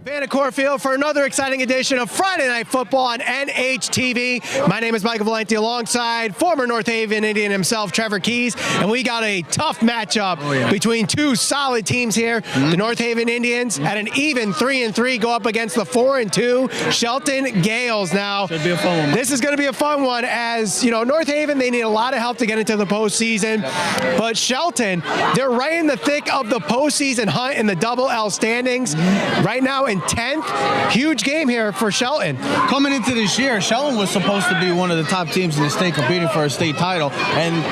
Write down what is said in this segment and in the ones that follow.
Vanacore Field for another exciting edition of Friday Night Football on NHTV. My name is Michael Valenti alongside former North Haven Indian himself, Trevor Keys, and we got a tough matchup between two solid teams here. The North Haven Indians at an even 3-3 go up against the 4-2 Shelton Gaels. Now, should be a fun one. This is going to be a fun one, as you know, North Haven, they need a lot of help to get into the postseason, but Shelton, they're right in the thick of the postseason hunt in the double L standings right now in 10th. Huge game here for Shelton. Coming into this year, Shelton was supposed to be one of the top teams in the state competing for a state title, and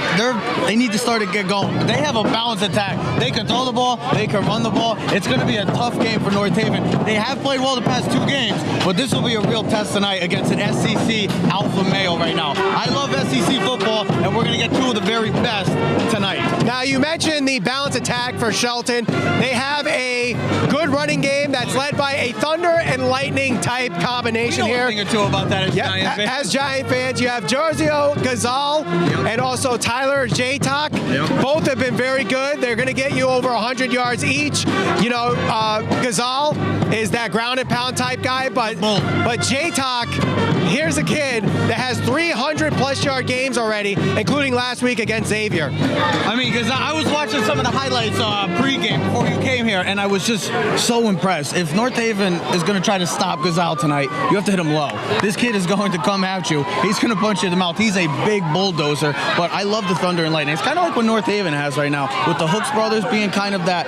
they need to start to get going. But they have a balanced attack. They can throw the ball, they can run the ball. It's going to be a tough game for North Haven. They have played well the past 2 games, but this will be a real test tonight against an SEC alpha male right now. I love SEC football, and we're going to get 2 of the very best tonight. Now, you mentioned the balanced attack for Shelton. They have a good running game that's led by a thunder and lightning type combination here. A thing or two about that as Giant fans. As Giant fans, you have Jorzio Gazal and also Tyler Jaytok. Both have been very good. They're going to get you over 100 yards each. You know, Gazal is that ground and pound type guy, but Jaytok, here's a kid that has 300+ yard games already, including last week against Xavier. I mean, because I was watching some of the highlights pregame before you came here, and I was just so impressed. If North Haven is going to try to stop Gazal tonight, you have to hit him low. This kid is going to come at you. He's going to punch you in the mouth. He's a big bulldozer, but I love the thunder and lightning. It's kind of like what North Haven has right now, with the Hooks brothers being kind of that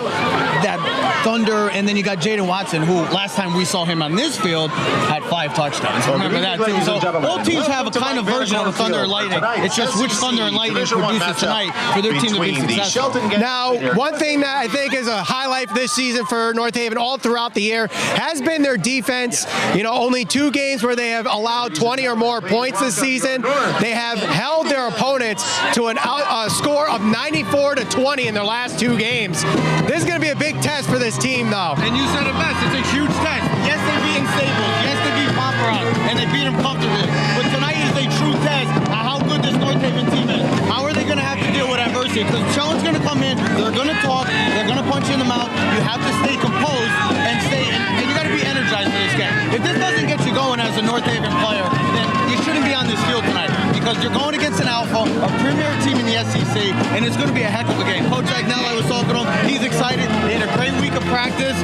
thunder, and then you got Jaden Watson, who last time we saw him on this field had 5 touchdowns. Remember that too. So all teams have a kind of version of the thunder and lightning. It's just which thunder and lightning produces tonight for their team to be successful. Now, one thing that I think is a highlight this season for North Haven all throughout the year has been their defense. You know, only 2 games where they have allowed 20 or more points this season. They have held their opponents to a score of 94-20 in their last 2 games. This is going to be a big test for this team, though. And you said it best. It's a huge test. Yes, they beat Staples. Yes, they beat Paparazzi, and they beat them comfortably. But tonight is a true test of how good this North Haven team is. How are they going to have to deal with adversity? Because Shelton's going to come in, they're going to talk, they're going to punch you in the mouth. You have to stay composed and and you got to be energized for this game. If this doesn't get you going as a North Haven player, then you shouldn't be on this field tonight, because you're going against an alpha, a premier team in the SEC, and it's going to be a heck of a game. Coach Agnell, I was talking to him, he's excited. They had a great week of practice.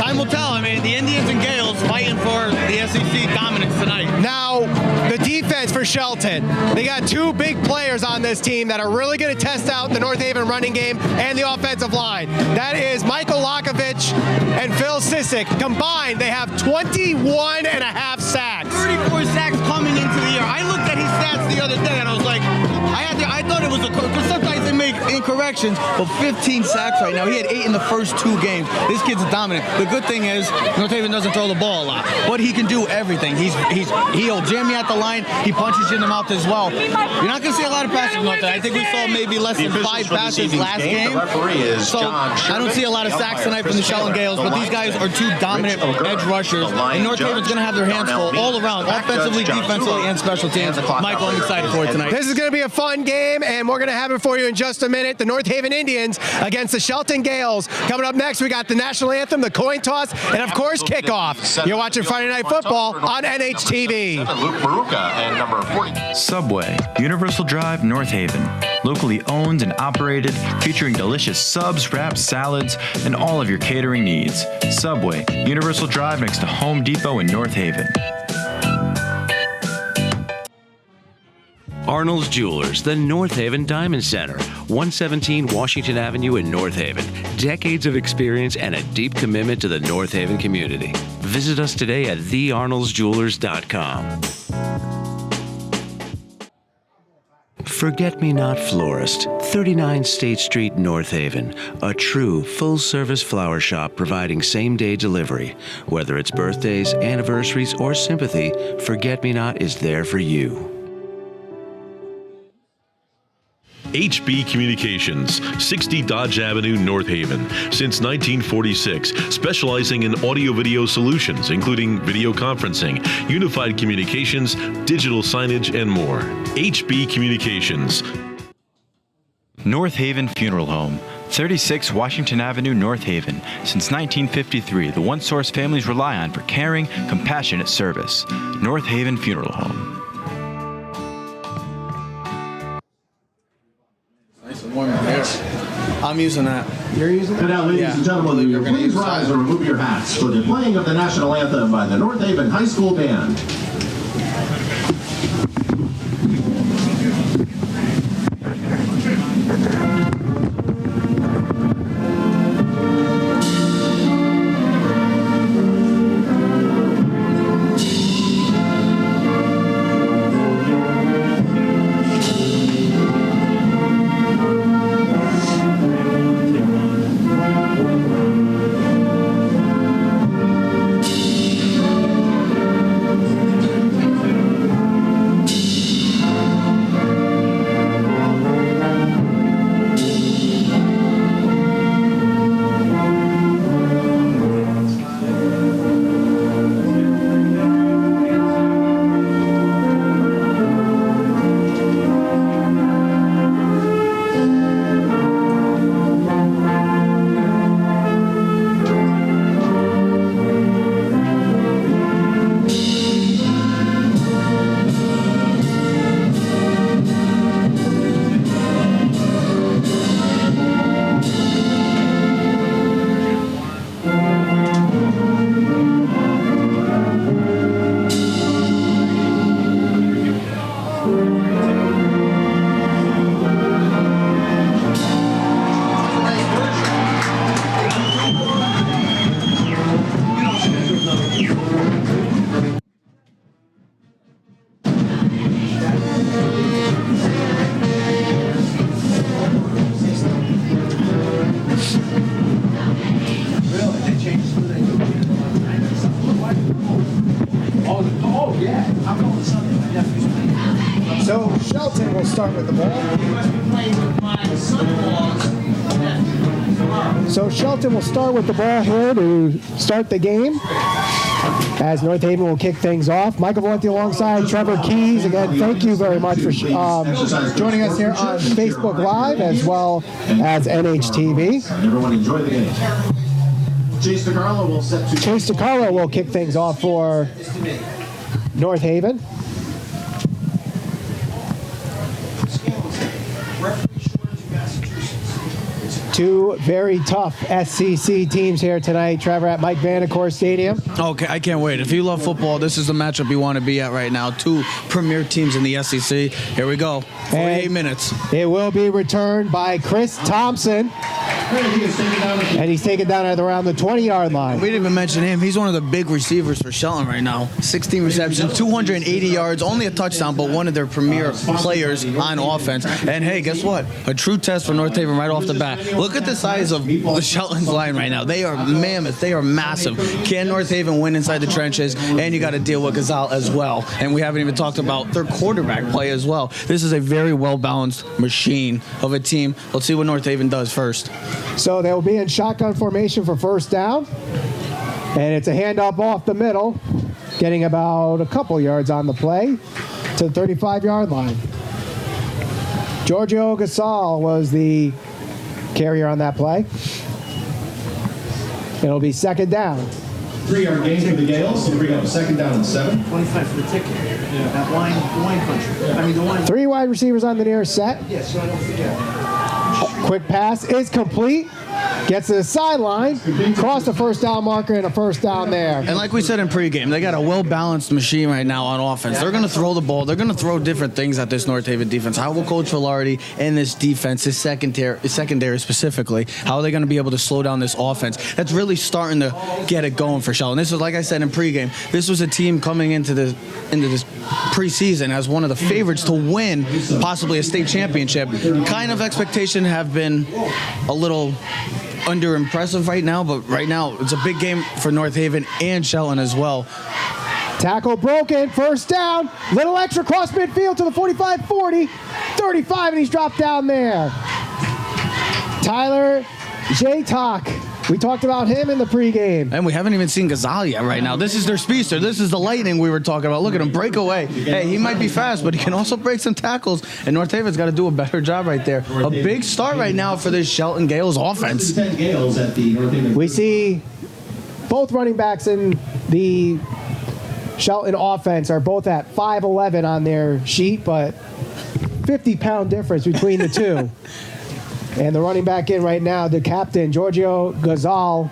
Time will tell. I mean, the Indians and Gaels fighting for the SEC dominance tonight. Now, the defense for Shelton. They got 2 big players on this team that are really going to test out the North Haven running game and the offensive line. That is Michael Lakovich and Phil Sissick. Combined, they have 21.5 sacks. 34 sacks coming into the year. I looked at his stats the other day and I was like, I thought it was because sometimes they make incorrections, but 15 sacks right now. He had 8 in the first 2 games. This kid's dominant. The good thing is North Haven doesn't throw the ball a lot, but he can do everything. He'll jam you at the line. He punches you in the mouth as well. You're not going to see a lot of passes from North Haven. I think we saw maybe less than 5 passes last game. So I don't see a lot of sacks tonight from the Shelton Gaels, but these guys are 2 dominant edge rushers, and North Haven's going to have their hands full all around, offensively, defensively, and special teams. Michael, I'm excited for it tonight. This is going to be a fun game, and we're going to have it for you in just a minute. The North Haven Indians against the Shelton Gaels. Coming up next, we got the national anthem, the coin toss, and of course, kickoff. You're watching Friday Night Football on NHTV. Subway, Universal Drive, North Haven. Locally owned and operated, featuring delicious subs, wraps, salads, and all of your catering needs. Subway, Universal Drive next to Home Depot in North Haven. Arnold's Jewelers, the North Haven Diamond Center, 117 Washington Avenue in North Haven. Decades of experience and a deep commitment to the North Haven community. Visit us today at thearnoldsjewelers.com. Forget-Me-Not Florist, 39 State Street, North Haven. A true full-service flower shop providing same-day delivery. Whether it's birthdays, anniversaries, or sympathy, Forget-Me-Not is there for you. HB Communications, 60 Dodge Avenue, North Haven, since 1946, specializing in audio-video solutions, including video conferencing, unified communications, digital signage, and more. HB Communications. North Haven Funeral Home, 36 Washington Avenue, North Haven. Since 1953, the one source families rely on for caring, compassionate service. North Haven Funeral Home. Nice and warm in here. I'm using that. You're using And now, ladies and gentlemen, will you please rise and remove your hats for the playing of the national anthem by the North Haven High School Band. So Shelton will start with the ball. So Shelton will start with the ball here to start the game, as North Haven will kick things off. Michael Valenti alongside Trevor Keys. Again, thank you very much for joining us here on Facebook Live as well as NHTV. Everyone enjoy the game. Chase DiCarlo will set to... Chase DiCarlo will kick things off for North Haven. Two very tough SCC teams here tonight, Trevor, at Mike Vanacore Stadium. Okay, I can't wait. If you love football, this is the matchup you want to be at right now. Two premier teams in the SEC. Here we go. 48 minutes. It will be returned by Chris Thompson. And he's taken down at around the 20-yard line. We didn't even mention him. He's one of the big receivers for Shelton right now. 16 receptions, 280 yards, only a touchdown, but one of their premier players on offense. And hey, guess what? A true test for North Haven right off the bat. Look at the size of the Shelton's line right now. They are mammoth. They are massive. Can North Haven win inside the trenches? And you got to deal with Gaels as well. And we haven't even talked about their quarterback play as well. This is a very well-balanced machine of a team. Let's see what North Haven does first. So they'll be in shotgun formation for first down. And it's a handoff off the middle, getting about a couple yards on the play to the 35-yard line. Giorgio Gasol was the carrier on that play. It'll be second down. 3-yard gain for the Gaels. Here we go. Second down and 7. 25 for the ticket. Yeah. That wine country. I mean, the wine. 3 wide receivers on the near set. Yes, so I don't forget. Quick pass is complete. Gets to the sideline, cross the first down marker, and a first down there. And like we said in pregame, they got a well-balanced machine right now on offense. They're going to throw the ball. They're going to throw different things at this North Haven defense. How will Coach Filardi and this defense, his secondary specifically, how are they going to be able to slow down this offense? That's really starting to get it going for Shelton. This is, like I said in pregame, this was a team coming into this preseason as one of the favorites to win possibly a state championship. Kind of expectation have been a little under impressive right now, but right now it's a big game for North Haven and Shelton as well. Tackle broken, first down, little extra cross midfield to the 45-40. 35, and he's dropped down there. Tyler J-Talk. We talked about him in the pregame. And we haven't even seen Gaels yet right now. This is their speedster. This is the lightning we were talking about. Look at him break away. Hey, he might be fast, but he can also break some tackles. And North Haven's got to do a better job right there. A big start right now for this Shelton Gaels offense. We see both running backs in the Shelton offense are both at 5'11" on their sheet, but 50-pound difference between the two. And the running back in right now, the captain, Giorgio Gazel.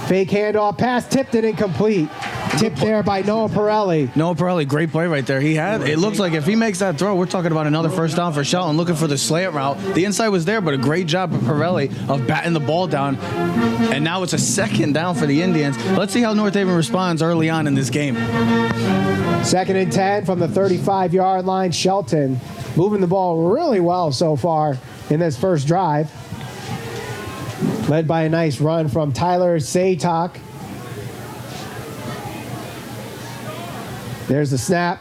Fake handoff pass, tipped and incomplete. Tipped there by Noah Pirelli. Noah Pirelli, great play right there. It looks like if he makes that throw, we're talking about another first down for Shelton, looking for the slant route. The inside was there, but a great job of Pirelli of batting the ball down. And now it's a second down for the Indians. Let's see how North Haven responds early on in this game. 2nd and 10 from the 35-yard line. Shelton moving the ball really well so far in this first drive. Led by a nice run from Tyler Satok. There's the snap.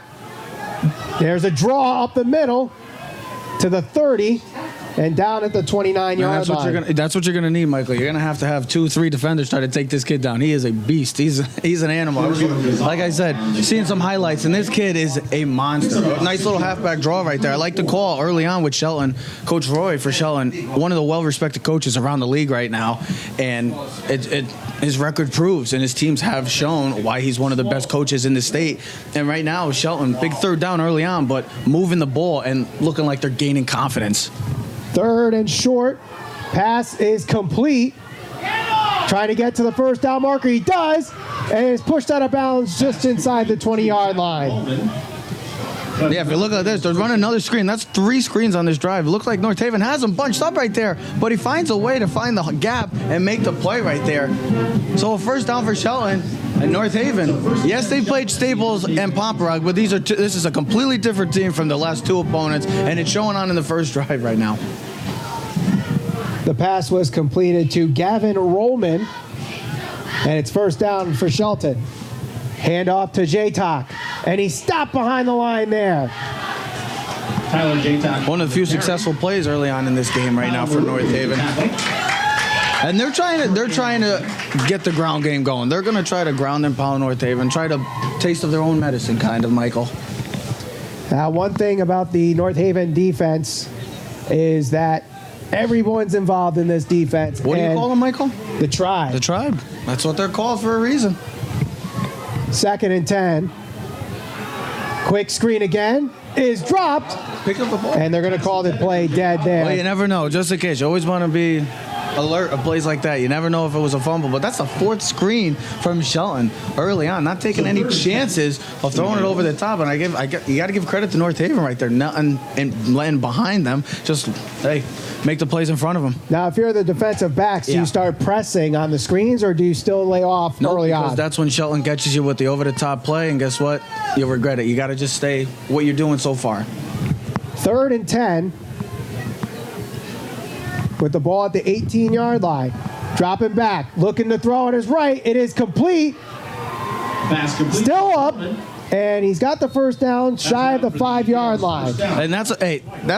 There's a draw up the middle to the 30 and down at the 29-yard line. That's what you're gonna need, Michael. You're gonna have 2-3 defenders try to take this kid down. He is a beast. He's an animal. Like I said, seeing some highlights, and this kid is a monster. Nice little halfback draw right there. I like the call early on with Shelton. Coach Roy for Shelton, one of the well-respected coaches around the league right now, and his record proves, and his teams have shown why he's one of the best coaches in the state. And right now, Shelton, big third down early on, but moving the ball and looking like they're gaining confidence. 3rd and short. Pass is complete. Trying to get to the first down marker. He does. And is pushed out of bounds just inside the 20-yard line. Yeah, if you look at this, they're running another screen. That's 3 screens on this drive. It looks like North Haven has them bunched up right there, but he finds a way to find the gap and make the play right there. So a first down for Shelton and North Haven. Yes, they played Staples and Pomperog, but this is a completely different team from the last 2 opponents, and it's showing on in the first drive right now. The pass was completed to Gavin Rollman, and it's first down for Shelton. Handoff to J-Talk, and he stopped behind the line there. Tyler J-Talk. One of the few successful plays early on in this game right now for North Haven. And they're trying to get the ground game going. They're going to try to ground and pound North Haven, try to taste of their own medicine, kind of, Michael. One thing about the North Haven defense is that everyone's involved in this defense. What do you call them, Michael? The Tribe. The Tribe. That's what they're called for a reason. 2nd and 10. Quick screen again is dropped. Pick up the ball. And they're going to call the play dead there. Well, you never know. Just in case. You always want to be alert of plays like that. You never know if it was a fumble, but that's a 4th screen from Shelton early on, not taking any chances of throwing it over the top. And you got to give credit to North Haven right there, nothing and letting behind them. Just make the plays in front of them. Now, if you're the defensive backs, do you start pressing on the screens, or do you still lay off early on? That's when Shelton catches you with the over the top play, and guess what? You'll regret it. You got to just stay what you're doing so far. 3rd and 10. With the ball at the 18-yard line. Dropping back. Looking to throw on his right. It is complete. Pass complete. Still up. And he's got the first down shy of the 5-yard line. And that's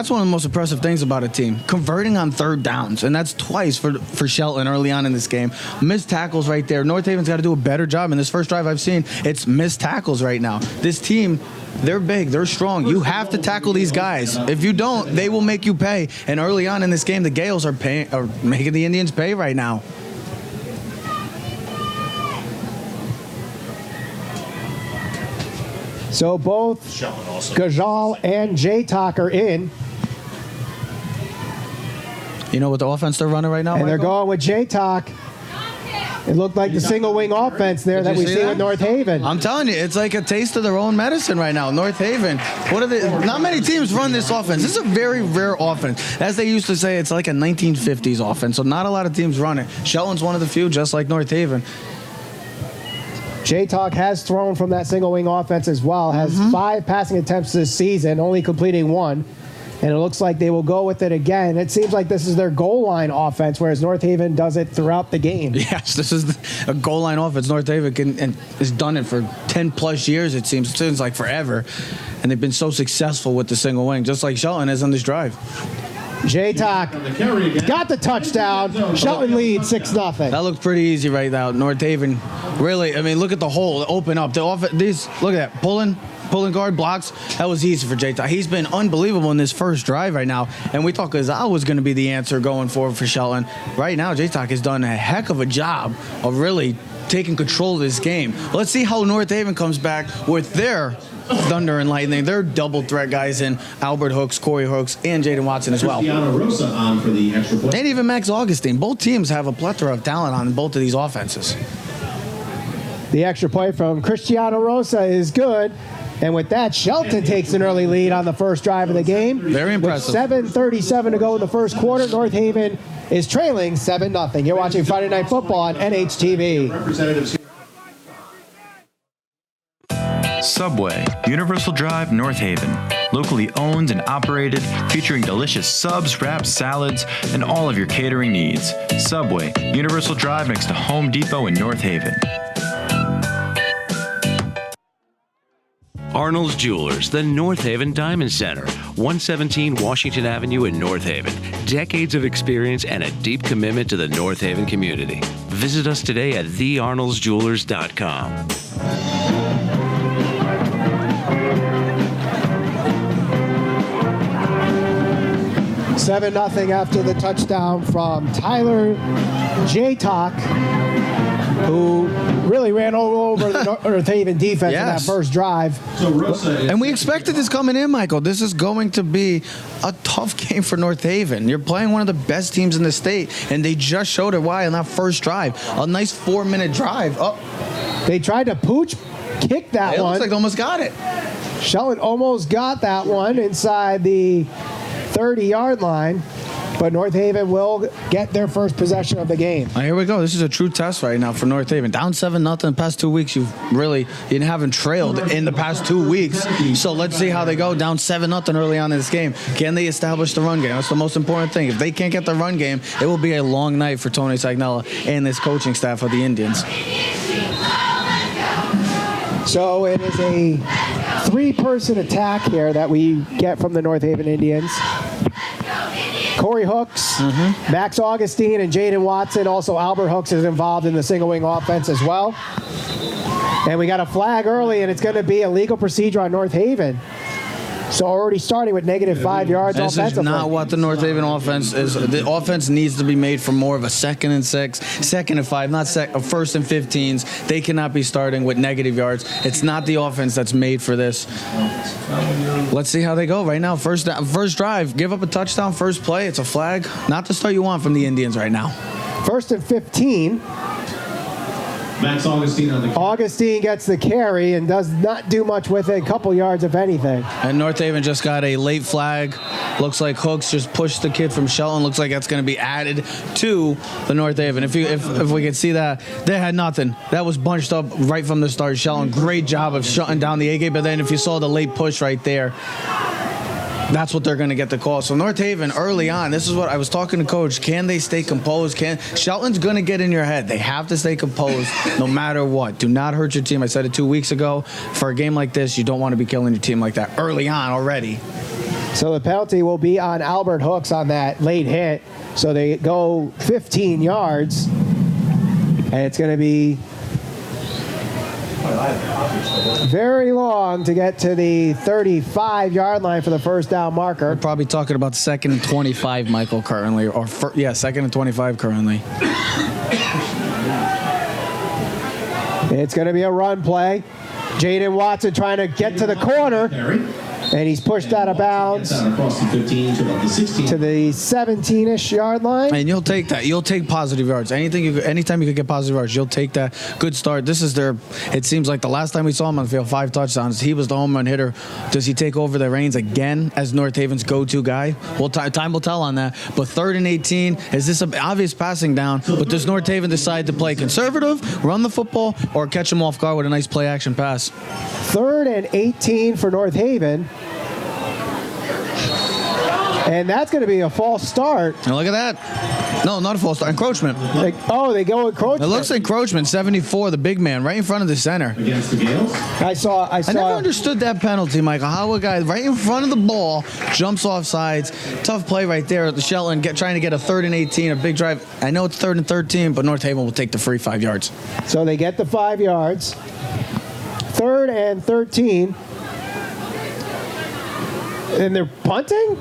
one of the most impressive things about a team. Converting on 3rd downs. And that's twice for Shelton early on in this game. Missed tackles right there. North Haven's got to do a better job. In this first drive I've seen, it's missed tackles right now. This team, they're big. They're strong. You have to tackle these guys. If you don't, they will make you pay. And early on in this game, the Gaels are making the Indians pay right now. So both Gajal and J-Talk are in. You know what the offense they're running right now, And Michael? they're going with J-Talk. It looked like the single wing offense there that we see with North Haven. I'm telling you, it's like a taste of their own medicine right now. North Haven, not many teams run this offense. This is a very rare offense. As they used to say, it's like a 1950s offense, so not a lot of teams run it. Shelton's one of the few, just like North Haven. J-Talk has thrown from that single wing offense as well. Has 5 passing attempts this season, only completing 1. and it looks like they will go with it again. It seems like this is their goal line offense, whereas North Haven does it throughout the game. Yes, this is a goal line offense. North Haven has done it for 10-plus years, it seems. It seems like forever. And they've been so successful with the single wing, just like Shelton is on this drive. J-Talk got the touchdown. Shelton leads 6-0. That looked pretty easy right now. North Haven, really, I mean, look at the hole. Open up. Look at that. Pulling guard blocks. That was easy for J-Talk. He's been unbelievable in this first drive right now. And we thought Gazel was going to be the answer going forward for Shelton. Right now, J-Talk has done a heck of a job of really taking control of this game. Let's see how North Haven comes back with their Thunder and Lightning. They're double threat guys in Albert Hooks, Corey Hooks, and Jaden Watson as well. Rosa on for the extra point. And even Max Augustine. Both teams have a plethora of talent on both of these offenses. The extra point from Cristiano Rosa is good. And with that, Shelton takes an early lead on the first drive of the game. Very impressive. With 7:37 to go in the first quarter, North Haven is trailing 7-0. You're watching Friday Night Football on NHTV. Representatives. Subway, Universal Drive, North Haven. Locally owned and operated, featuring delicious subs, wraps, salads, and all of your catering needs. Subway, Universal Drive next to Home Depot in North Haven. Arnold's Jewelers, the North Haven Diamond Center, 117 Washington Avenue in North Haven. Decades of experience and a deep commitment to the North Haven community. Visit us today at thearnoldsjewelers.com. 7-0 after the touchdown from Tyler J-Talk, who really ran over the North Haven defense in that first drive. And we expected this coming in, Michael. This is going to be a tough game for North Haven. You're playing one of the best teams in the state, and they just showed it why on that first drive. A nice 4-minute drive. Oh, they tried to pooch kick that one. It looks like they almost got it. Shelton almost got that one inside the 30-yard line, but North Haven will get their first possession of the game. Here we go. This is a true test right now for North Haven. Down 7-0 in the past 2 weeks. You haven't trailed in the past 2 weeks. So let's see how they go. Down 7-0 early on in this game. Can they establish the run game? That's the most important thing. If they can't get the run game, it will be a long night for Tony Sagnella and this coaching staff of the Indians. So it is a 3-person attack here that we get from the North Haven Indians. Corey Hooks, Max Augustine, and Jaden Watson. Also, Albert Hooks is involved in the single wing offense as well. And we got a flag early, and it's going to be a legal procedure on North Haven. So already starting with -5 yards offensively. This is not what the North Haven offense is. The offense needs to be made for more of a 2nd and 6, 2nd and 5, not 1st and 15s. They cannot be starting with negative yards. It's not the offense that's made for this. Let's see how they go right now. First drive, give up a touchdown, first play. It's a flag. Not the start you want from the Indians right now. 1st and 15. Max Augustine on the Augustine gets the carry and does not do much with it. A couple yards, if anything. And North Haven just got a late flag. Looks like Hooks just pushed the kid from Shelton. Looks like that's going to be added to the North Haven. If we could see that, they had nothing. That was bunched up right from the start. Shelton, great job of shutting down the A-gate. But then if you saw the late push right there, that's what they're going to get the call. So North Haven early on, this is what I was talking to Coach. Can they stay composed? Shelton's going to get in your head. They have to stay composed no matter what. Do not hurt your team. I said it 2 weeks ago. For a game like this, you don't want to be killing your team like that early on already. So the penalty will be on Albert Hooks on that late hit. So they go 15 yards, and it's going to be very long to get to the 35-yard line for the first down marker. We're probably talking about 2nd and 25, Michael, currently. 2nd and 25 currently. It's going to be a run play. Jaden Watson trying to get to the corner. And he's pushed out of bounds to the 17-ish yard line. And you'll take that. You'll take positive yards. Anytime you could get positive yards, you'll take that. Good start. This is it seems like the last time we saw him on the field, 5 touchdowns. He was the home run hitter. Does he take over the reins again as North Haven's go-to guy? Well, time will tell on that. But 3rd and 18, is this an obvious passing down? But does North Haven decide to play conservative, run the football, or catch him off guard with a nice play-action pass? 3rd and 18 for North Haven. And that's going to be a false start. And look at that. No, not a false start. Encroachment. They go encroachment. It looks like encroachment. 74, the big man, right in front of the center. Against the Gaels. I I never understood that penalty, Michael. How a guy right in front of the ball jumps off sides. Tough play right there at the Shelton, trying to get a 3rd and 18, a big drive. I know it's 3rd and 13, but North Haven will take the free 5 yards. So they get the 5 yards. 3rd and 13. And they're punting?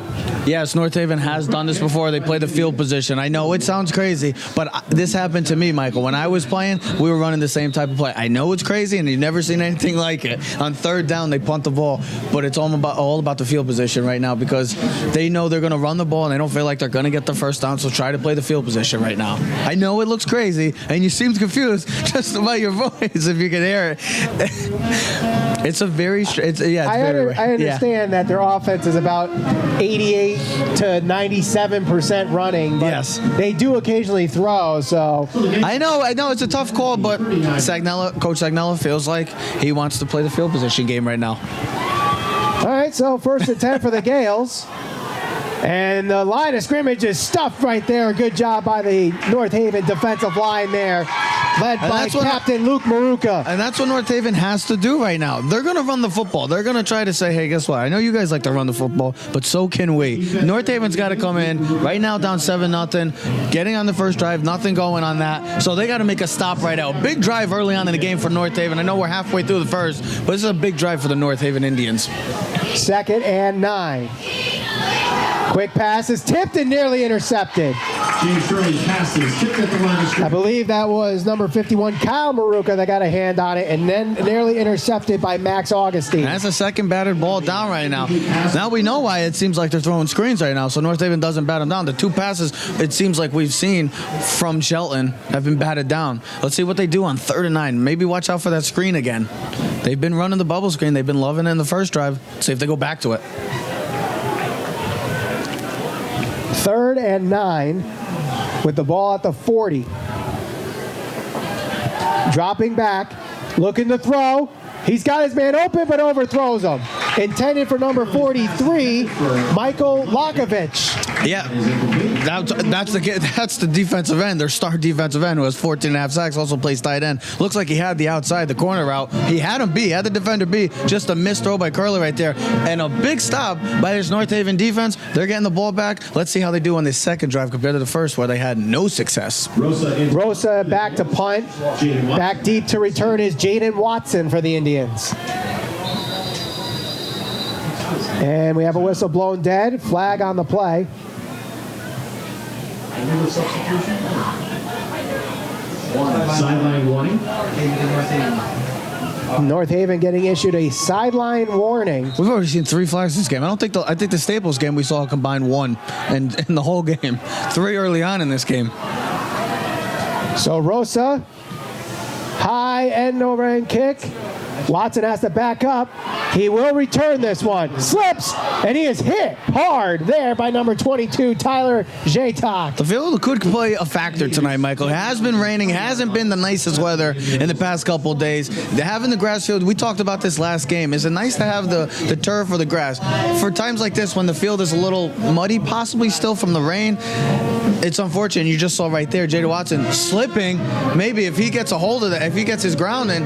Yes, North Haven has done this before. They play the field position. I know it sounds crazy, but this happened to me, Michael. When I was playing, we were running the same type of play. I know it's crazy, and you've never seen anything like it. On 3rd down, they punt the ball, but it's all about the field position right now because they know they're going to run the ball, and they don't feel like they're going to get the first down, so try to play the field position right now. I know it looks crazy, and you seem confused just by your voice if you can hear it. It's a very I understand that their offense is about 88 to 97% running, but yes, they do occasionally throw. So I know it's a tough call, but Coach Sagnella feels like he wants to play the field position game right now. All right, so 1st and 10 for the Gaels. And the line of scrimmage is stuffed right there. Good job by the North Haven defensive line there, led by Captain Luke Maruka. And that's what North Haven has to do right now. They're going to run the football. They're going to try to say, hey, guess what? I know you guys like to run the football, but so can we. North Haven's got to come in right now down 7-0, getting on the first drive, nothing going on that. So they got to make a stop right now. Big drive early on in the game for North Haven. I know we're halfway through the first, but this is a big drive for the North Haven Indians. 2nd and 9. Quick pass is tipped and nearly intercepted. James Shirley's pass is tipped at the line of scrimmage. I believe that was number 51, Kyle Maruka, that got a hand on it, and then nearly intercepted by Max Augustine. That's a second batted ball down right now. Now we know why it seems like they're throwing screens right now, so North Haven doesn't bat them down. The 2 passes, it seems like we've seen from Shelton, have been batted down. Let's see what they do on 3rd and 9. Maybe watch out for that screen again. They've been running the bubble screen. They've been loving it in the first drive. See if they go back to it. 3rd and 9 with the ball at the 40. Dropping back, looking to throw. He's got his man open, but overthrows him. Intended for number 43, Michael Lakovich. Yeah, that's the defensive end, their star defensive end, who has 14.5 sacks, also plays tight end. Looks like he had the outside, the corner route. He had him beat, had the defender beat. Just a missed throw by Curley right there. And a big stop by this North Haven defense. They're getting the ball back. Let's see how they do on this second drive compared to the first, where they had no success. Rosa back to punt. Back deep to return is Jaden Watson for the Indians. And we have a whistle blown dead. Flag on the play. Sideline warning. North Haven getting issued a sideline warning. We've already seen 3 flags this game. I think the Staples game we saw a combined 1, and in the whole game, 3 early on in this game. So Rosa, high end over end kick. Watson has to back up. He will return this one. Slips, and he is hit hard there by number 22, Tyler Jatok. The field could play a factor tonight, Michael. It has been raining, hasn't been the nicest weather in the past couple of days. Having the grass field, we talked about this last game. Is it nice to have the turf or the grass? For times like this, when the field is a little muddy, possibly still from the rain, it's unfortunate. You just saw right there, Jaden Watson slipping. Maybe if he gets a hold of that, if he gets his ground in,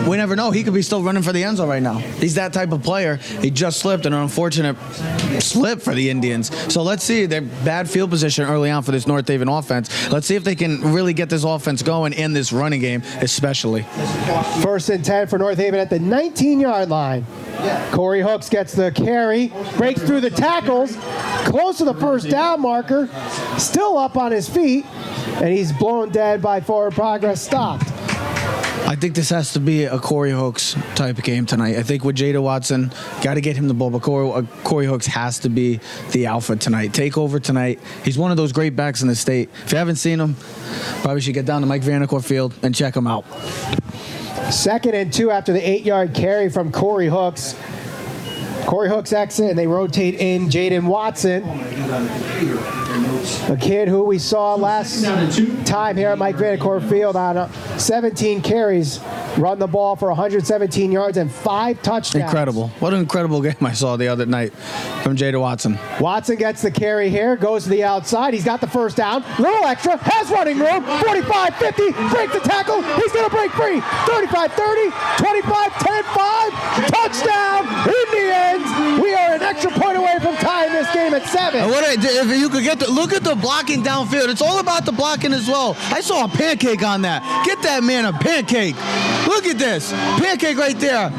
we never know. He could be still running for the end zone right now. He's that type of player. He just slipped, an unfortunate slip for the Indians. So let's see. They're bad field position early on for this North Haven offense. Let's see if they can really get this offense going in this running game, especially. 1st and 10 for North Haven at the 19-yard line. Corey Hooks gets the carry, breaks through the tackles, close to the first down marker, still up on his feet, and he's blown dead by forward progress stopped. I think this has to be a Corey Hooks type of game tonight. I think with Jada Watson, got to get him the ball, but Corey Hooks has to be the alpha tonight. Take over tonight. He's one of those great backs in the state. If you haven't seen him, probably should get down to Mike Vanacore Field and check him out. 2nd and 2 after the 8-yard carry from Corey Hooks. Corey Hooks exit, and they rotate in Jaden Watson, a kid who we saw last time here at Mike Vanacore Field on 17 carries run the ball for 117 yards and 5 touchdowns. Incredible. What an incredible game I saw the other night from Jada Watson. Watson gets the carry here, goes to the outside. He's got the first down. Little extra, has running room. 45, 50, breaks the tackle. He's going to break free. 35, 30, 25, 10, 5. Touchdown, Indians. We are an extra point away from tying this game at 7. And if you could look at the blocking downfield. It's all about the blocking as well. I saw a pancake on that. Get that man a pancake. Look at this. Pancake right there.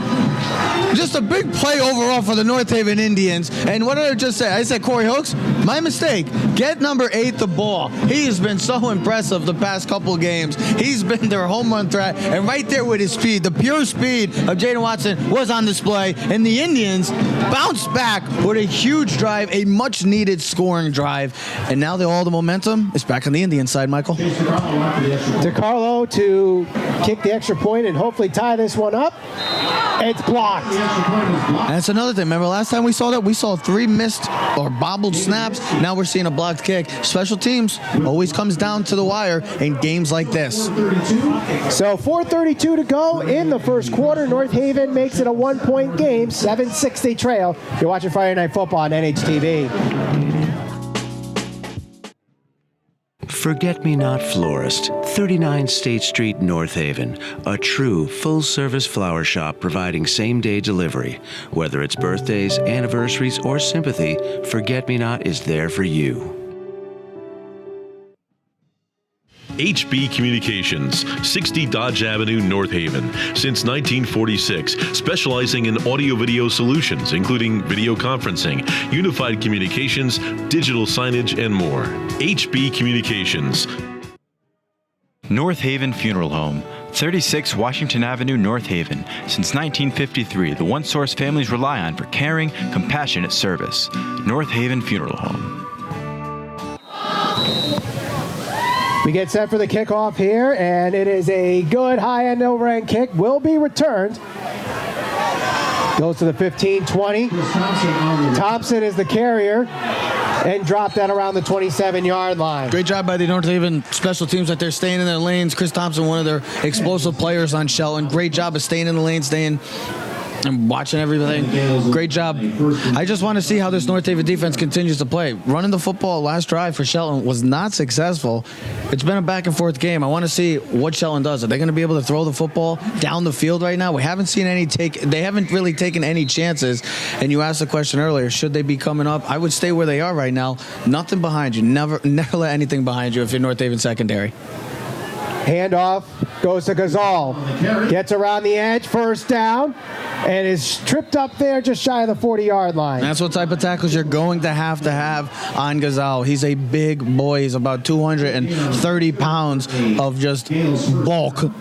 Just a big play overall for the North Haven Indians. And what did I just say? I said Corey Hooks? My mistake. Get number 8 the ball. He has been so impressive the past couple games. He's been their home run threat. And right there with his speed, the pure speed of Jaden Watson was on display. And the Indians bounced back with a huge drive, a much-needed scoring drive. And now all the momentum is back on the Indian side, Michael. DeCarlo to kick the extra point and hopefully tie this one up. It's blocked. And that's another thing. Remember last time we saw that? We saw 3 missed or bobbled snaps. Now we're seeing a blocked kick. Special teams always comes down to the wire in games like this. So 4:32 to go in the first quarter. North Haven makes it a 1-point game. 7-6 they trail. You're watching Friday Night Football on NHTV. Forget-Me-Not Florist, 39 State Street, North Haven. A true full-service flower shop providing same-day delivery. Whether it's birthdays, anniversaries, or sympathy, Forget-Me-Not is there for you. HB Communications, 60 Dodge Avenue, North Haven. Since 1946, specializing in audio-video solutions, including video conferencing, unified communications, digital signage, and more. HB Communications. North Haven Funeral Home, 36 Washington Avenue, North Haven. Since 1953, the one source families rely on for caring, compassionate service. North Haven Funeral Home. We get set for the kickoff here, and it is a good high-end overhand kick. Will be returned. Goes to the 15-20. Thompson is the carrier and dropped that around the 27-yard line. Great job by the North Haven special teams that they're staying in their lanes. Chris Thompson, one of their explosive players on Shelton. Great job of staying in the lane, staying and watching everything. Great job. I just want to see how this North Haven defense continues to play. Running the football last drive for Shelton was not successful. It's been a back and forth game. I want to see what Shelton does. Are they going to be able to throw the football down the field right now? We haven't seen they haven't really taken any chances. And you asked the question earlier, should they be coming up? I would stay where they are right now. Nothing behind you. Never let anything behind you if you're North Haven secondary. Handoff goes to Gazal. Gets around the edge, first down, and is tripped up there just shy of the 40-yard line. That's what type of tackles you're going to have on Gazal. He's a big boy. He's about 230 pounds of just bulk.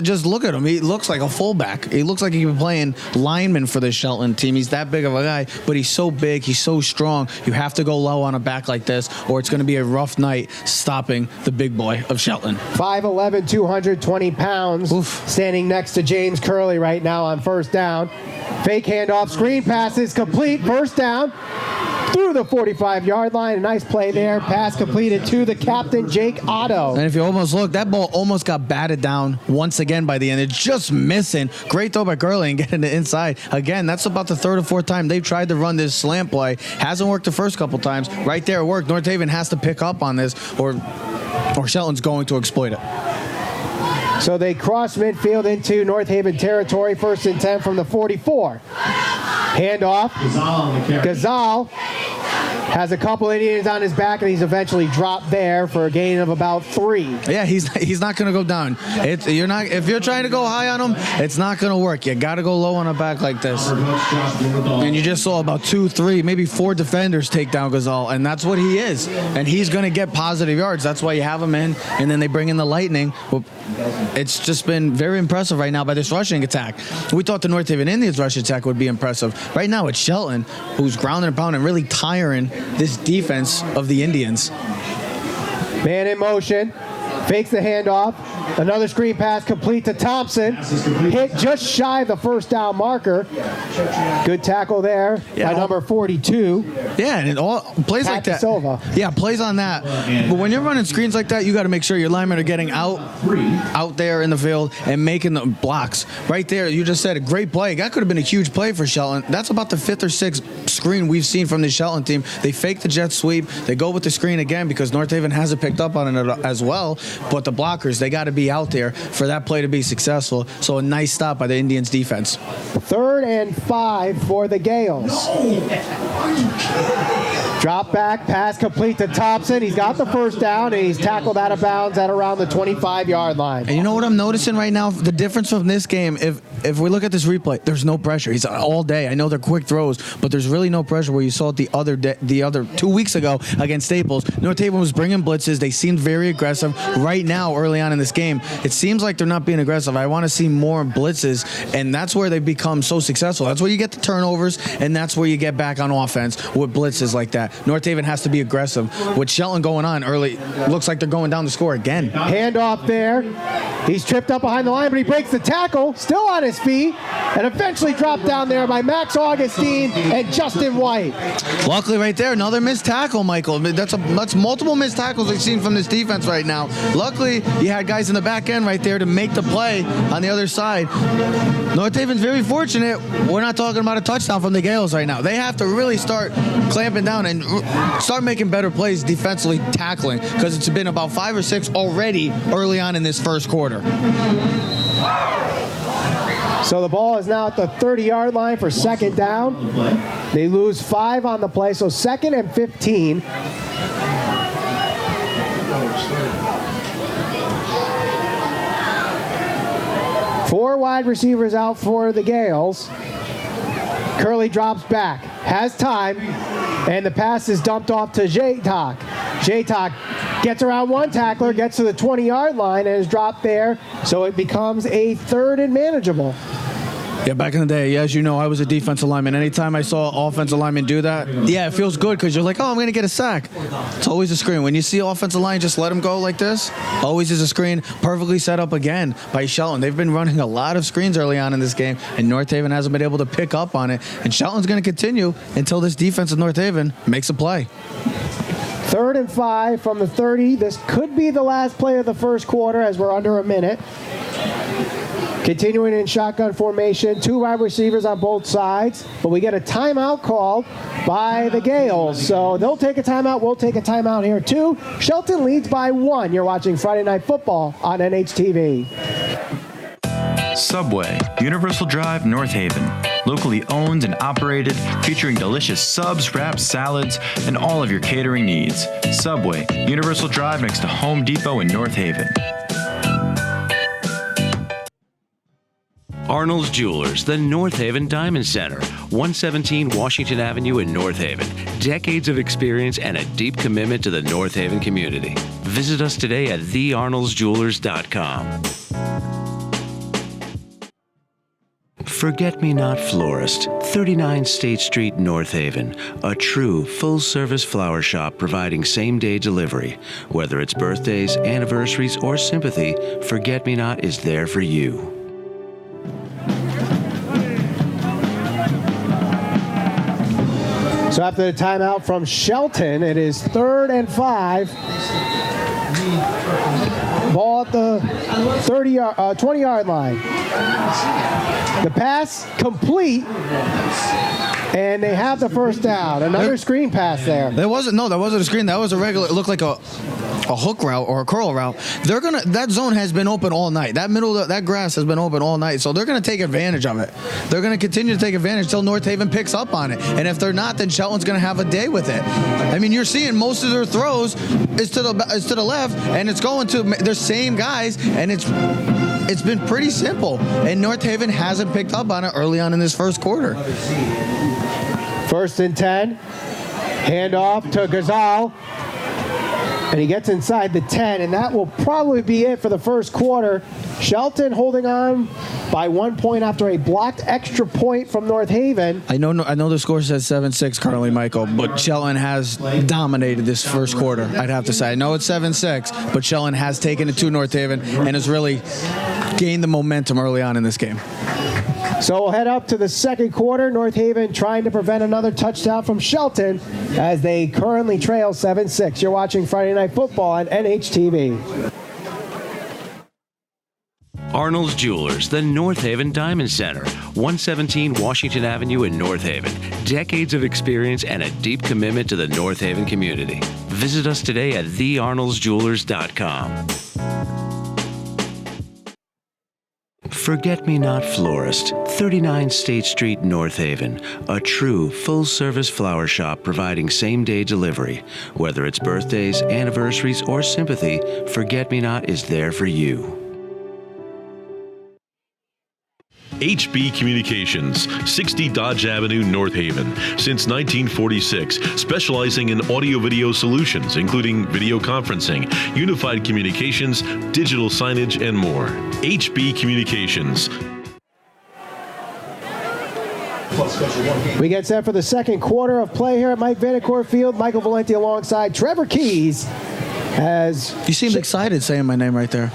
Just look at him. He looks like a fullback. He looks like he's been playing lineman for the Shelton team. He's that big of a guy, but he's so big. He's so strong. You have to go low on a back like this, or it's going to be a rough night stopping the big boy of Shelton. 5'11", 220 pounds. Oof. Standing next to James Curley right now on first down. Fake handoff, screen passes complete, first down through the 45-yard line. A nice play there. Pass completed to the captain, Jake Otto. And if you almost look, that ball almost got batted down once again by the end. It's just missing. Great throw by Curley and getting it inside. Again, that's about the 3rd or 4th time they've tried to run this slant play. Hasn't worked the first couple times. Right there it worked. North Haven has to pick up on this, or Shelton's going to exploit it. So they cross midfield into North Haven territory. 1st and 10 from the 44. Handoff. Gazal has a couple Indians on his back, and he's eventually dropped there for a gain of about 3. Yeah, he's not going to go down. If you're trying to go high on him, it's not going to work. You got to go low on a back like this. And you just saw about 2, 3, maybe 4 defenders take down Gazal, and that's what he is. And he's going to get positive yards. That's why you have him in, and then they bring in the Lightning. Well, it's just been very impressive right now by this rushing attack. We thought the North Haven Indians rushing attack would be impressive. Right now it's Shelton, who's grounding and pounding, really tiring this defense of the Indians. Man in motion, fakes the handoff, Another screen pass complete to Thompson. Hit just shy of the first down marker. Good tackle there by number 42. Yeah, and it all plays like that. Silva. Yeah, plays on that. But when you're running screens like that, you got to make sure your linemen are getting out there in the field and making the blocks. Right there, you just said a great play. That could have been a huge play for Shelton. That's about the 5th or 6th screen we've seen from the Shelton team. They fake the jet sweep. They go with the screen again because North Haven hasn't picked up on it as well. But the blockers, they got to be out there for that play to be successful. So a nice stop by the Indians defense. 3rd and 5 for the Gaels. Drop back, pass complete to Thompson. He's got the first down, and he's tackled out of bounds at around the 25-yard line. And you know what I'm noticing right now? The difference from this game, if we look at this replay, there's no pressure. He's all day. I know they're quick throws, but there's really no pressure where you saw it the other 2 weeks ago against Staples. North Haven was bringing blitzes. They seemed very aggressive. Right now, early on in this game, it seems like they're not being aggressive. I want to see more blitzes, and that's where they become so successful. That's where you get the turnovers, and that's where you get back on offense with blitzes like that. North Haven has to be aggressive. With Shelton going on early, looks like they're going down to score again. Handoff there. He's tripped up behind the line, but he breaks the tackle, still on his feet, and eventually dropped down there by Max Augustine and Justin White. Luckily right there, another missed tackle, Michael. That's multiple missed tackles we've seen from this defense right now. Luckily, you had guys in the back end right there to make the play on the other side. North Haven's very fortunate. We're not talking about a touchdown from the Gaels right now. They have to really start clamping down and start making better plays defensively tackling, because it's been about 5 or 6 already early on in this first quarter. So the ball is now at the 30-yard line for 2nd down. They lose 5 on the play, so 2nd and 15. Four wide receivers out for the Gaels. Curley drops back, has time, and the pass is dumped off to J-Talk. J-Talk gets around one tackler, gets to the 20-yard line, and is dropped there, so it becomes a 3rd and manageable. Yeah, back in the day, as you know, I was a defensive lineman. Anytime I saw offensive linemen do that, yeah, it feels good because you're like, oh, I'm going to get a sack. It's always a screen. When you see offensive line just let them go like this, always is a screen, perfectly set up again by Shelton. They've been running a lot of screens early on in this game, and North Haven hasn't been able to pick up on it. And Shelton's going to continue until this defense of North Haven makes a play. 3rd and 5 from the 30. This could be the last play of the first quarter as we're under a minute. Continuing in shotgun formation, 2 wide receivers on both sides, but we get a timeout called by the Gaels. So they'll take a timeout. We'll take a timeout here too. Shelton leads by 1. You're watching Friday Night Football on NHTV. Subway, Universal Drive, North Haven. Locally owned and operated, featuring delicious subs, wraps, salads, and all of your catering needs. Subway, Universal Drive next to Home Depot in North Haven. Arnold's Jewelers, the North Haven Diamond Center, 117 Washington Avenue in North Haven. Decades of experience and a deep commitment to the North Haven community. Visit us today at thearnoldsjewelers.com. Forget-Me-Not Florist, 39 State Street, North Haven. A true full-service flower shop providing same-day delivery. Whether it's birthdays, anniversaries, or sympathy, Forget-Me-Not is there for you. So after the timeout from Shelton, it is 3rd and 5. Ball at the 20-yard line. The pass complete, and they have the first down. Another screen pass there. That wasn't a screen. That was a regular. It looked like a hook route or a curl route. That zone has been open all night. That grass has been open all night. So they're gonna take advantage of it. They're gonna continue to take advantage until North Haven picks up on it. And if they're not, then Shelton's gonna have a day with it. I mean, you're seeing most of their throws is to the left, and it's going to the same guys, and it's been pretty simple. And North Haven hasn't picked up on it early on in this first quarter. 1st and 10. Handoff to Gazal. And he gets inside the 10, and that will probably be it for the first quarter. Shelton holding on by 1 point after a blocked extra point from North Haven. I know the score says 7-6 currently, Michael, but Shelton has dominated this first quarter, I'd have to say. I know it's 7-6, but Shelton has taken it to North Haven and has really gained the momentum early on in this game. So we'll head up to the second quarter. North Haven trying to prevent another touchdown from Shelton as they currently trail 7-6. You're watching Friday Night Football on NHTV. Arnold's Jewelers, the North Haven Diamond Center, 117 Washington Avenue in North Haven. Decades of experience and a deep commitment to the North Haven community. Visit us today at thearnoldsjewelers.com. Forget-Me-Not Florist, 39 State Street, North Haven. A true full-service flower shop providing same-day delivery. Whether it's birthdays, anniversaries, or sympathy, Forget-Me-Not is there for you. HB Communications, 60 Dodge Avenue, North Haven. Since 1946, specializing in audio-video solutions, including video conferencing, unified communications, digital signage, and more. HB Communications. We get set for the second quarter of play here at Mike Vanacore Field. Michael Valenti alongside Trevor Keys. As you seemed excited saying my name right there.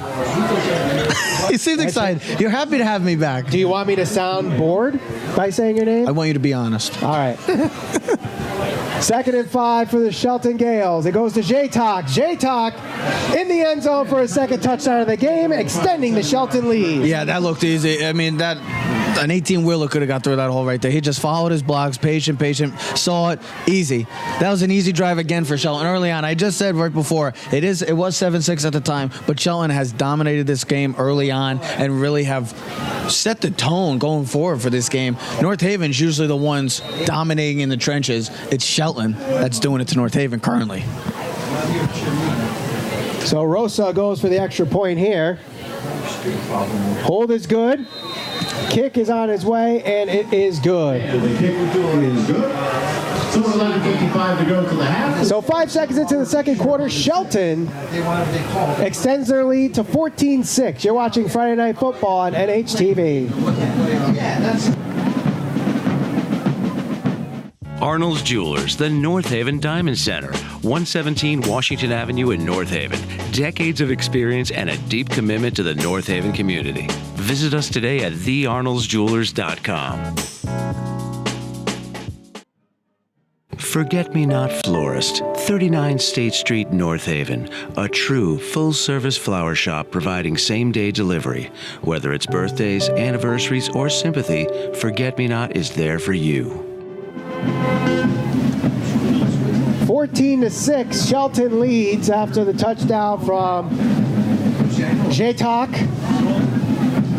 You seemed excited. You're happy to have me back. Do you want me to sound bored by saying your name? I want you to be honest. All right. 2nd and 5 for the Shelton Gaels. It goes to J-Talk. J-Talk in the end zone for a second touchdown of the game, extending the Shelton lead. Yeah, that looked easy. I mean, an 18-wheeler could have got through that hole right there. He just followed his blocks, patient, saw it, easy. That was an easy drive again for Shelton early on. I just said right before, it was 7-6 at the time, but Shelton has dominated this game early on and really have set the tone going forward for this game. North Haven's usually the ones dominating in the trenches. It's Shelton that's doing it to North Haven currently. So Rosa goes for the extra point here. Hold is good. Kick is on its way, and it is good. The kick is good. So 11:55 to go to the half. So 5 seconds into the second quarter, Shelton extends their lead to 14-6. You're watching Friday Night Football on NHTV. Arnold's Jewelers, the North Haven Diamond Center, 117 Washington Avenue in North Haven. Decades of experience and a deep commitment to the North Haven community. Visit us today at thearnoldsjewelers.com. Forget-Me-Not Florist, 39 State Street, North Haven. A true full-service flower shop providing same-day delivery. Whether it's birthdays, anniversaries, or sympathy, Forget-Me-Not is there for you. 14-6, Shelton leads after the touchdown from J-Talk.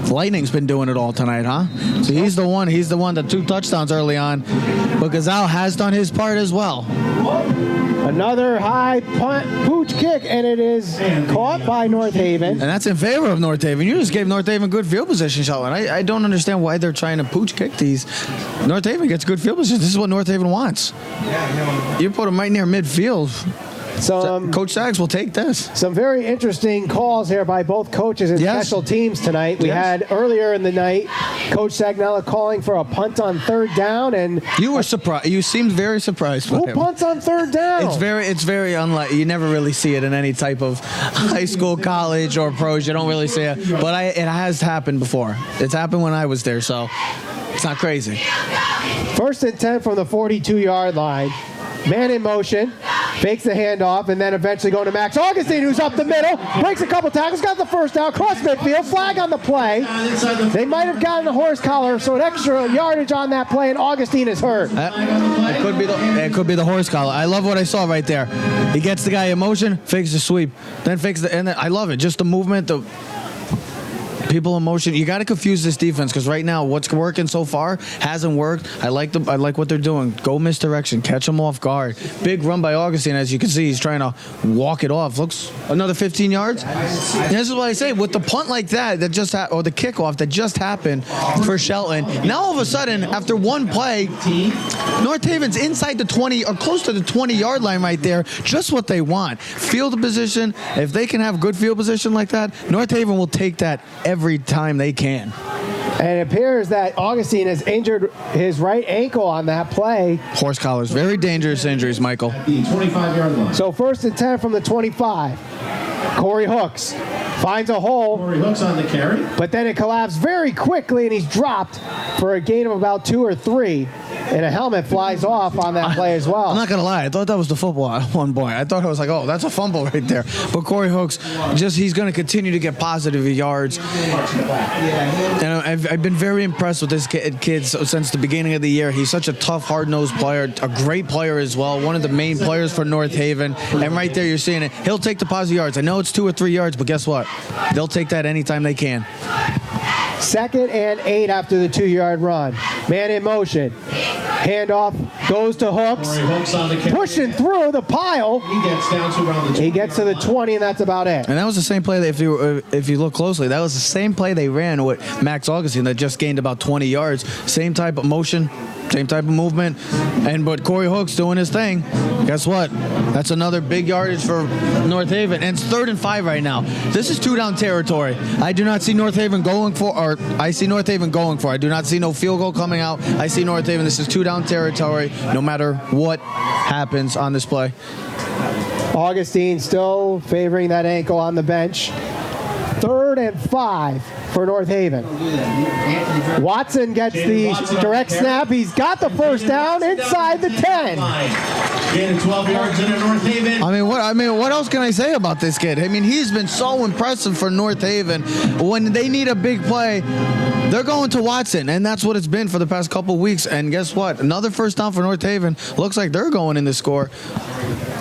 Lightning's been doing it all tonight, huh? So he's the one that 2 touchdowns early on, but Gazal has done his part as well. Another high punt, pooch kick, and it is caught by North Haven. And that's in favor of North Haven. You just gave North Haven good field position, Shelton. I don't understand why they're trying to pooch kick these. North Haven gets good field position. This is what North Haven wants. You put them right near midfield. Coach Saggs will take this. Some very interesting calls here by both coaches and special teams tonight. We had earlier in the night Coach Sagnella calling for a punt on 3rd down, and you were surprised. You seemed very surprised. Who punts on 3rd down? It's very unlikely. You never really see it in any type of high school, college, or pros. You don't really see it, but it has happened before. It's happened when I was there, so it's not crazy. 1st and 10 from the 42-yard line. Man in motion, fakes the handoff, and then eventually going to Max Augustine, who's up the middle, breaks a couple tackles, got the first down, cross midfield, flag on the play. They might have gotten a horse collar, so an extra yardage on that play, and Augustine is hurt. It could be the horse collar. I love what I saw right there. He gets the guy in motion, fakes the sweep, then fakes and then I love it. Just the movement, People in motion. You got to confuse this defense because right now what's working so far hasn't worked. I like what they're doing. Go misdirection, catch them off guard. Big run by Augustine, as you can see, he's trying to walk it off. Looks another 15 yards. And this is what I say with the punt like that just or the kickoff that just happened for Shelton. Now all of a sudden, after one play, North Haven's inside the 20 or close to the 20-yard line right there. Just what they want. Field position. If they can have good field position like that, North Haven will take that every time they can. And it appears that Augustine has injured his right ankle on that play. Horse collars, very dangerous injuries, Michael. The 25-yard line. So 1st and 10 from the 25. Corey Hooks finds a hole. Corey Hooks on the carry. But then it collapsed very quickly, and he's dropped for a gain of about 2 or 3. And a helmet flies off on that play as well. I'm not going to lie. I thought that was the football at one point. I thought it was like, oh, that's a fumble right there. But Corey Hooks, he's going to continue to get positive yards. And I've been very impressed with this kid since the beginning of the year. He's such a tough, hard-nosed player, a great player as well, one of the main players for North Haven. And right there, you're seeing it. He'll take the positive yards. I know it's 2 or 3 yards, but guess what? They'll take that anytime they can. 2nd and 8 after the 2-yard run. Man in motion. Handoff goes to Hooks. Hooks on the carry. Pushing through the pile. He gets down to around the 20. He gets to the 20, and that's about it. And that was the same play that if you look closely, that was the same play they ran with Max Augustine that just gained about 20 yards. Same type of motion, same type of movement. But Corey Hooks doing his thing. Guess what? That's another big yardage for North Haven. And it's 3rd and 5 right now. This is 2-down territory. I do not see North Haven going for, or I see North Haven going for. I do not see no field goal coming out. I see North Haven. This is 2-down territory no matter what happens on this play. Augustine still favoring that ankle on the bench. 3rd and 5 for North Haven. Watson gets the direct snap. He's got the first down inside the 10. Gaining 12 yards into North Haven. I mean, what else can I say about this kid? I mean, he's been so impressive for North Haven. When they need a big play, they're going to Watson, and that's what it's been for the past couple weeks. And guess what? Another first down for North Haven. Looks like they're going in the score.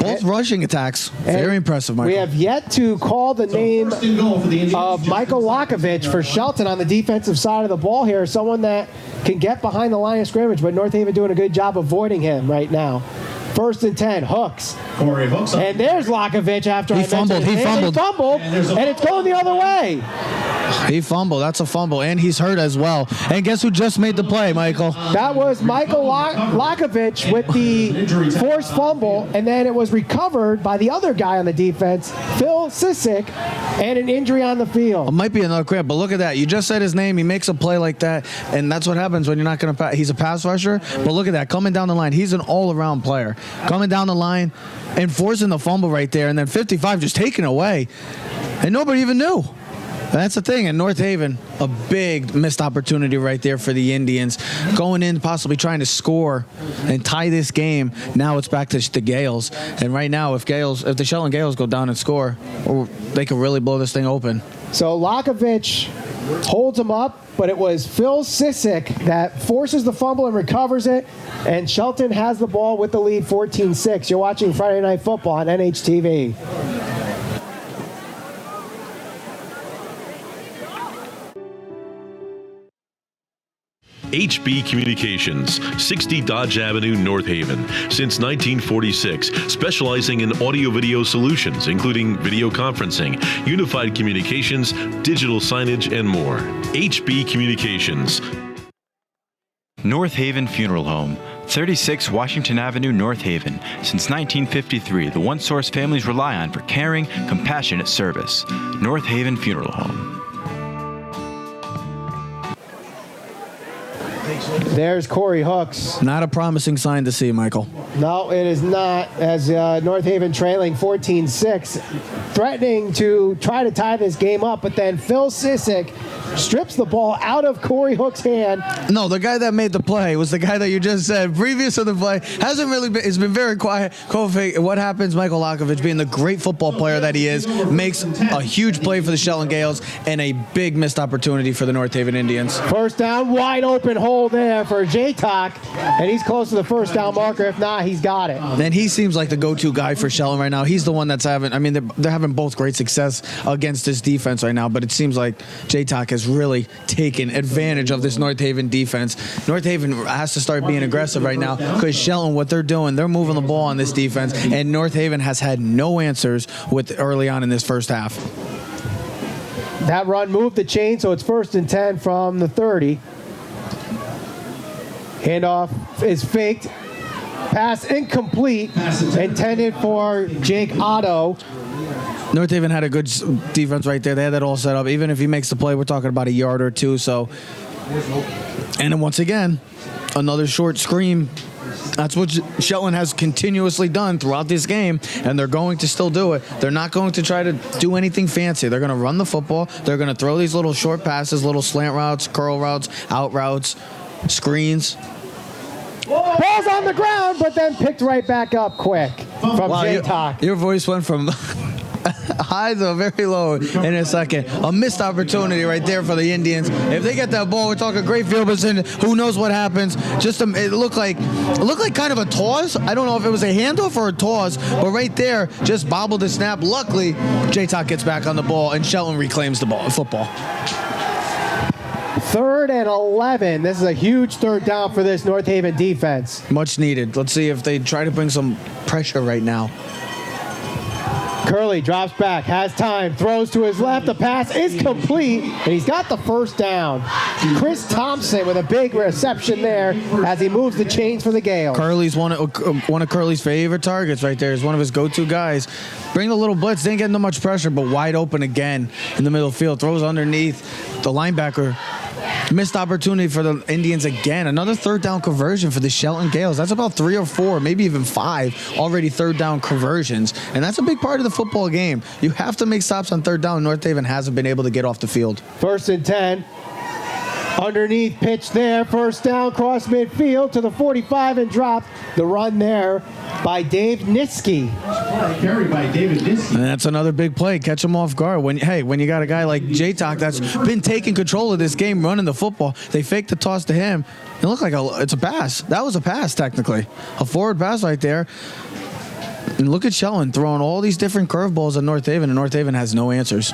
Both rushing attacks. Very impressive, Michael. We have yet to call the name of Michael Lakovich for Shelton on the defensive side of the ball here. Someone that can get behind the line of scrimmage, but North Haven doing a good job avoiding him right now. 1st and 10, Hooks. Corey Hooks. And there's Lakovich after He fumbled. He fumbled. And it's going the other way. He fumbled. That's a fumble. And he's hurt as well. And guess who just made the play, Michael? That was Michael Lakovich with the forced fumble, and then it was recovered by the other guy on the defense, Phil Sisick, and an injury on the field. It might be another crap, but look at that. You just said his name. He makes a play like that, and that's what happens when you're not going to pass. He's a pass rusher, but look at that. Coming down the line. He's an all-around player. Coming down the line and forcing the fumble right there, and then 55 just taken away, and nobody even knew. That's the thing. In North Haven, a big missed opportunity right there for the Indians. Going in, possibly trying to score and tie this game. Now it's back to the Gaels. And right now, if the Shelton Gaels go down and score, they could really blow this thing open. So Lakovich holds him up, but it was Phil Sisick that forces the fumble and recovers it. And Shelton has the ball with the lead 14-6. You're watching Friday Night Football on NHTV. HB Communications, 60 Dodge Avenue, North Haven. Since 1946, specializing in audio-video solutions, including video conferencing, unified communications, digital signage, and more. HB Communications. North Haven Funeral Home, 36 Washington Avenue, North Haven. Since 1953, the one source families rely on for caring, compassionate service. North Haven Funeral Home. There's Corey Hooks. Not a promising sign to see, Michael. No, it is not, as North Haven trailing 14-6, threatening to try to tie this game up, but then Phil Sisick strips the ball out of Corey Hook's hand. No, the guy that made the play was the guy that you just said previous to the play. Hasn't really been. It's been very quiet. Kofi, what happens? Michael Lakovich, being the great football player that he is, makes a huge play for the Shelton Gaels and a big missed opportunity for the North Haven Indians. First down, wide open hole there for J-Talk, and he's close to the first down marker. If not, he's got it. And he seems like the go-to guy for Shelton right now. He's the one that's having. I mean, they're having both great success against this defense right now, but it seems like J-Talk has really taken advantage of this North Haven defense. North Haven has to start being aggressive right now because Shelton, what they're doing, they're moving the ball on this defense, and North Haven has had no answers with early on in this first half. That run moved the chain, so it's 1st and 10 from the 30. Handoff is faked. Pass incomplete, intended for Jake Otto. North Haven had a good defense right there. They had that all set up. Even if he makes the play, we're talking about a yard or two. So, and then once again, another short screen. That's what Shelton has continuously done throughout this game, and they're going to still do it. They're not going to try to do anything fancy. They're going to run the football. They're going to throw these little short passes, little slant routes, curl routes, out routes, screens. Ball's on the ground, but then picked right back up quick from J-Talk. Your voice went from high to very low in a second. A missed opportunity right there for the Indians. If they get that ball, we're talking great field position. Who knows what happens? It looked like kind of a toss. I don't know if it was a handoff or a toss, but right there, just bobbled the snap. Luckily, J-Talk gets back on the ball, and Shelton reclaims the football. 3rd and 11. This is a huge third down for this North Haven defense. Much needed. Let's see if they try to bring some pressure right now. Curley drops back, has time, throws to his left. The pass is complete, and he's got the first down. Chris Thompson with a big reception there as he moves the chains for the Gaels. Curley's one of Curley's favorite targets right there. He's one of his go-to guys. Bring the little blitz. Didn't get no much pressure, but wide open again in the middle field. Throws underneath the linebacker. Missed opportunity for the Indians again. Another third down conversion for the Shelton Gaels. That's about 3 or 4, maybe even 5 already third down conversions. And that's a big part of the football game. You have to make stops on third down. North Haven hasn't been able to get off the field. 1st and 10. Underneath pitch there. First down, cross midfield to the 45 and dropped. The run there by Dave Niski. Carried by David Niski. And that's another big play. Catch him off guard. When you got a guy like J-Talk that's been taking control of this game, running the football, they fake the toss to him. It looked like it's a pass. That was a pass, technically. A forward pass right there. And look at Shelton throwing all these different curveballs at North Haven, and North Haven has no answers.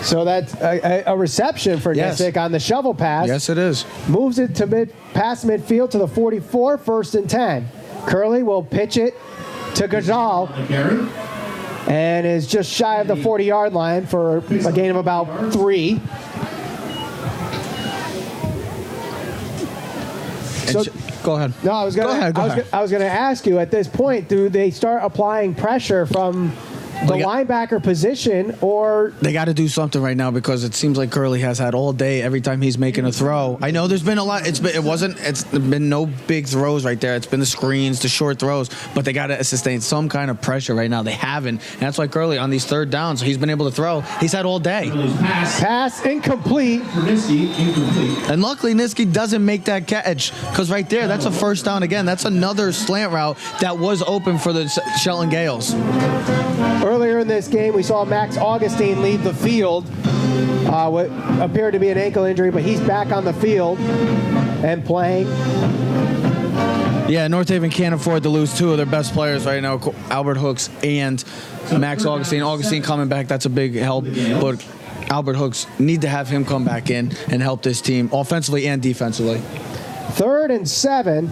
So that's a reception for Nissick on the shovel pass. Yes, it is. Moves it to past midfield to the 44, 1st and 10. Curley will pitch it to Gazal and is just shy of the 40-yard line for a gain of about 3. So, go ahead. No, I was going to ask you at this point, do they start applying pressure from the linebacker position, or they got to do something right now because it seems like Curley has had all day every time he's making a throw. I know there's been a lot. It's been no big throws right there. It's been the screens, the short throws, but they got to sustain some kind of pressure right now. They haven't, and that's why Curley on these third downs he's been able to throw. He's had all day. Pass incomplete. And luckily Niski doesn't make that catch because right there that's a first down again. That's another slant route that was open for the Shelton Gaels. Earlier in this game, we saw Max Augustine leave the field. What appeared to be an ankle injury, but he's back on the field and playing. Yeah, North Haven can't afford to lose 2 of their best players right now, Albert Hooks and Max Augustine. Augustine coming back, that's a big help, but Albert Hooks need to have him come back in and help this team offensively and defensively. 3rd and 7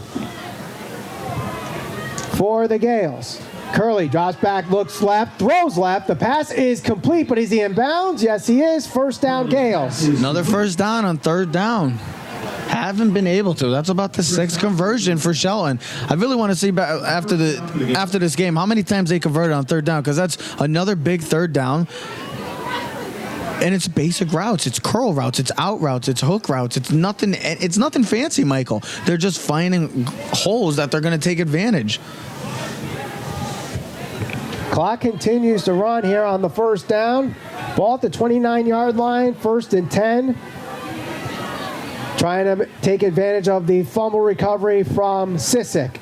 for the Gaels. Curley drops back, looks left, throws left. The pass is complete, but is he in bounds? Yes, he is. First down, Gaels. Another first down on third down. Haven't been able to. That's about the 6th conversion for Shelton. I really want to see after this game how many times they converted on third down, because that's another big third down. And it's basic routes. It's curl routes. It's out routes. It's hook routes. It's nothing fancy, Michael. They're just finding holes that they're going to take advantage. Clock continues to run here on the first down. Ball at the 29-yard line, 1st and 10. Trying to take advantage of the fumble recovery from Sissick.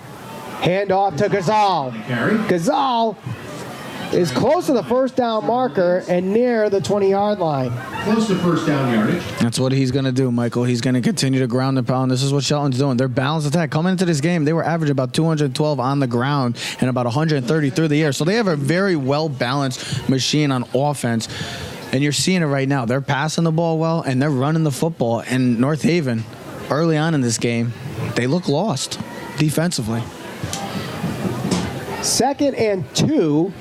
Handoff to Gazal. Gazal is close to the first down marker and near the 20-yard line. Close to first down yardage. That's what he's going to do, Michael. He's going to continue to ground and pound. This is what Shelton's doing. Their balanced attack. Coming into this game, they were averaging about 212 on the ground and about 130 through the air. So they have a very well-balanced machine on offense. And you're seeing it right now. They're passing the ball well, and they're running the football. And North Haven, early on in this game, they look lost defensively. 2nd and 2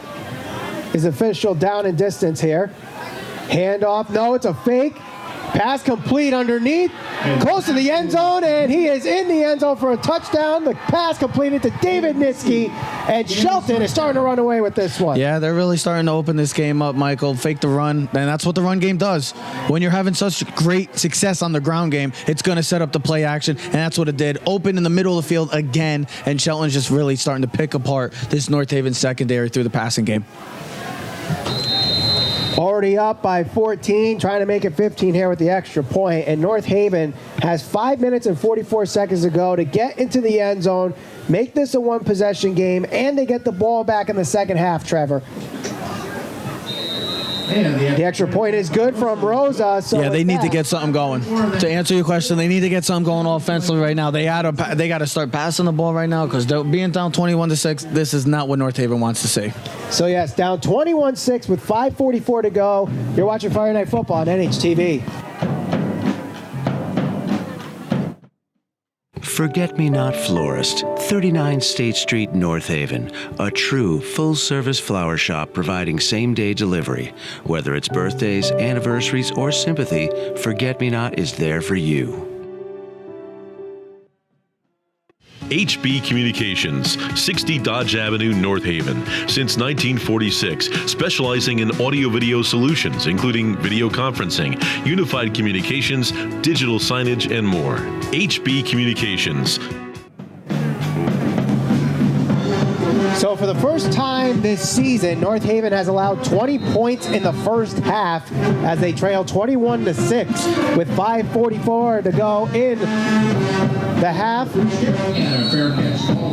is official down and distance here. Handoff. No, it's a fake. Pass complete underneath. Close to the end zone, and he is in the end zone for a touchdown. The pass completed to David Nitsky, and Shelton is starting to run away with this one. Yeah, they're really starting to open this game up, Michael. Fake the run, and that's what the run game does. When you're having such great success on the ground game, it's going to set up the play action, and that's what it did. Open in the middle of the field again, and Shelton's just really starting to pick apart this North Haven secondary through the passing game. Already up by 14, trying to make it 15 here with the extra point. And North Haven has 5 minutes and 44 seconds to go to get into the end zone, make this a one-possession game, and they get the ball back in the second half, Trevor. The extra point is good from Rosa. So yeah, they need to get something going. To answer your question, they need to get something going offensively right now. They got to start passing the ball right now because they're being down 21-6. This is not what North Haven wants to see. So yes, down 21-6 with 5:44 to go. You're watching Friday Night Football on NHTV. Forget-Me-Not Florist, 39 State Street, North Haven. A true full-service flower shop providing same-day delivery. Whether it's birthdays, anniversaries, or sympathy, Forget-Me-Not is there for you. HB Communications, 60 Dodge Avenue, North Haven. Since 1946, specializing in audio-video solutions, including video conferencing, unified communications, digital signage, and more. HB Communications. So for the first time this season, North Haven has allowed 20 points in the first half as they trail 21-6 with 5:44 to go in the half.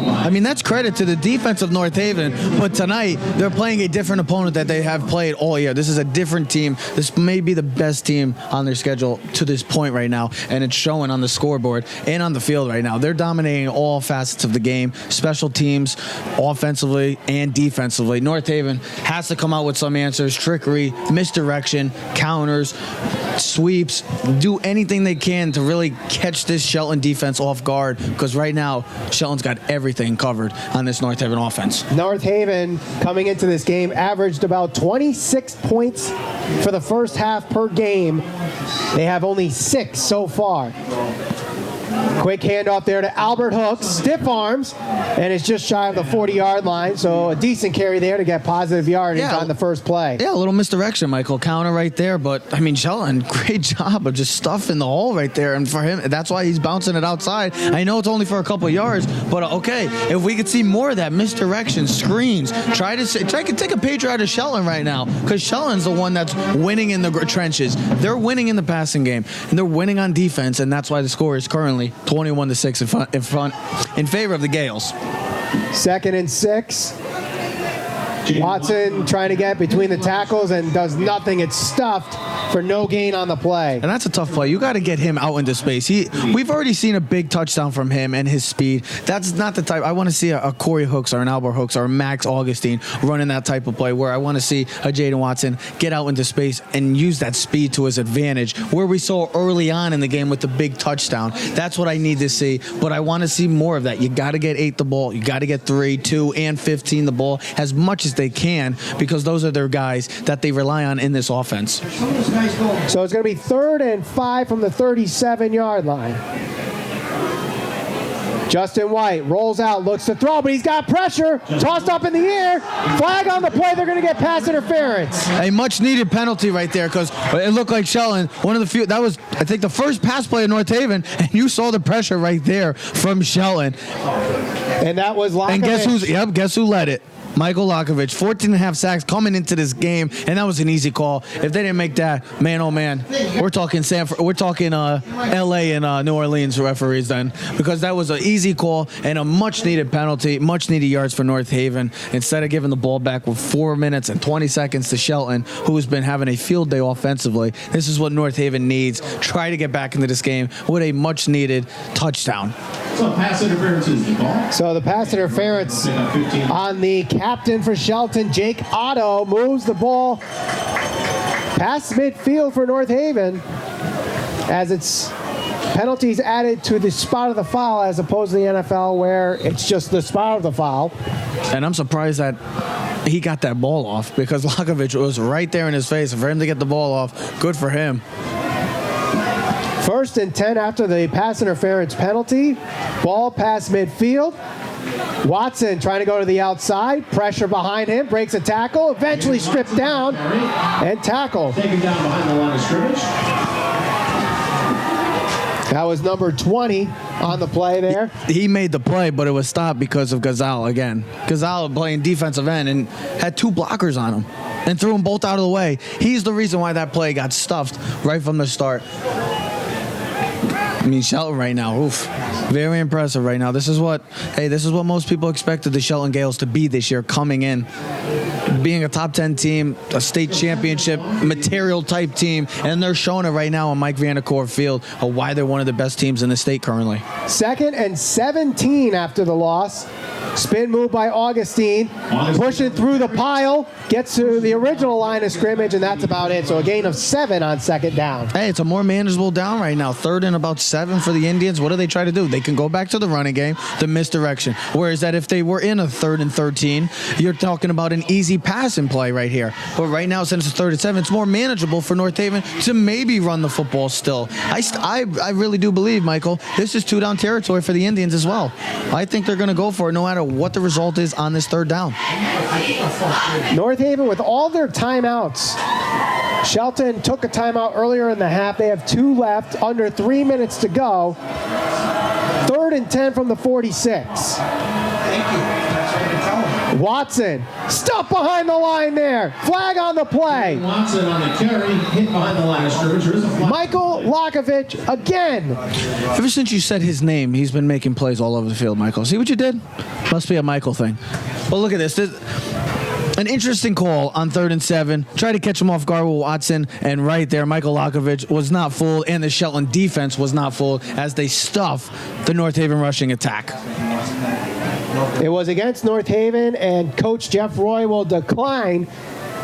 I mean, that's credit to the defense of North Haven, but tonight they're playing a different opponent that they have played all year. This is a different team. This may be the best team on their schedule to this point right now, and it's showing on the scoreboard and on the field right now. They're dominating all facets of the game, special teams, offensively and defensively. North Haven has to come out with some answers, trickery, misdirection, counters, sweeps, do anything they can to really catch this Shelton defense off guard, because right now Shelton's got everything covered on this North Haven offense. North Haven coming into this game averaged about 26 points for the first half per game. They have only 6 so far. Quick handoff there to Albert Hooks, stiff arms, and it's just shy of the 40-yard line, so a decent carry there to get positive yardage on the first play. Yeah, a little misdirection, Michael. Counter right there, but, I mean, Shelton, great job of just stuffing the hole right there, and for him, that's why he's bouncing it outside. I know it's only for a couple of yards, but okay, if we could see more of that misdirection, screens, try to take a page out of Shelton right now, because Shelton's the one that's winning in the trenches. They're winning in the passing game, and they're winning on defense, and that's why the score is currently 21-6 in favor of the Gaels. 2nd and 6. Watson trying to get between the tackles and does nothing. It's stuffed for no gain on the play. And that's a tough play. You got to get him out into space. We've already seen a big touchdown from him and his speed. That's not the type. I want to see a Corey Hooks or an Albert Hooks or a Max Augustine running that type of play, where I want to see a Jaden Watson get out into space and use that speed to his advantage, where we saw early on in the game with the big touchdown. That's what I need to see, but I want to see more of that. You got to get 8 the ball. You got to get 3, 2, and 15 the ball as much as they can, because those are their guys that they rely on in this offense. So it's going to be 3rd and 5 from the 37-yard line. Justin White rolls out, looks to throw, but he's got pressure. Tossed up in the air. Flag on the play. They're going to get pass interference. A much-needed penalty right there, because it looked like Shelton, one of the few, that was, I think, the first pass play of North Haven, and you saw the pressure right there from Shelton. And that was Lockovich. And guess who led it? Michael Lakovich, 14 and a half sacks coming into this game, and that was an easy call. If they didn't make that, man, oh man, we're talking L.A. and New Orleans referees then, because that was an easy call and a much-needed penalty, much-needed yards for North Haven. Instead of giving the ball back with 4 minutes and 20 seconds to Shelton, who has been having a field day offensively, this is what North Haven needs. Try to get back into this game with a much-needed touchdown. So pass interference is the call. So the pass interference on the captain for Shelton, Jake Otto, moves the ball past midfield for North Haven as it's penalties added to the spot of the foul as opposed to the NFL where it's just the spot of the foul. And I'm surprised that he got that ball off because Lakovich was right there in his face. And for him to get the ball off, good for him. 1st and 10 after the pass interference penalty. Ball past midfield. Watson trying to go to the outside. Pressure behind him. Breaks a tackle. Eventually stripped down and tackled. Taken down behind the line of scrimmage. That was number 20 on the play there. He made the play, but it was stopped because of Gazel again. Gazel playing defensive end and had 2 blockers on him and threw them both out of the way. He's the reason why that play got stuffed right from the start. I mean, Shelton right now, oof, very impressive right now. This is what most people expected the Shelton Gaels to be this year, coming in, being a top 10 team, a state championship material type team, and they're showing it right now on Mike Vanacore Field of why they're one of the best teams in the state currently. 2nd and 17 after the loss. Spin move by Augustine, pushing through the pile, gets to the original line of scrimmage, and that's about it. So a gain of 7 on 2nd down. Hey, it's a more manageable down right now. 3rd and about 7 for the Indians. What do they try to do? They can go back to the running game, the misdirection. Whereas that if they were in a 3rd and 13, you're talking about an easy passing play right here. But right now, since it's 3rd and 7, it's more manageable for North Haven to maybe run the football still. I really do believe, Michael, this is 2-down territory for the Indians as well. I think they're going to go for it no matter what the result is on this 3rd down. North Haven with all their timeouts. Shelton took a timeout earlier in the half. They have 2 left, under 3 minutes to go. 3rd and 10 from the 46. Thank you. Watson, stuck behind the line there. Flag on the play. Watson on the carry, hit behind the line of scrimmage. There is a flag. Michael Lakovich again. Ever since you said his name, he's been making plays all over the field, Michael. See what you did? Must be a Michael thing. Well, look at this. An interesting call on 3rd and 7. Try to catch him off guard with Watson, and right there, Michael Lakovich was not fooled, and the Shelton defense was not fooled as they stuff the North Haven rushing attack. It was against North Haven, and Coach Jeff Roy will decline.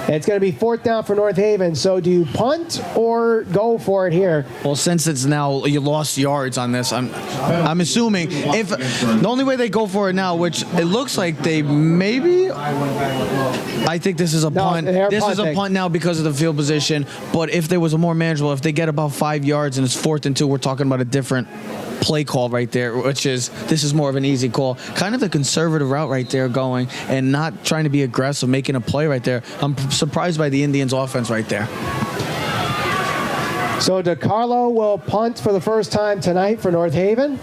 It's going to be 4th down for North Haven. So do you punt or go for it here? Well, since it's now you lost yards on this, I'm assuming if the only way they go for it now, which it looks like they maybe, I think this is a punt. This is a punt now because of the field position. But if there was a more manageable, if they get about 5 yards and it's 4th and 2, we're talking about a different play call right there, which is this is more of an easy call, kind of the conservative route right there, going and not trying to be aggressive, making a play right there. I'm surprised by the Indians offense right there. So DeCarlo will punt for the first time tonight for North Haven.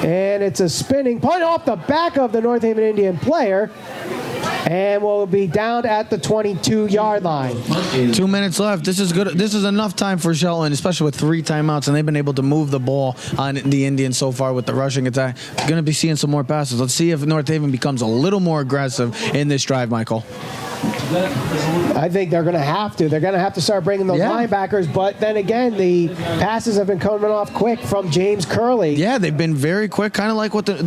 And it's a spinning punt off the back of the North Haven Indian player. And we'll be down at the 22-yard line. 2 minutes left. This is good. This is enough time for Shelton, especially with 3 timeouts, and they've been able to move the ball on the Indians so far with the rushing attack. Going to be seeing some more passes. Let's see if North Haven becomes a little more aggressive in this drive, Michael. I think they're going to have to. They're going to have to start bringing those linebackers. But then again, the passes have been coming off quick from James Curley. Yeah, they've been very quick, kind of like what the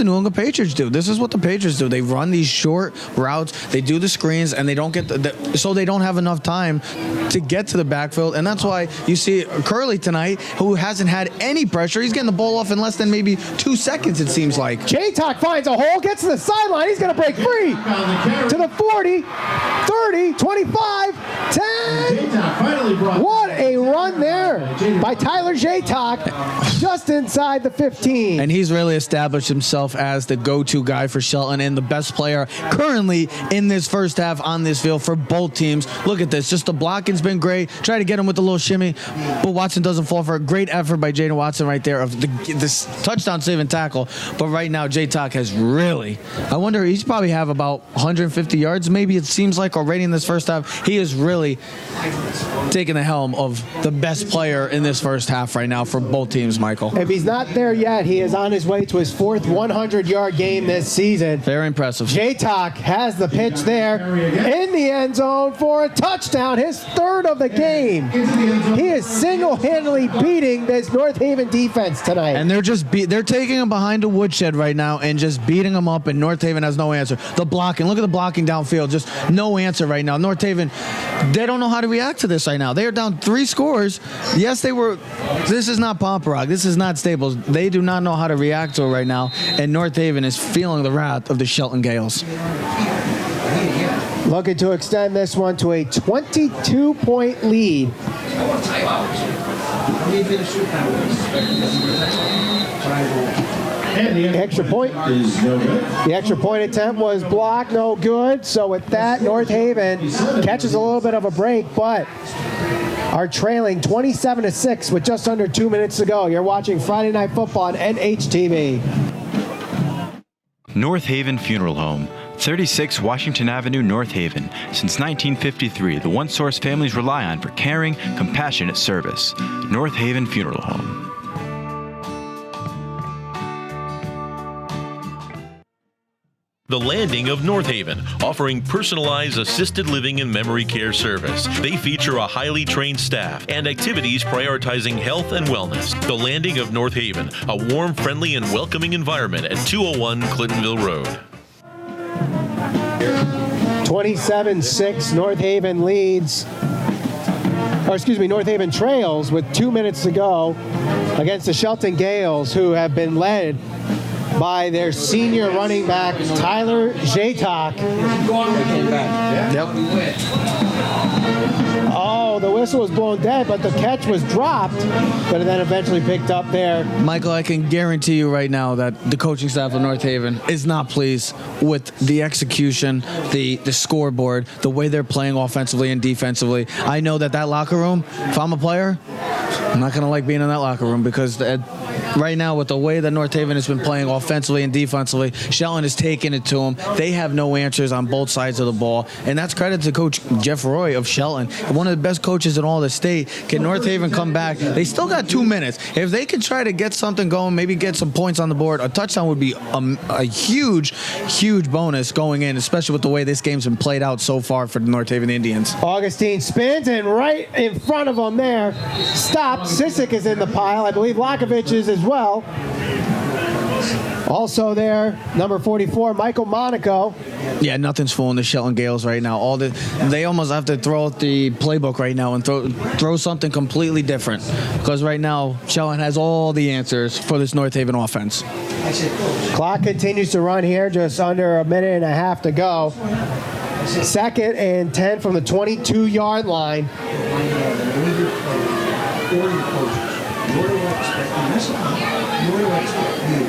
New England Patriots do. This is what the Patriots do. They run these short routes. They do the screens, and they don't get so they don't have enough time to get to the backfield. And that's why you see Curley tonight, who hasn't had any pressure. He's getting the ball off in less than maybe 2 seconds. It seems like. J-Talk finds a hole, gets to the sideline. He's going to break free to the 40. 30, 25, 10. What a run there by Tyler Jaytok just inside the 15. And he's really established himself as the go-to guy for Shelton and the best player currently in this first half on this field for both teams. Look at this. Just the blocking's been great. Try to get him with a little shimmy, but Watson doesn't fall for a great effort by Jaden Watson right there of this touchdown save and tackle. But right now, Jaytok has really, I wonder, he's probably have about 150 yards maybe it seems like already in this first half. He is really taking the helm of the best player in this first half right now for both teams, Michael. If he's not there yet, he is on his way to his 4th 100-yard game this season. Very impressive. Jaytok has the pitch there in the end zone for a touchdown, his 3rd of the game. He is single-handedly beating this North Haven defense tonight. And they're taking him behind a woodshed right now and just beating him up, and North Haven has no answer. The blocking, look at the blocking downfield, just no answer right now. North Haven, they don't know how to react to this right now. They are down 3 scores. Yes, this is not Pomperock. This is not Staples. They do not know how to react to it right now, and North Haven is feeling the wrath of the Shelton Gaels. Looking to extend this one to a 22-point lead. And the Extra point is no good. The extra point attempt was blocked, no good. So with that, North Haven catches a little bit of a break, but are trailing 27-6 with just under 2 minutes to go. You're watching Friday Night Football on NHTV. North Haven Funeral Home, 36 Washington Avenue, North Haven. Since 1953, the one source families rely on for caring, compassionate service. North Haven Funeral Home. The Landing of North Haven, offering personalized assisted living and memory care service. They feature a highly trained staff and activities prioritizing health and wellness. The Landing of North Haven, a warm, friendly, and welcoming environment at 201 Clintonville Road. 27-6, North Haven leads. North Haven trails with 2 minutes to go against the Shelton Gaels, who have been led by their senior running back, Tyler Jaytok. Oh, the whistle was blown dead, but the catch was dropped, but then eventually picked up there. Michael, I can guarantee you right now that the coaching staff of North Haven is not pleased with the execution, the scoreboard, the way they're playing offensively and defensively. I know that locker room, if I'm a player, I'm not going to like being in that locker room because right now with the way that North Haven has been playing offensively and defensively, Shelton is taking it to them. They have no answers on both sides of the ball, and that's credit to Coach Jeff Roy of Shelton, one of the best coaches in all the state. Can North Haven come back? They still got 2 minutes. If they can try to get something going, maybe get some points on the board, a touchdown would be a huge, huge bonus going in, especially with the way this game's been played out so far for the North Haven Indians. Augustine spins, and right in front of him there, stopped. Sissick is in the pile. I believe Lakovich is as well. Also there, number 44, Michael Monaco. Yeah, nothing's fooling the Shelton Gaels right now. They almost have to throw out the playbook right now and throw something completely different, because right now Shelton has all the answers for this North Haven offense. Clock continues to run here, just under a minute and a half to go. 2nd and 10 from the 22-yard line.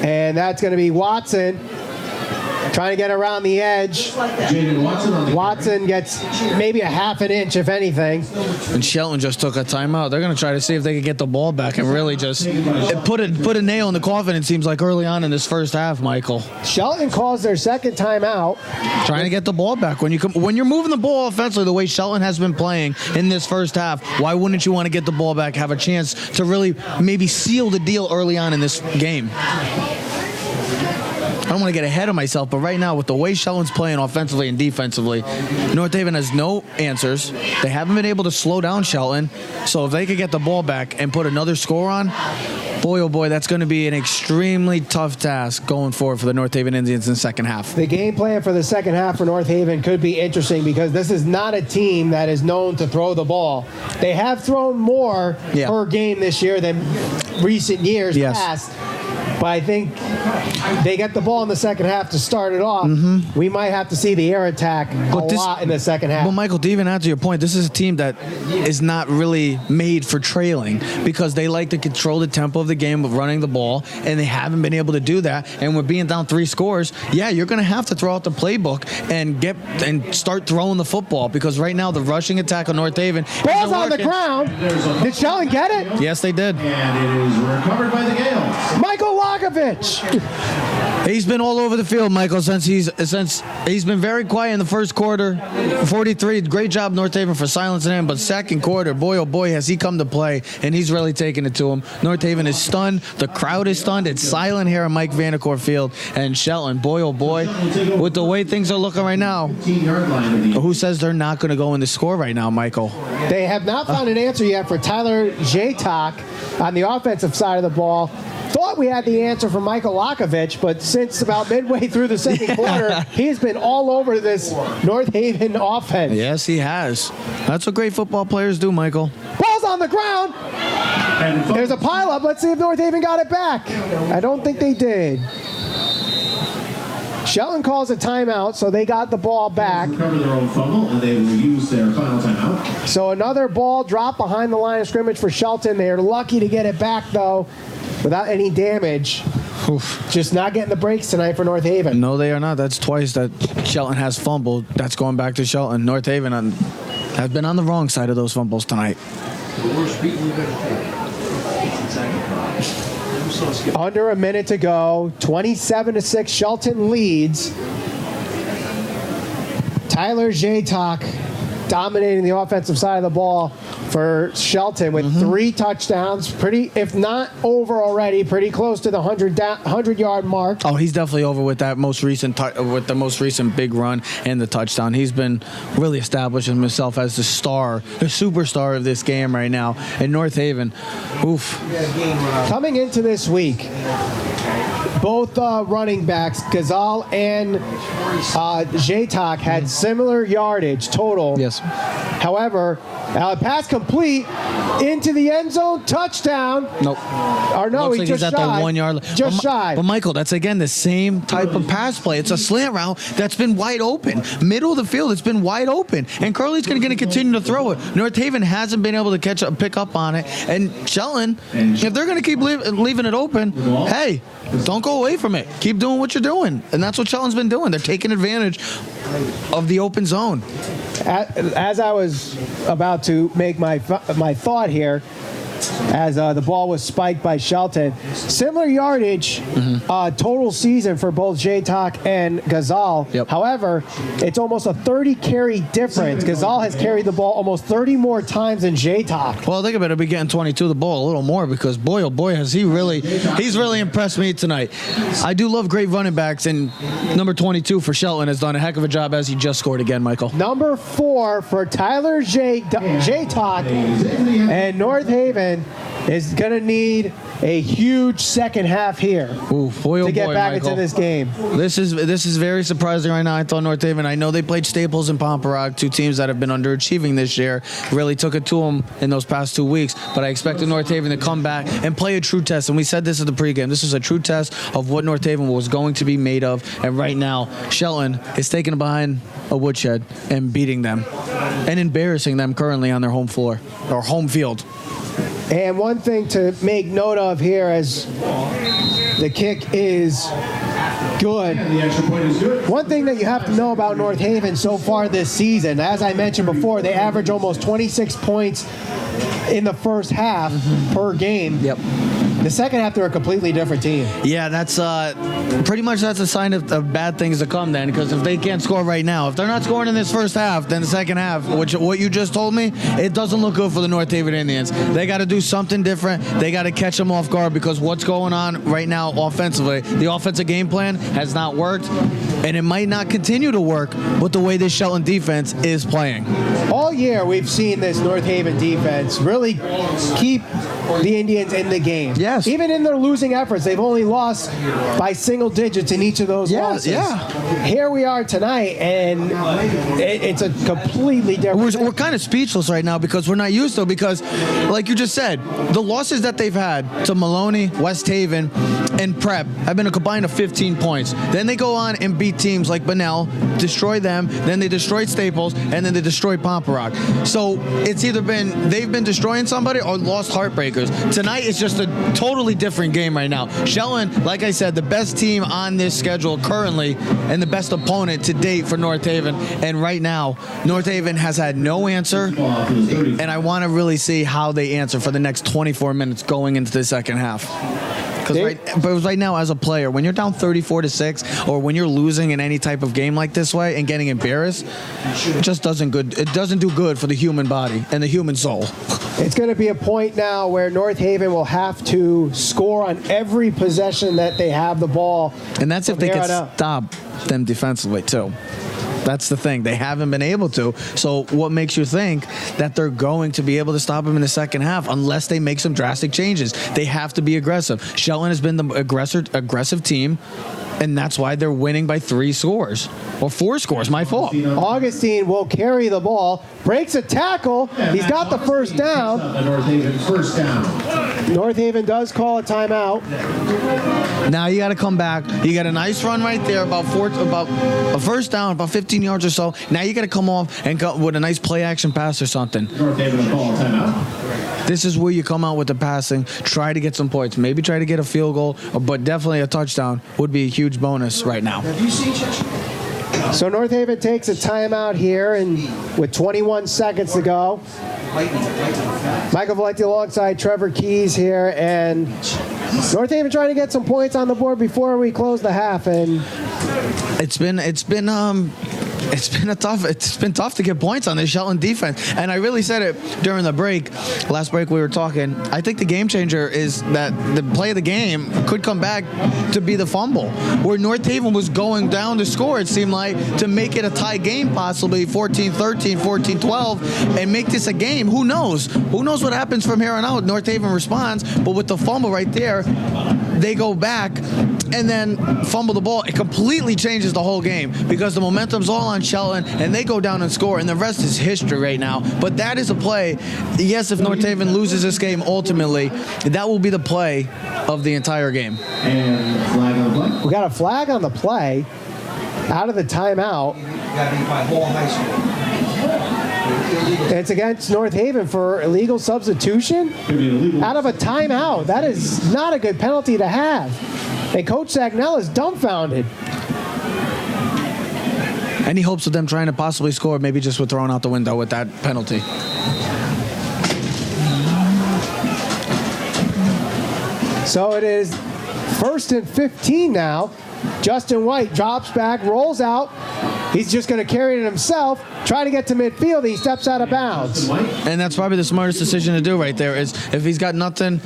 And that's going to be Watson trying to get around the edge. Watson gets maybe a half an inch, if anything. And Shelton just took a timeout. They're going to try to see if they can get the ball back and really just put a nail in the coffin, it seems like, early on in this first half, Michael. Shelton calls their 2nd timeout. Trying to get the ball back. When you're moving the ball offensively the way Shelton has been playing in this first half, why wouldn't you want to get the ball back, have a chance to really maybe seal the deal early on in this game? I don't want to get ahead of myself, but right now, with the way Shelton's playing offensively and defensively, North Haven has no answers. They haven't been able to slow down Shelton. So if they could get the ball back and put another score on, boy, oh boy, that's going to be an extremely tough task going forward for the North Haven Indians in the second half. The game plan for the second half for North Haven could be interesting because this is not a team that is known to throw the ball. They have thrown more per game this year than recent years past. But I think they get the ball in the second half to start it off. We might have to see the air attack a lot in the second half. Well, Michael, to even add to your point, this is a team that is not really made for trailing because they like to control the tempo of the game of running the ball, and they haven't been able to do that. And we're being down 3 scores. Yeah, you're going to have to throw out the playbook and start throwing the football because right now the rushing attack on North Haven ball's on the ground. Did Shelton get it? Yes, they did. And it is recovered by the Gaels. Michael Lakovich. He's been all over the field, Michael, since he's been very quiet in the first quarter. 43, great job North Haven for silencing him, but second quarter, boy oh boy, has he come to play, and he's really taking it to him. North Haven is stunned. The crowd is stunned. It's silent here at Mike Vanacore Field, and Shelton, boy oh boy, with the way things are looking right now, who says they're not going to go in the score right now, Michael? They have not found an answer yet for Tyler Jaytok on the offensive side of the ball. Thought we had the answer from Michael Lakovich, but since about midway through the second quarter, he's been all over this North Haven offense. Yes, he has. That's what great football players do, Michael. Ball's on the ground. There's a pileup. Let's see if North Haven got it back. I don't think they did. Shelton calls a timeout, so they got the ball back. Recover their own fumble, and they will use their final timeout. So another ball dropped behind the line of scrimmage for Shelton. They're lucky to get it back, though, without any damage. Oof. Just not getting the breaks tonight for North Haven. No, they are not. That's twice that Shelton has fumbled. That's going back to Shelton. North Haven has been on the wrong side of those fumbles tonight. Under a minute to go. 27-6. Shelton leads. Tyler Jaytok dominating the offensive side of the ball for Shelton with 3 touchdowns. Pretty, if not over already, pretty close to the 100-yard mark. Oh, he's definitely over with that most recent with the most recent big run and the touchdown. He's been really establishing himself as the superstar of this game right now in North Haven. Oof. Coming into this week, both running backs, Gazel and Jaytok, had similar yardage total. Yes. However, pass complete into the end zone, touchdown. Nope. Or no, Looks he like just he's at shy. the 1 yard. Just shy. But Michael, that's again the same type of pass play. It's a slant route that's been wide open. Middle of the field, it's been wide open. And Curley's going to continue to throw it. North Haven hasn't been able to pick up on it. And Shelton, if they're going to keep leaving it open, hey, don't go away from it. Keep doing what you're doing. And that's what Shelton's been doing. They're taking advantage of the open zone. As I was about to make my thought here, as the ball was spiked by Shelton. Similar yardage total season for both Jaytok and Gazel. Yep. However, it's almost a 30 carry difference. Gazel has carried the ball almost 30 more times than Jaytok. Well, they better be getting 22 the ball a little more because boy, oh boy, he's really impressed me tonight. I do love great running backs, and number 22 for Shelton has done a heck of a job as he just scored again, Michael. Number 4 for Tyler Jaytok, and North Haven is going to need a huge second half here to get back Michael. into this game. This is very surprising right now. I thought North Haven, I know they played Staples and Pomperaug, 2 teams that have been underachieving this year, really took it to them in those past 2 weeks, but I expected North Haven to come back and play a true test, and we said this at the pregame. This is a true test of what North Haven was going to be made of, and right now, Shelton is taking it behind a woodshed and beating them and embarrassing them currently on their home floor, or home field. And one thing to make note of here as the kick is good. The extra point is good. One thing that you have to know about North Haven so far this season, as I mentioned before, they average almost 26 points in the first half per game. Yep. The second half, they're a completely different team. Yeah, that's pretty much that's a sign of bad things to come then, because if they can't score right now, if they're not scoring in this first half, then the second half, which what you just told me, it doesn't look good for the North Haven Indians. They got to do something different. They got to catch them off guard because what's going on right now offensively, the offensive game plan has not worked. And it might not continue to work with the way this Shelton defense is playing. All year, we've seen this North Haven defense really keep the Indians in the game. Yes. Even in their losing efforts, they've only lost by single digits in each of those losses. Yeah. Here we are tonight, and it's a completely different. We're kind of speechless right now because we're not used to it because, like you just said, the losses that they've had to Maloney, West Haven, and Prep have been a combined of 15 points. Then they go on and beat teams like Bunnell, destroy them, then they destroyed Staples, and then they destroyed Pomperac. So it's either been they've been destroying somebody or lost heartbreakers. Tonight it's just a totally different game right now. Shelton, like I said, the best team on this schedule currently and the best opponent to date for North Haven. And right now, North Haven has had no answer, and I want to really see how they answer for the next 24 minutes going into the second half. But right now, as a player, when you're down 34-6, or when you're losing in any type of game like this way and getting embarrassed, it just doesn't do good for the human body and the human soul. It's going to be a point now where North Haven will have to score on every possession that they have the ball. And that's if they can stop them defensively, too. That's the thing. They haven't been able to. So what makes you think that they're going to be able to stop them in the second half unless they make some drastic changes? They have to be aggressive. Shelton has been the aggressive team, and that's why they're winning by 3 scores. Or 4 scores, my fault. Augustine will carry the ball, breaks a tackle. He's got the first down. North Haven first down. North Haven does call a timeout. Now you got to come back. You got a nice run right there, about a first down, about 15 yards or so. Now you got to come off and go with a nice play action pass or something. North Haven will call a timeout. This is where you come out with the passing, try to get some points, maybe try to get a field goal, but definitely a touchdown would be a huge bonus right now. So North Haven takes a timeout here, and with 21 seconds to go. Michael Valenti alongside Trevor Keys here, and North Haven trying to get some points on the board before we close the half. And it's been tough to get points on this Shelton defense. And I really said it during the break. Last break we were talking. I think the game changer is that the play of the game could come back to be the fumble. Where North Haven was going down to score, it seemed like, to make it a tie game, possibly 14-13, 14-12, and make this a game. Who knows? Who knows what happens from here on out? North Haven responds, but with the fumble right there, they go back and then fumble the ball. It completely changes the whole game because the momentum's all on Shelton, and they go down and score, and the rest is history right now. But that is a play. Yes, if North Haven loses this game ultimately, that will be the play of the entire game. And flag on the play. We got a flag on the play out of the timeout. It's against North Haven for illegal substitution out of a timeout. That is not a good penalty to have. And Coach Sagnell is dumbfounded. Any hopes of them trying to possibly score maybe just were thrown out the window with that penalty. So it is 1st and 15 now. Justin White drops back, rolls out. He's just going to carry it himself, try to get to midfield. He steps out of bounds. And that's probably the smartest decision to do right there is if he's got nothing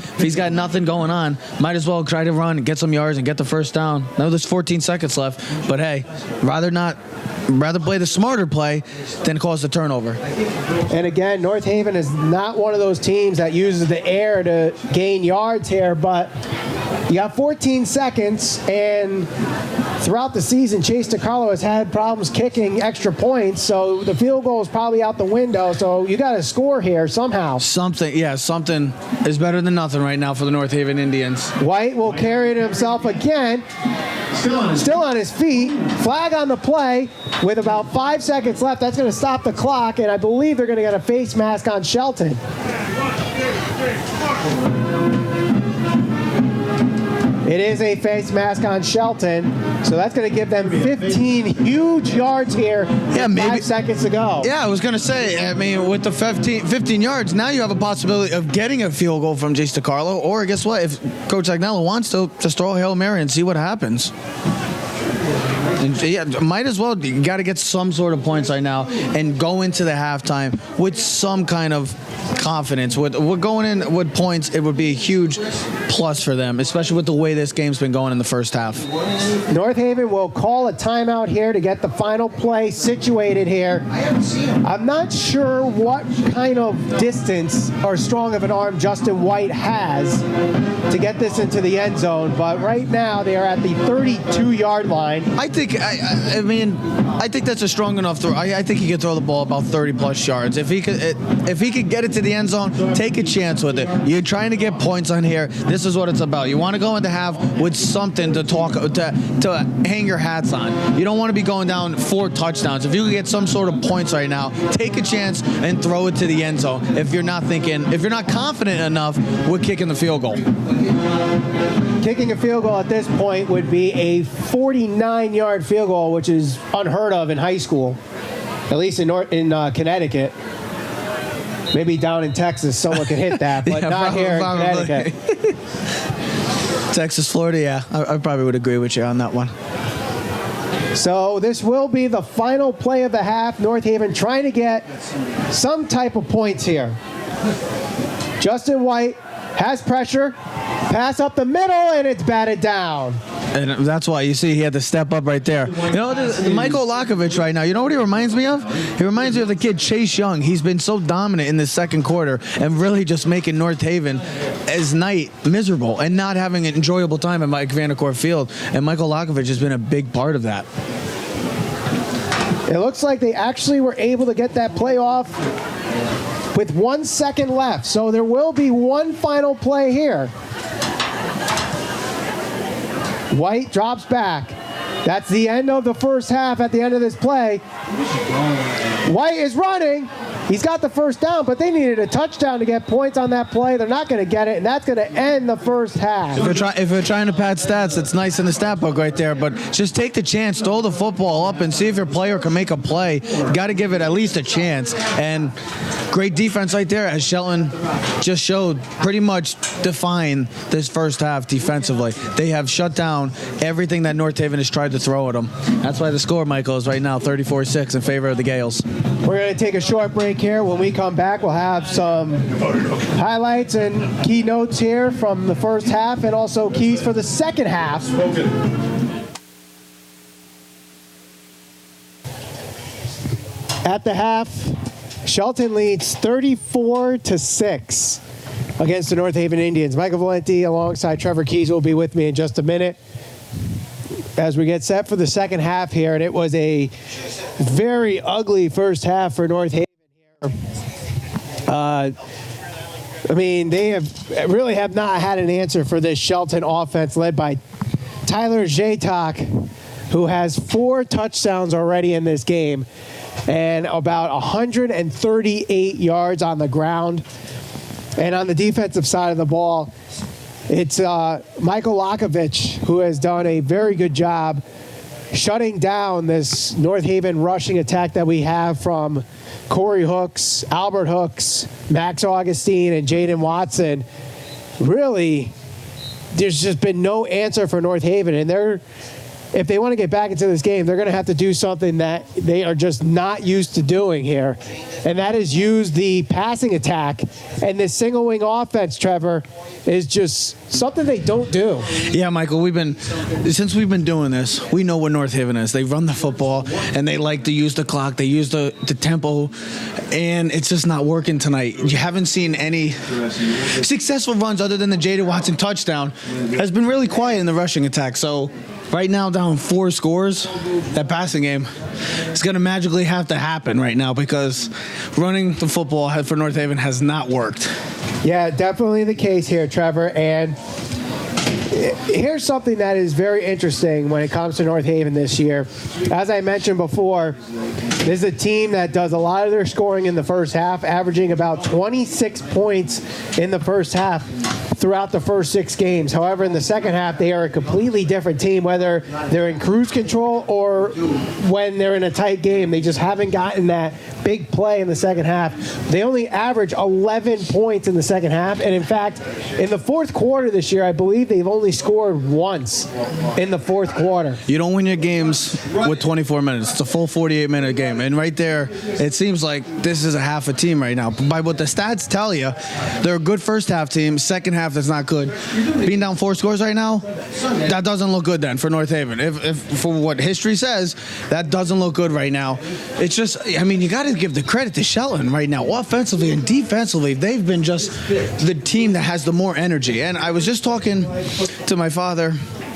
going on, might as well try to run and get some yards and get the first down. Now there's 14 seconds left, but hey, rather play the smarter play than cause the turnover. And again, North Haven is not one of those teams that uses the air to gain yards here, but you got 14 seconds, and throughout the season, Chase DiCarlo has had problems kicking extra points, so the field goal is probably out the window, so you got to score here somehow. Something is better than nothing right now for the North Haven Indians. White will carry it himself again. Still on his feet. Flag on the play with about 5 seconds left. That's going to stop the clock, and I believe they're going to get a face mask on Shelton. It is a face mask on Shelton, so that's going to give them 15 huge yards here. Yeah, maybe 5 seconds to go. Yeah, I was going to say, I mean, with the 15 yards, now you have a possibility of getting a field goal from Jace DiCarlo, or guess what? If Coach Agnello wants to, just throw a Hail Mary and see what happens. And yeah, might as well. You got to get some sort of points right now and go into the halftime with some kind of confidence. We're going in with points. It would be a huge plus for them, especially with the way this game's been going in the first half. North Haven will call a timeout here to get the final play situated here. I'm not sure what kind of distance or strong of an arm Justin White has to get this into the end zone, but right now they are at the 32-yard line. I think that's a strong enough throw. I think he could throw the ball about 30-plus yards. If he could get it to the end zone, take a chance with it. You're trying to get points on here. This is what it's about. You want to go into half with something to hang your hats on. You don't want to be going down 4 touchdowns. If you can get some sort of points right now, take a chance and throw it to the end zone. If you're not confident enough with kicking the field goal. Kicking a field goal at this point would be a 49-yard field goal, which is unheard of in high school, at least in Connecticut. Maybe down in Texas, someone could hit that, but not here in Connecticut. Texas, Florida, yeah. I probably would agree with you on that one. So this will be the final play of the half. North Haven trying to get some type of points here. Justin White has pressure. Pass up the middle, and it's batted down. And that's why you see he had to step up right there. You know, Michael Lakovich right now, you know what he reminds me of? He reminds me of the kid Chase Young. He's been so dominant in the second quarter and really just making North Haven as night miserable and not having an enjoyable time at Mike Vanacore Field. And Michael Lakovich has been a big part of that. It looks like they actually were able to get that play off with 1 second left. So there will be one final play here. White drops back. That's the end of the first half at the end of this play. White is running. He's got the first down, but they needed a touchdown to get points on that play. They're not going to get it, and that's going to end the first half. If you're trying to pad stats, it's nice in the stat book right there, but just take the chance, throw the football up, and see if your player can make a play. Got to give it at least a chance. And great defense right there, as Shelton just showed, pretty much defined this first half defensively. They have shut down everything that North Haven has tried to throw at them. That's why the score, Michael, is right now 34-6 in favor of the Gaels. We're going to take a short break here. When we come back, we'll have some highlights and key notes here from the first half and also keys for the second half. At the half, Shelton leads 34-6 against the North Haven Indians. Michael Valenti alongside Trevor Keys will be with me in just a minute as we get set for the second half here. And it was a very ugly first half for North Haven here. They really have not had an answer for this Shelton offense led by Tyler Jaytok, who has 4 touchdowns already in this game and about 138 yards on the ground. And on the defensive side of the ball, it's Michael Lakovich, who has done a very good job shutting down this North Haven rushing attack that we have from Corey Hooks, Albert Hooks, Max Augustine, and Jaden Watson. Really, there's just been no answer for North Haven, and if they want to get back into this game, they're going to have to do something that they are just not used to doing here, and that is use the passing attack. And this single wing offense, Trevor, is just something they don't do. Yeah, Michael, since we've been doing this, we know what North Haven is. They run the football, and they like to use the clock. They use the tempo, and it's just not working tonight. You haven't seen any successful runs other than the Jaden Watson touchdown. Has been really quiet in the rushing attack, so right now, down 4 scores, that passing game is going to magically have to happen right now because running the football for North Haven has not worked. Yeah, definitely the case here, Trevor. And here's something that is very interesting when it comes to North Haven this year. As I mentioned before, this is a team that does a lot of their scoring in the first half, averaging about 26 points in the first half throughout the first 6 games. However, in the second half, they are a completely different team, whether they're in cruise control or when they're in a tight game. They just haven't gotten that big play in the second half. They only average 11 points in the second half. And in fact, in the fourth quarter this year, I believe they've only scored once in the fourth quarter. You don't win your games with 24 minutes. It's a full 48-minute game. And right there, it seems like this is a half a team right now. By what the stats tell you, they're a good first half team. Second half, that's not good. Being down 4 scores right now, that doesn't look good then for North Haven. If for what history says, that doesn't look good right now. It's just, I mean, you got to give the credit to Shelton right now. Offensively and defensively, they've been just the team that has the more energy. And I was just talking to my father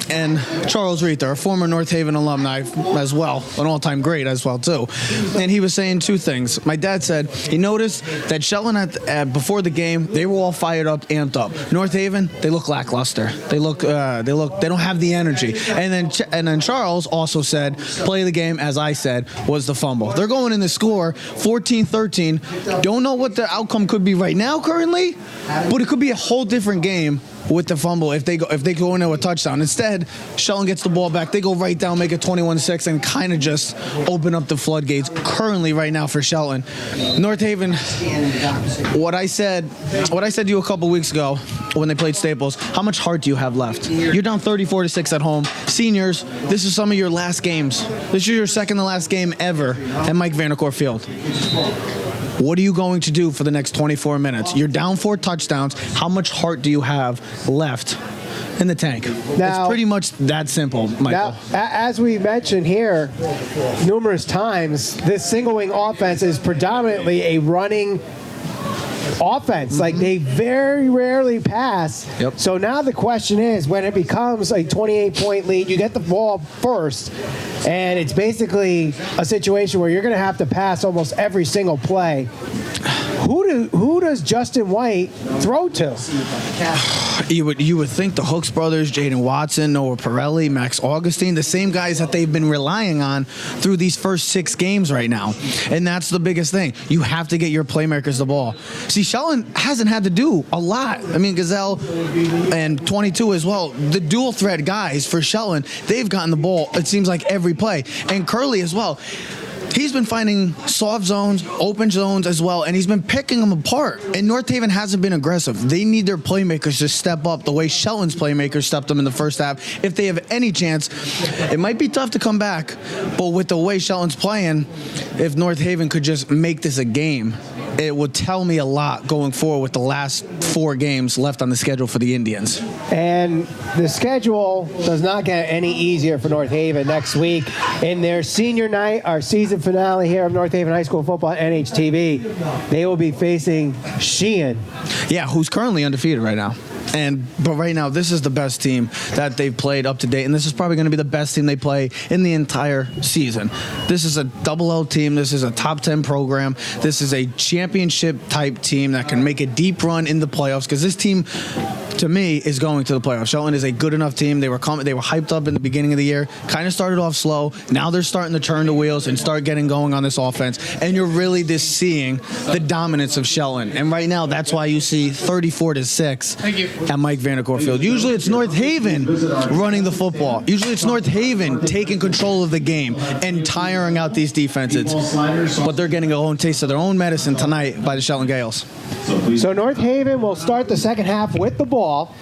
and Charles Reether, a former North Haven alumni as well, an all-time great as well too. And he was saying 2 things. My dad said he noticed that Shelton before the game, they were all fired up, amped up. North Haven, they look lackluster. They don't have the energy. And then Charles also said, play of the game, as I said, was the fumble. They're going in the score 14-13. Don't know what the outcome could be right now currently, but it could be a whole different game with the fumble if they go into a touchdown. Instead, Shelton gets the ball back. They go right down, make it 21-6, and kind of just open up the floodgates currently right now for Shelton. North Haven, what I said to you a couple weeks ago when they played Staples, how much heart do you have left? You're down 34-6 at home. Seniors, this is some of your last games. This is your second to last game ever at Mike Vanacore Field. What are you going to do for the next 24 minutes? You're down 4 touchdowns. How much heart do you have left in the tank? Now, it's pretty much that simple, Michael. Now, as we mentioned here numerous times, this single wing offense is predominantly a running offense. Like, they very rarely pass. Yep. So now the question is, when it becomes a 28-point lead, you get the ball first, and it's basically a situation where you're going to have to pass almost every single play. Who does Justin White throw to? You would think the Hooks brothers, Jaden Watson, Noah Pirelli, Max Augustine, the same guys that they've been relying on through these first 6 games right now. And that's the biggest thing. You have to get your playmakers the ball. See, Shelton hasn't had to do a lot. I mean, Gazelle and 22 as well, the dual threat guys for Shelton, they've gotten the ball, it seems like, every play. And Curley as well. He's been finding soft zones, open zones as well, and he's been picking them apart. And North Haven hasn't been aggressive. They need their playmakers to step up the way Shelton's playmakers stepped up in the first half. If they have any chance, it might be tough to come back, but with the way Shelton's playing, if North Haven could just make this a game, it would tell me a lot going forward with the last 4 games left on the schedule for the Indians. And the schedule does not get any easier for North Haven next week. In their senior night, our season finale here of North Haven High School football, NHTV, they will be facing Sheehan. Yeah, who's currently undefeated right now. But right now, this is the best team that they've played up to date, and this is probably going to be the best team they play in the entire season. This is a double L team. This is a top 10 program. This is a championship-type team that can make a deep run in the playoffs, because this team, to me, is going to the playoffs. Shelton is a good enough team. They were hyped up in the beginning of the year, kind of started off slow. Now they're starting to turn the wheels and start getting going on this offense, and you're really just seeing the dominance of Shelton. And right now, that's why you see 34-6 at Mike Vanacore Field. Usually it's North Haven running the football. Usually it's North Haven taking control of the game and tiring out these defenses. But they're getting a own taste of their own medicine tonight by the Shelton Gaels. So North Haven will start the second half with the ball,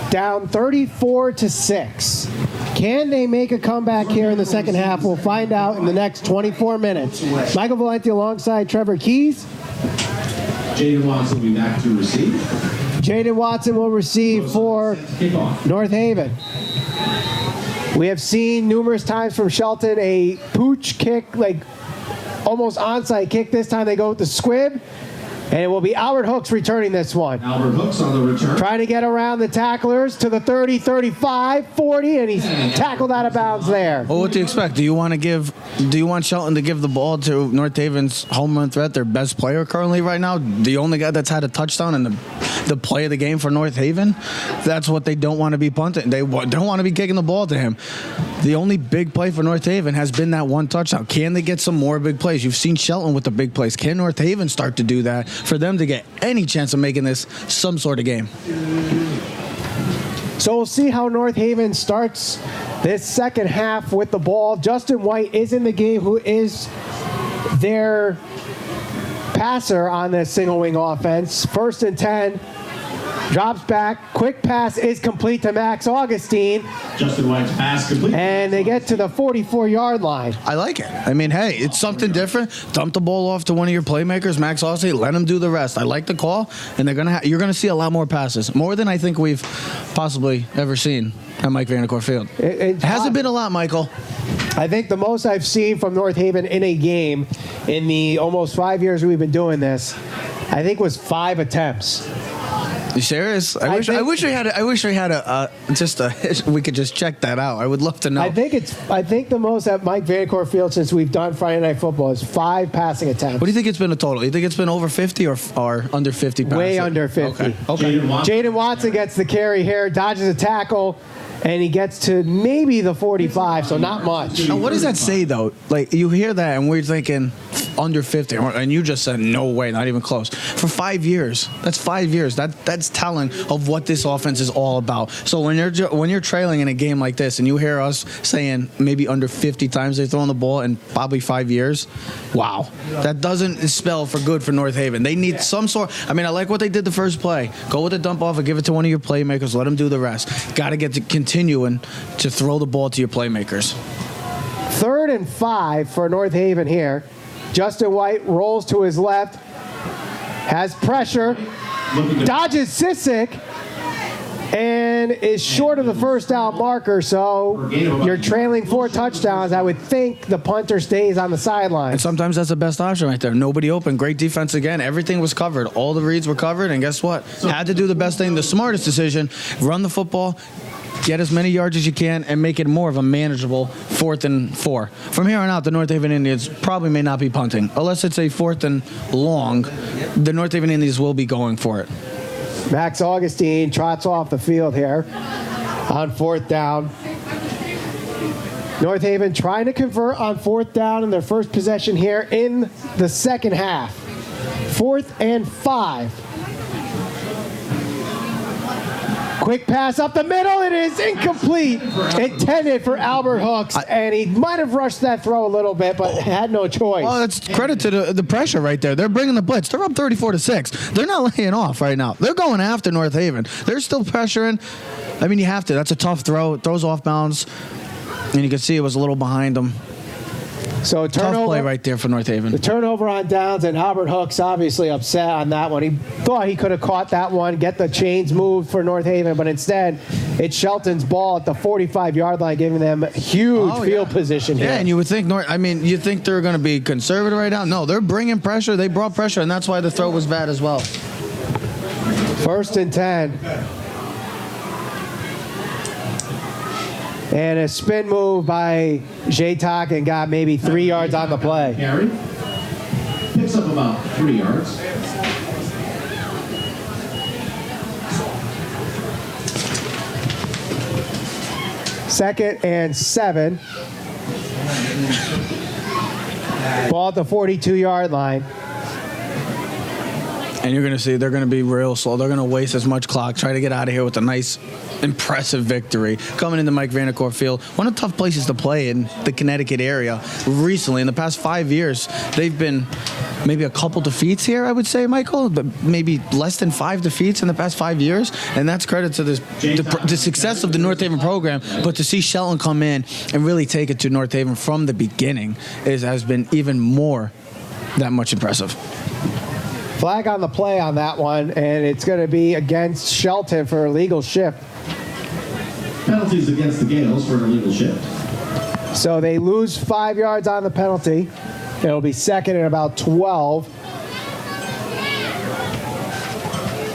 down 34-6. Can they make a comeback here in the second half? We'll find out in the next 24 minutes. Michael Valenti alongside Trevor Keys. Jaden Watson will be back to receive. Jaden Watson will receive for North Haven. We have seen numerous times from Shelton a pooch kick, like almost onside kick. This time they go with the squib. And it will be Albert Hooks returning this one. Albert Hooks on the return. Trying to get around the tacklers to the 30, 35, 40, and he's tackled out of bounds there. Well, what do you expect? Do you want Shelton to give the ball to North Haven's home run threat, their best player currently right now? The only guy that's had a touchdown in the play of the game for North Haven? That's what they don't want to be punting. They don't want to be kicking the ball to him. The only big play for North Haven has been that one touchdown. Can they get some more big plays? You've seen Shelton with the big plays. Can North Haven start to do that for them to get any chance of making this some sort of game? So we'll see how North Haven starts this second half with the ball. Justin White is in the game, who is their passer on this single wing offense. 1st and 10. Drops back. Quick pass is complete to Max Augustine. Justin White's pass complete. And they get to the 44-yard line. I like it. I mean, hey, it's something different. Dump the ball off to one of your playmakers, Max Augustine. Let him do the rest. I like the call, and you're gonna see a lot more passes, more than I think we've possibly ever seen at Mike Vanacore Field. It hasn't been a lot, Michael. I think the most I've seen from North Haven in a game in the almost 5 years we've been doing this, I think was 5 attempts. You serious? I wish we had we could just check that out. I would love to know. I think the most at Mike Vanacore Field since we've done Friday Night Football is 5 passing attempts. What do you think it's been a total? You think it's been over 50 or under 50 passes? Way under 50. Okay. Jaden Watson gets the carry here, dodges a tackle, and he gets to maybe the 45, so not much. Now, what does that say, though? Like, you hear that, and we're thinking under 50, and you just said, no way, not even close. For 5 years. That's 5 years. That's telling of what this offense is all about. So when you're trailing in a game like this, and you hear us saying maybe under 50 times they've thrown the ball in probably 5 years, wow. That doesn't spell for good for North Haven. They need some sort. I mean, I like what they did the first play. Go with the dump off and give it to one of your playmakers. Let them do the rest. Got to get to continuing to throw the ball to your playmakers. 3rd and 5 for North Haven here. Justin White rolls to his left, has pressure, dodges Sissick, and is short of the first down marker. So you're trailing 4 touchdowns. I would think the punter stays on the sideline. And sometimes that's the best option right there. Nobody open. Great defense again. Everything was covered. All the reads were covered. And guess what? Had to do the best thing, the smartest decision. Run the football. Get as many yards as you can and make it more of a manageable 4th and 4. From here on out, the North Haven Indians probably may not be punting. Unless it's a 4th and long, the North Haven Indians will be going for it. Max Augustine trots off the field here on 4th down. North Haven trying to convert on 4th down in their first possession here in the second half. 4th and 5. Quick pass up the middle. It is incomplete. Intended for Albert Hooks, and he might have rushed that throw a little bit, but had no choice. Well, that's credit to the pressure right there. They're bringing the blitz. They're up 34-6. They're not laying off right now. They're going after North Haven. They're still pressuring. I mean, you have to. That's a tough throw. It throws off bounds, and you can see it was a little behind them. So turnover, tough play right there for North Haven. The turnover on downs, and Albert Hooks obviously upset on that one. He thought he could have caught that one, get the chains moved for North Haven, but instead it's Shelton's ball at the 45-yard line, giving them huge field position here. Yeah, and you would think you think they're going to be conservative right now. No, they're bringing pressure. They brought pressure, and that's why the throw was bad as well. 1st and 10. And a spin move by Jaytok and got maybe 3 yards on the play. Carry. Picks up about 3 yards. Second and 7. Ball at the 42-yard line. And you're going to see they're going to be real slow. They're going to waste as much clock, try to get out of here with a nice, impressive victory. Coming into Mike Vanacore Field, one of the tough places to play in the Connecticut area recently. In the past 5 years, they've been maybe a couple defeats here, I would say, Michael, but maybe less than 5 defeats in the past 5 years. And that's credit to the success of the North Haven program. But to see Shelton come in and really take it to North Haven from the beginning has been even more that much impressive. Flag on the play on that one, and it's going to be against Shelton for a illegal shift. Penalties against the Gaels for an illegal shift. So they lose 5 yards on the penalty. It'll be second and about 12.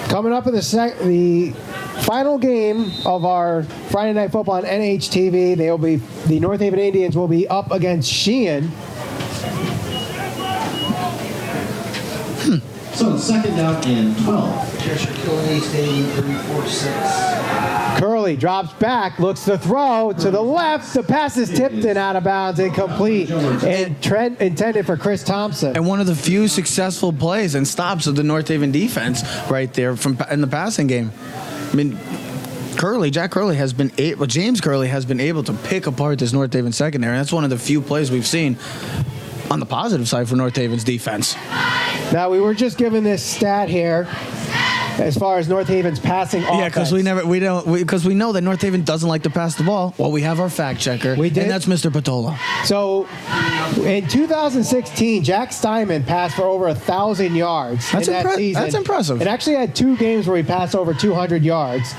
Coming up in the final game of our Friday Night Football on NHTV, the North Haven Indians will be up against Sheehan. So 2nd down and 12. Curley drops back, looks to throw to the left. The pass is tipped and out of bounds, incomplete. And Trent intended for Chris Thompson. And one of the few successful plays and stops of the North Haven defense right there in the passing game. I mean, James Curley has been able to pick apart this North Haven secondary. And that's one of the few plays we've seen. on the positive side for North Haven's defense. Now, we were just given this stat here as far as North Haven's passing offense. Yeah, because we know that North Haven doesn't like to pass the ball. Well, we have our fact checker, We did? and that's Mr. Patola. So, in 2016, Jack Steinman passed for over 1,000 yards That's in that season. That's impressive. And actually had 2 games where he passed over 200 yards.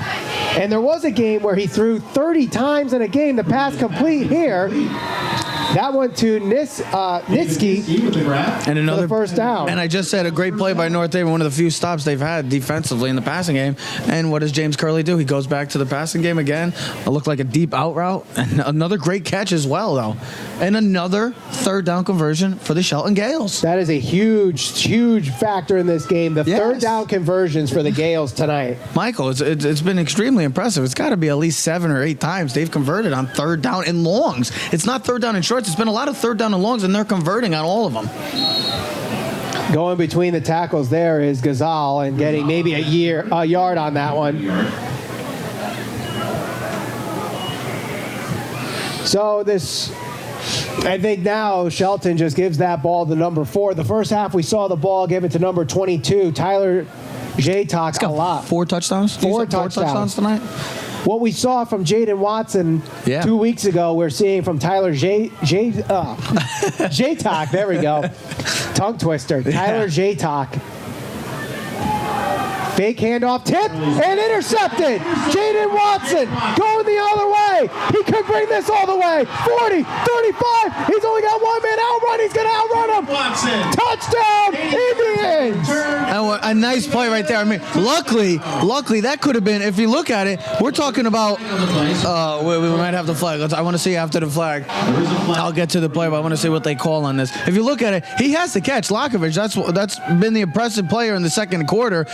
And there was a game where he threw 30 times in a game. The pass complete here. That went to Nitsky with the grab. And another for the first down. And I just said a great play by North Haven, one of the few stops they've had defensively in the passing game. And what does James Curley do? He goes back to the passing game again. It looked like a deep out route. And another great catch as well, though. And another third down conversion for the Shelton Gaels. That is a huge factor in this game. The Yes. third down conversions for the Gaels tonight. Michael, it's been extremely impressive. It's got to be at least 7 or 8 times they've converted on third down and longs. It's not third down and shorts. It's been a lot of third down and longs, and they're converting on all of them. Going between the tackles there is Gazal and getting maybe a yard on that one. So I think now Shelton just gives that ball to number 4. The first half we saw the ball give it to number 22, Tyler Jaytok, a lot. 4 touchdowns? Four touchdowns tonight? What we saw from Jaden Watson 2 weeks ago, we're seeing from Tyler Jaytok. There we go. Tongue twister. Tyler Jaytok. Fake handoff, tip, and intercepted. Jaden Watson going the other way. He could bring this all the way. 40, 35. He's only got one man outrun. He's going to outrun him. Watson. Touchdown, Indians. And a nice play right there. I mean, luckily, that could have been, if you look at it, we're talking about, we might have the flag. I want to see after the flag. I'll get to the play, but I want to see what they call on this. If you look at it, he has to catch Lakovich. That's been the impressive player in the second quarter.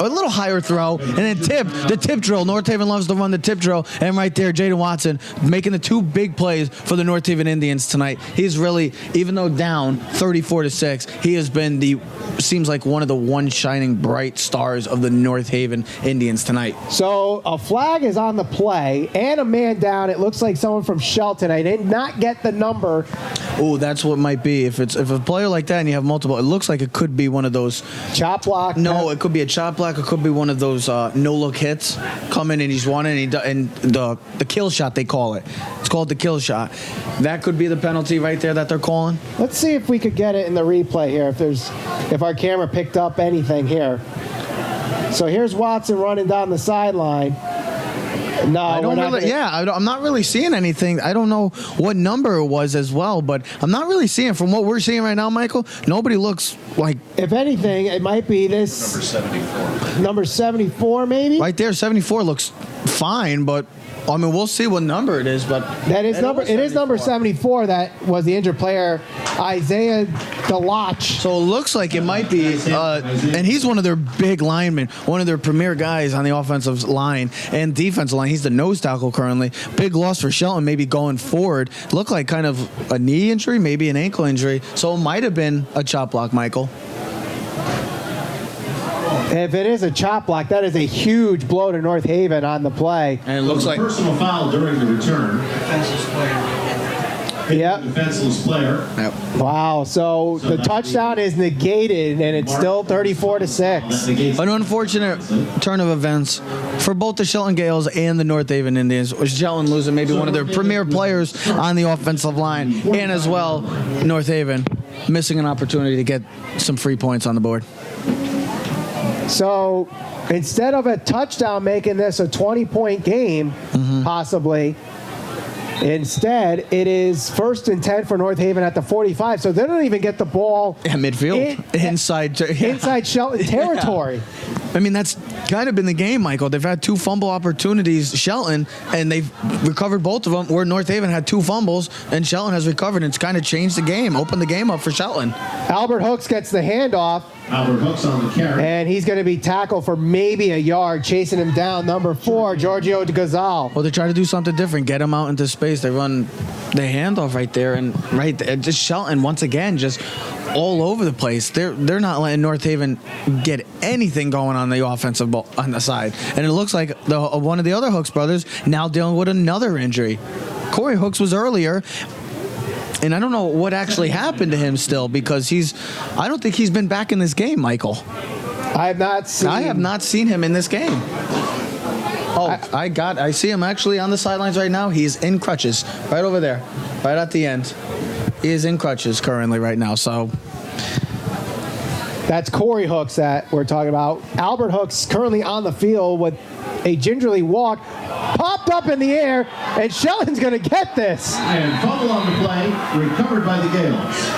A little higher throw, and then the tip drill. North Haven loves to run the tip drill, and right there, Jaden Watson making the 2 big plays for the North Haven Indians tonight. He's really, even though down 34-6, he has been seems like one of the one shining bright stars of the North Haven Indians tonight. So a flag is on the play and a man down. It looks like someone from Shelton. I did not get the number. Oh, that's what it might be. If a player like that and you have multiple, it looks like it could be one of those chop block. No, it could be a chop block. It could be one of those no-look hits. Come in and he's won it, and the kill shot, they call it. It's called the kill shot. That could be the penalty right there that they're calling. Let's see if we could get it in the replay here. If our camera picked up anything here. So here's Watson running down the sideline. No, I'm not really seeing anything. I don't know what number it was as well, but I'm not really seeing. From what we're seeing right now, Michael, nobody looks like. If anything, it might be this Number 74. Number 74, maybe. Right there, 74 looks fine, but I mean, we'll see what number it is. But it is number 74. That was the injured player, Isaiah Delach. So it looks like it might be, and he's one of their big linemen, one of their premier guys on the offensive line and defensive line. He's the nose tackle currently. Big loss for Shelton, maybe going forward. Looked like kind of a knee injury, maybe an ankle injury. So it might have been a chop block, Michael. If it is a chop block, that is a huge blow to North Haven on the play. And it looks like personal foul during the return. Defenseless player. Yep. Defenseless player. Yep. Wow. So the touchdown is negated, and it's still 34-6. An unfortunate turn of events for both the Shelton Gaels and the North Haven Indians, with Shelton losing maybe one of their premier players on the offensive line, and as well, North Haven missing an opportunity to get some free points on the board. So instead of a touchdown making this a 20-point game, possibly, instead it is 1st and 10 for North Haven at the 45. So they don't even get the ball at midfield, inside Shelton territory. I mean, that's kind of been the game, Michael. They've had 2 fumble opportunities, Shelton, and they've recovered both of them, where North Haven had 2 fumbles, and Shelton has recovered. And it's kind of changed the game, opened the game up for Shelton. Albert Hooks gets the handoff. Albert Hooks on the carry. And he's going to be tackled for maybe a yard, chasing him down. Number 4, Giorgio Gazal. Well, they try to do something different, get him out into space. They run the handoff right there, and right there, just Shelton once again just all over the place. They're not letting North Haven get anything going on the offensive ball on the side, and it looks like one of the other Hooks brothers now dealing with another injury. Corey Hooks was earlier. and I don't know what actually happened to him still, because I don't think he's been back in this game, Michael. I have not seen him in this game. Oh, I see him actually on the sidelines right now. He's in crutches, right over there, right at the end. He is in crutches currently right now, so. That's Corey Hooks that we're talking about. Albert Hooks currently on the field with a gingerly walk, popped up in the air, and Shelton's going to get this. And fumble on the play, recovered by the Gaels.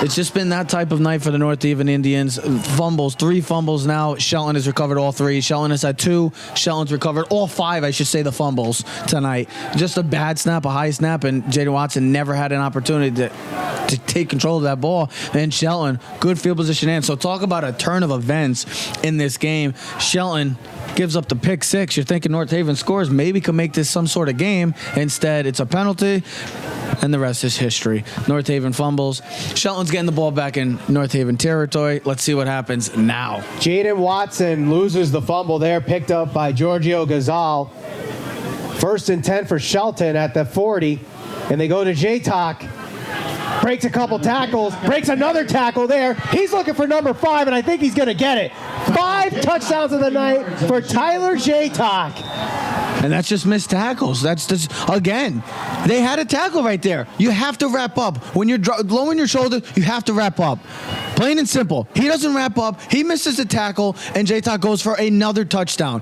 It's just been that type of night for the North Haven Indians. Fumbles, 3 fumbles now. Shelton has recovered all 3. Shelton has had 2. Shelton's recovered all 5, I should say, the fumbles tonight. Just a bad snap, a high snap, and Jaden Watson never had an opportunity to take control of that ball. And Shelton, good field position in. So talk about a turn of events in this game. Shelton gives up the pick 6. You're thinking North Haven scores, maybe can make this some sort of game. Instead, it's a penalty, and the rest is history. North Haven fumbles. Shelton's getting the ball back in North Haven territory. Let's see what happens now. Jaden Watson loses the fumble there, picked up by Giorgio Gazal. 1st and 10 for Shelton at the 40, and they go to J-Talk. Breaks a couple tackles, breaks another tackle there. He's looking for number 5, and I think he's going to get it. 5 touchdowns of the night for Tyler J-Talk. And that's just missed tackles. That's just, again, they had a tackle right there. You have to wrap up. When you're lowering your shoulder, you have to wrap up. Plain and simple. He doesn't wrap up. He misses a tackle, and J-Talk goes for another touchdown.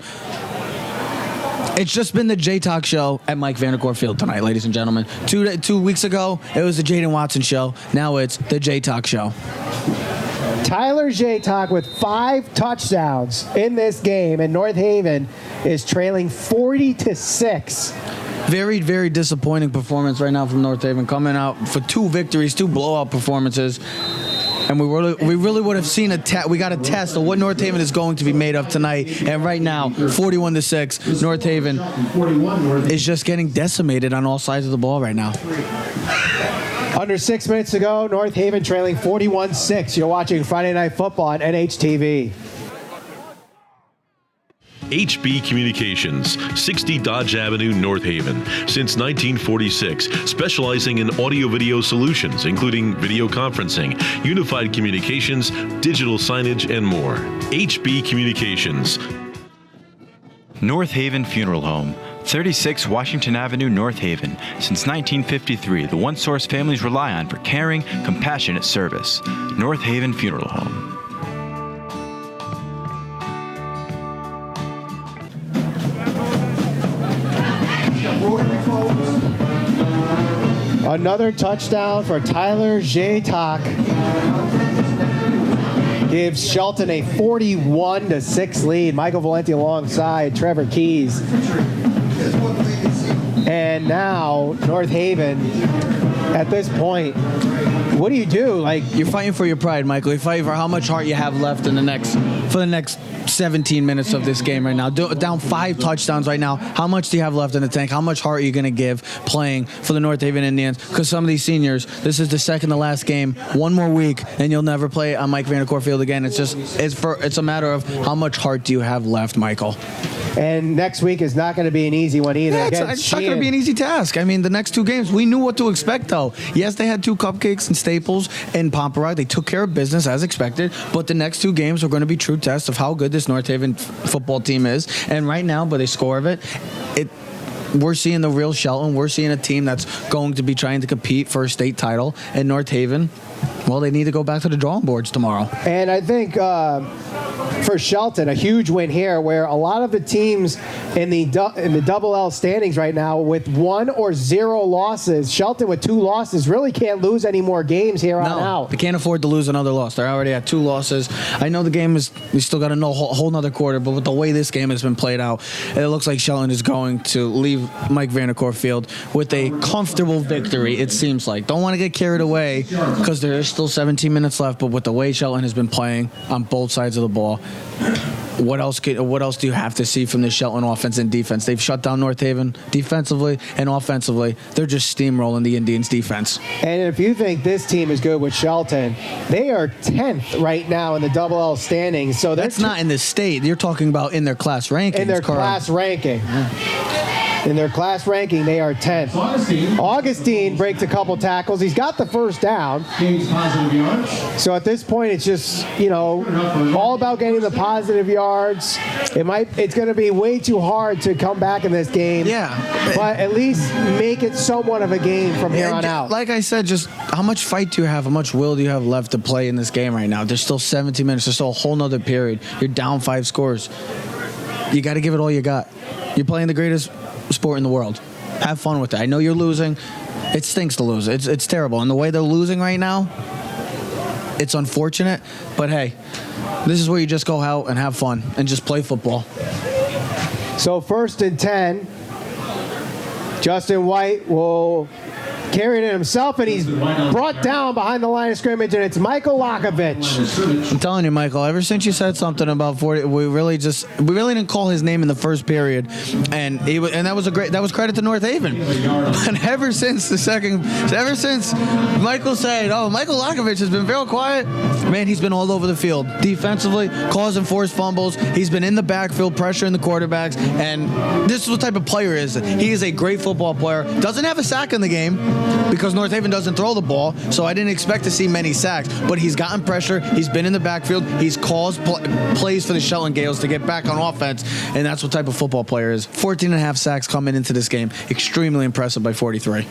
It's just been the J-Talk show at Mike Vanacore Field tonight, ladies and gentlemen. 2 weeks ago, it was the Jaden Watson show. Now it's the J-Talk show. Tyler J-Talk with 5 touchdowns in this game, and North Haven is trailing 40-6. Very, very disappointing performance right now from North Haven, coming out for 2 victories, 2 blowout performances. And we really would have seen we got a test of what North Haven is going to be made of tonight. And right now, 41-6, North Haven is just getting decimated on all sides of the ball right now. Under 6 minutes to go, North Haven trailing 41-6. You're watching Friday Night Football on NHTV. HB Communications, 60 Dodge Avenue, North Haven. Since 1946, specializing in audio-video solutions, including video conferencing, unified communications, digital signage, and more. HB Communications. North Haven Funeral Home, 36 Washington Avenue, North Haven. Since 1953, the one source families rely on for caring, compassionate service. North Haven Funeral Home. Another touchdown for Tyler J-Talk. Gives Shelton a 41-6 lead. Michael Valenti alongside Trevor Keys. And now North Haven, at this point, what do you do? Like, you're fighting for your pride, Michael. You're fighting for how much heart you have left in the next 17 minutes of this game right now. Down 5 touchdowns right now. How much do you have left in the tank? How much heart are you going to give playing for the North Haven Indians? Because some of these seniors, this is the second to last game. 1 more week, and you'll never play on Mike Vanacore Field again. It's a matter of how much heart do you have left, Michael. And next week is not going to be an easy one either. Yeah, it's not going to be an easy task. I mean, the next 2 games, we knew what to expect, though. Yes, they had 2 cupcakes and Staples and Pomperaug. They took care of business as expected. But the next 2 games are going to be true tests of how good this North Haven football team is. And right now, by the score of it, we're seeing the real Shelton. We're seeing a team that's going to be trying to compete for a state title. And North Haven, well, they need to go back to the drawing boards tomorrow. And I think for Shelton, a huge win here, where a lot of the teams in the double L standings right now with 1 or 0 losses, Shelton with 2 losses really can't lose any more games here on out. They can't afford to lose another loss. They're already at 2 losses. I know the game we still got to know a whole nother quarter, but with the way this game has been played out, it looks like Shelton is going to leave Mike Vanacore Field with a comfortable victory, it seems like. Don't want to get carried away because there is still 17 minutes left, but with the way Shelton has been playing on both sides of the ball, what else do you have to see from the Shelton offense and defense? They've shut down North Haven defensively and offensively. They're just steamrolling the Indians' defense. And if you think this team is good with Shelton, they are 10th right now in the double L standings. So that's not in the state. You're talking about in their class rankings. In their class ranking. Yeah. In their class ranking, they are 10th. Augustine breaks a couple tackles. He's got the first down. So at this point, it's just, all about getting the positive yards. It's going to be way too hard to come back in this game. Yeah. But at least make it somewhat of a game from here on out. Like I said, just how much fight do you have? How much will do you have left to play in this game right now? There's still 17 minutes. There's still a whole nother period. You're down 5 scores. You got to give it all you got. You're playing the greatest sport in the world. Have fun with it. I know you're losing. It stinks to lose. It's terrible. And the way they're losing right now, it's unfortunate. But hey, this is where you just go out and have fun and just play football. So 1st and 10. Justin White will carry it himself, and he's brought down behind the line of scrimmage, and it's Michael Lakovich. I'm telling you, Michael, ever since you said something about 40, we really didn't call his name in the first period, and that was credit to North Haven. And ever since Michael said, Michael Lakovich has been very quiet, man, he's been all over the field. Defensively, causing forced fumbles. He's been in the backfield, pressuring the quarterbacks, and this is what type of player he is. He is a great football player. Doesn't have a sack in the game, because North Haven doesn't throw the ball, so I didn't expect to see many sacks. But he's gotten pressure. He's been in the backfield. He's caused plays for the Shelton Gaels to get back on offense, and that's what type of football player is. 14.5 sacks coming into this game. Extremely impressive by 43.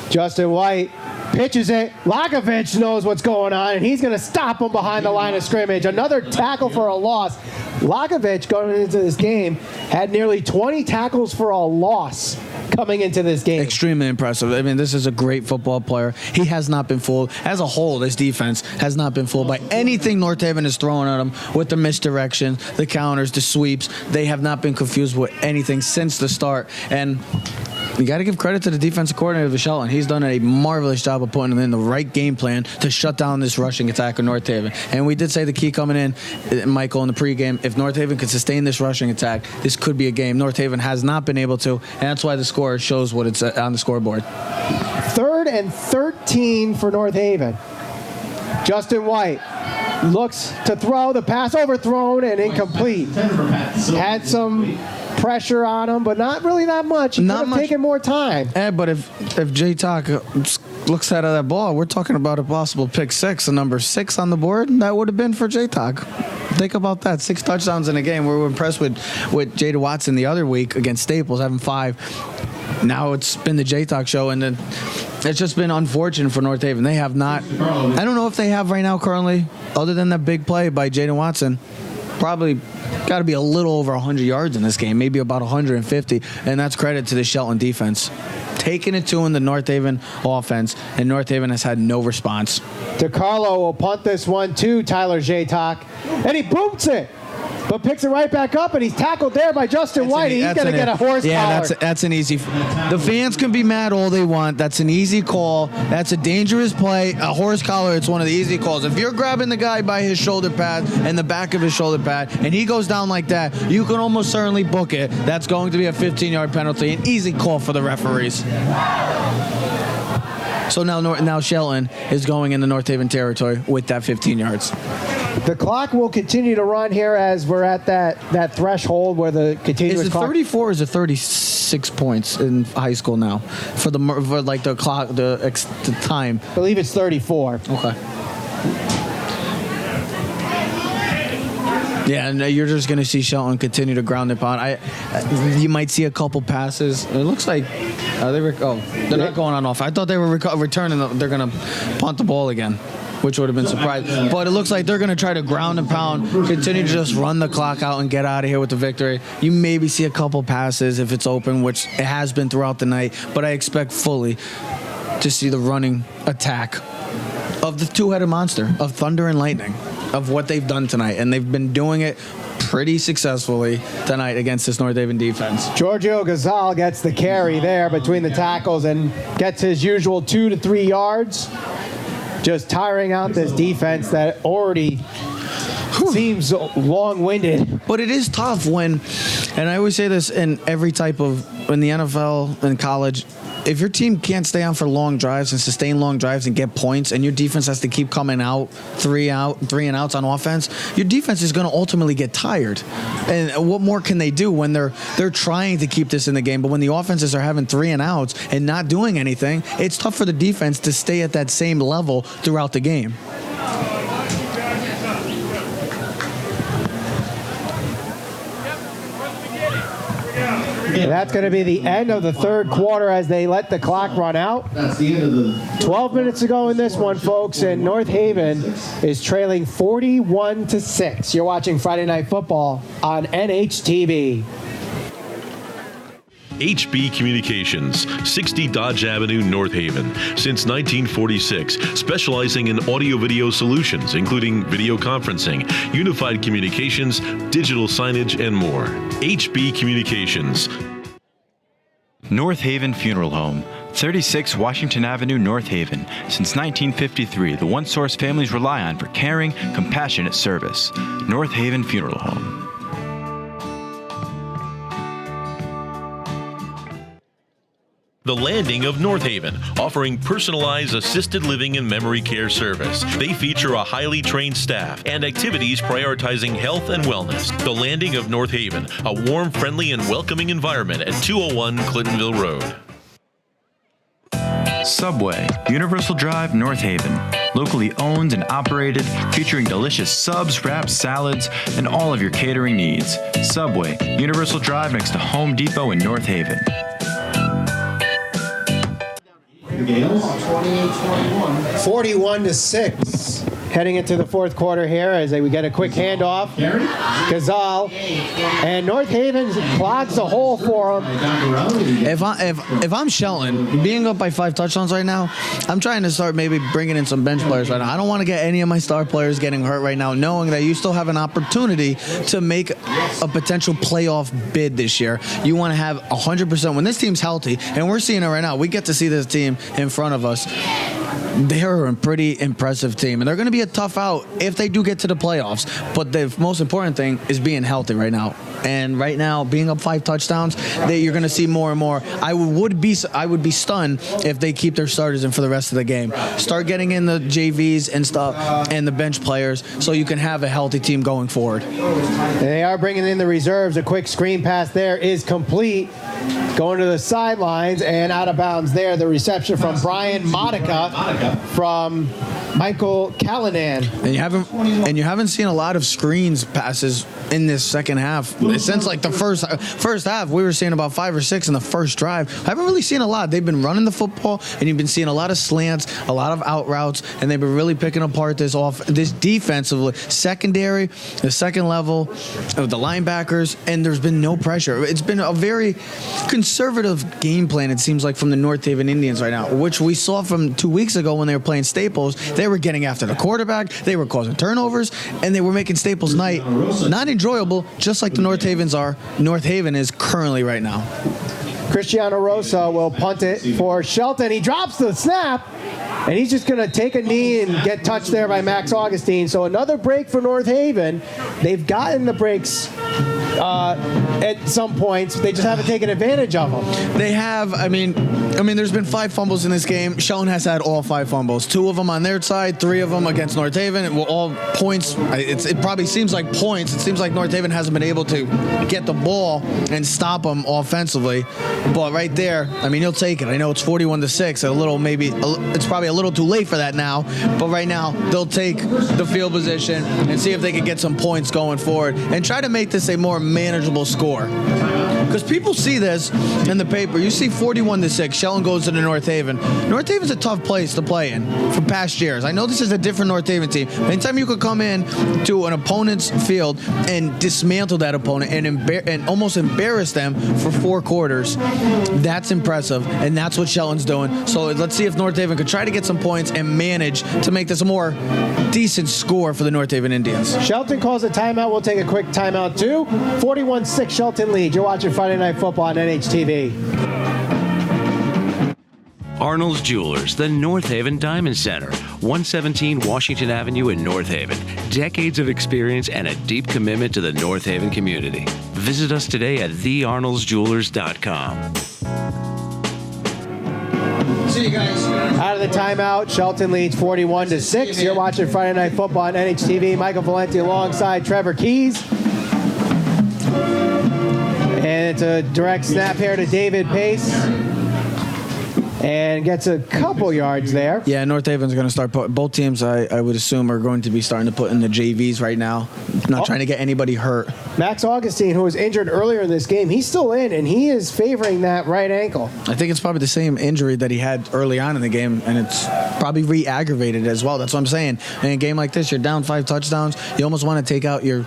Justin White pitches it. Lakovich knows what's going on, and he's going to stop him behind the line of scrimmage. Another tackle for a loss. Lakovich, going into this game, had nearly 20 tackles for a loss coming into this game. Extremely impressive. I mean, this is a great football player. He has not been fooled. As a whole, this defense has not been fooled by anything North Haven is throwing at them with the misdirection, the counters, the sweeps. They have not been confused with anything since the start. And you got to give credit to the defensive coordinator of Shelton. He's done a marvelous job of putting in the right game plan to shut down this rushing attack of North Haven. And we did say the key coming in, Michael, in the pregame, if North Haven could sustain this rushing attack, this could be a game. North Haven has not been able to, and that's why the score shows what it's on the scoreboard. 3rd and 13 for North Haven. Justin White looks to throw. The pass overthrown and incomplete. Had some pressure on him, but not really that much. He could have taken more time. But if J Talk looks out of that ball, we're talking about a possible pick 6, a number 6 on the board. That would have been for J Talk. Think about that. 6 touchdowns in a game. We were impressed with Jada Watson the other week against Staples, having 5. Now it's been the J Talk show, and then it's just been unfortunate for North Haven. They have not. I don't know if they have right now currently, other than that big play by Jaden Watson. Probably got to be a little over 100 yards in this game, maybe about 150, and that's credit to the Shelton defense. Taking it to in the North Haven offense, and North Haven has had no response. DeCarlo will punt this one to Tyler Jaytok, and he boots it, but picks it right back up, and he's tackled there by Justin White. He's going to get a horse collar. Yeah, that's an easy. The fans can be mad all they want. That's an easy call. That's a dangerous play. A horse collar, it's one of the easy calls. If you're grabbing the guy by his shoulder pad and the back of his shoulder pad, and he goes down like that, you can almost certainly book it. That's going to be a 15-yard penalty. An easy call for the referees. So now Shelton is going into North Haven territory with that 15 yards. The clock will continue to run here as we're at that threshold where the continuous is it clock. 34 or is it 36 points in high school now for the clock the time? I believe it's 34. Okay. Yeah, and you're just going to see Shelton continue to ground and pound. You might see a couple passes. It looks like they're not going on off. I thought they were returning. They're going to punt the ball again, which would have been surprising. But it looks like they're going to try to ground and pound, continue to just run the clock out and get out of here with the victory. You maybe see a couple passes if it's open, which it has been throughout the night. But I expect fully to see the running attack of the two-headed monster of Thunder and Lightning, of what they've done tonight. And they've been doing it pretty successfully tonight against this North Haven defense. Giorgio Gazal gets the carry there between the tackles and gets his usual 2 to 3 yards. Just tiring out this defense that already seems long-winded. But it is tough when, and I always say this in every type of, in the NFL and college, if your team can't stay on for long drives and sustain long drives and get points, and your defense has to keep coming out, three and outs on offense, your defense is going to ultimately get tired. And what more can they do when they're trying to keep this in the game? But when the offenses are having 3 and outs and not doing anything, it's tough for the defense to stay at that same level throughout the game. That's going to be the end of the third quarter as they let the clock run out. That's the end of the 12 minutes to go in this one, folks, and North Haven is trailing 41-6. You're watching Friday Night Football on NHTV. HB Communications, 60 Dodge Avenue, North Haven. Since 1946, specializing in audio-video solutions, including video conferencing, unified communications, digital signage, and more. HB Communications. North Haven Funeral Home, 36 Washington Avenue, North Haven. Since 1953, the one source families rely on for caring, compassionate service. North Haven Funeral Home. The Landing of North Haven, offering personalized assisted living and memory care service. They feature a highly trained staff and activities prioritizing health and wellness. The Landing of North Haven, a warm, friendly, and welcoming environment at 201 Clintonville Road. Subway, Universal Drive, North Haven. Locally owned and operated, featuring delicious subs, wraps, salads, and all of your catering needs. Subway, Universal Drive next to Home Depot in North Haven. The Gaels, 41-6. Heading into the fourth quarter here as we get a quick handoff. Gazal and North Haven clogs the hole for them. If I'm Shelton, being up by 5 touchdowns right now, I'm trying to start maybe bringing in some bench players right now. I don't want to get any of my star players getting hurt right now, knowing that you still have an opportunity to make a potential playoff bid this year. You want to have 100%. When this team's healthy, and we're seeing it right now, we get to see this team in front of us. They're a pretty impressive team, and they're going to be a tough out if they do get to the playoffs. But the most important thing is being healthy right now. And right now, being up 5 touchdowns, you're going to see more and more. I would be stunned if they keep their starters in for the rest of the game. Start getting in the JVs and stuff and the bench players so you can have a healthy team going forward. They are bringing in the reserves. A quick screen pass there is complete. Going to the sidelines and out of bounds there. The reception from Brian Modica from Michael Callanan. And you haven't seen a lot of screens passes in this second half. Since like the first half, we were seeing about 5 or 6 in the first drive. I haven't really seen a lot. They've been running the football, and you've been seeing a lot of slants, a lot of out routes, and they've been really picking apart this defensively, secondary, the second level, of the linebackers, and there's been no pressure. It's been a very conservative game plan, it seems like, from the North Haven Indians right now, which we saw from 2 weeks ago when they were playing Staples. They were getting after the quarterback, they were causing turnovers, and they were making Staples night not enjoyable, just like the North Haven is currently right now. Cristiano Rosa will punt it for Shelton. He drops the snap, and he's just going to take a knee and get touched there by Max Augustine. So another break for North Haven. They've gotten the breaks at some points. They just haven't taken advantage of them. They have. I mean, there's been 5 fumbles in this game. Shelton has had all 5 fumbles. 2 of them on their side, 3 of them against North Haven. It were all points. It probably seems like points. It seems like North Haven hasn't been able to get the ball and stop them offensively. But right there, I mean, you'll take it. I know it's 41-6. It's probably a little too late for that now. But right now, they'll take the field position and see if they can get some points going forward and try to make this a more manageable score. Because people see this in the paper. You see 41-6. Shelton goes to the North Haven. North Haven's a tough place to play in from past years. I know this is a different North Haven team. Anytime you could come in to an opponent's field and dismantle that opponent and almost embarrass them for 4 quarters, that's impressive. And that's what Shelton's doing. So let's see if North Haven could try to get some points and manage to make this a more decent score for the North Haven Indians. Shelton calls a timeout. We'll take a quick timeout too. 41-6 Shelton lead. You're watching Friday Night Football on NHTV. Arnold's Jewelers, the North Haven Diamond Center, 117 Washington Avenue in North Haven. Decades of experience and a deep commitment to the North Haven community. Visit us today at thearnoldsjewelers.com. See you guys. Out of the timeout, Shelton leads 41-6. You're watching Friday Night Football on NHTV. Michael Valenti alongside Trevor Keys. And it's a direct snap here to David Pace. And gets a couple yards there. Yeah, North Haven's going to start both teams, I would assume, are going to be starting to put in the JVs right now. Not trying to get anybody hurt. Max Augustine, who was injured earlier in this game, he's still in, and he is favoring that right ankle. I think it's probably the same injury that he had early on in the game, and it's probably re-aggravated as well. That's what I'm saying. In a game like this, you're down 5 touchdowns. You almost want to take out your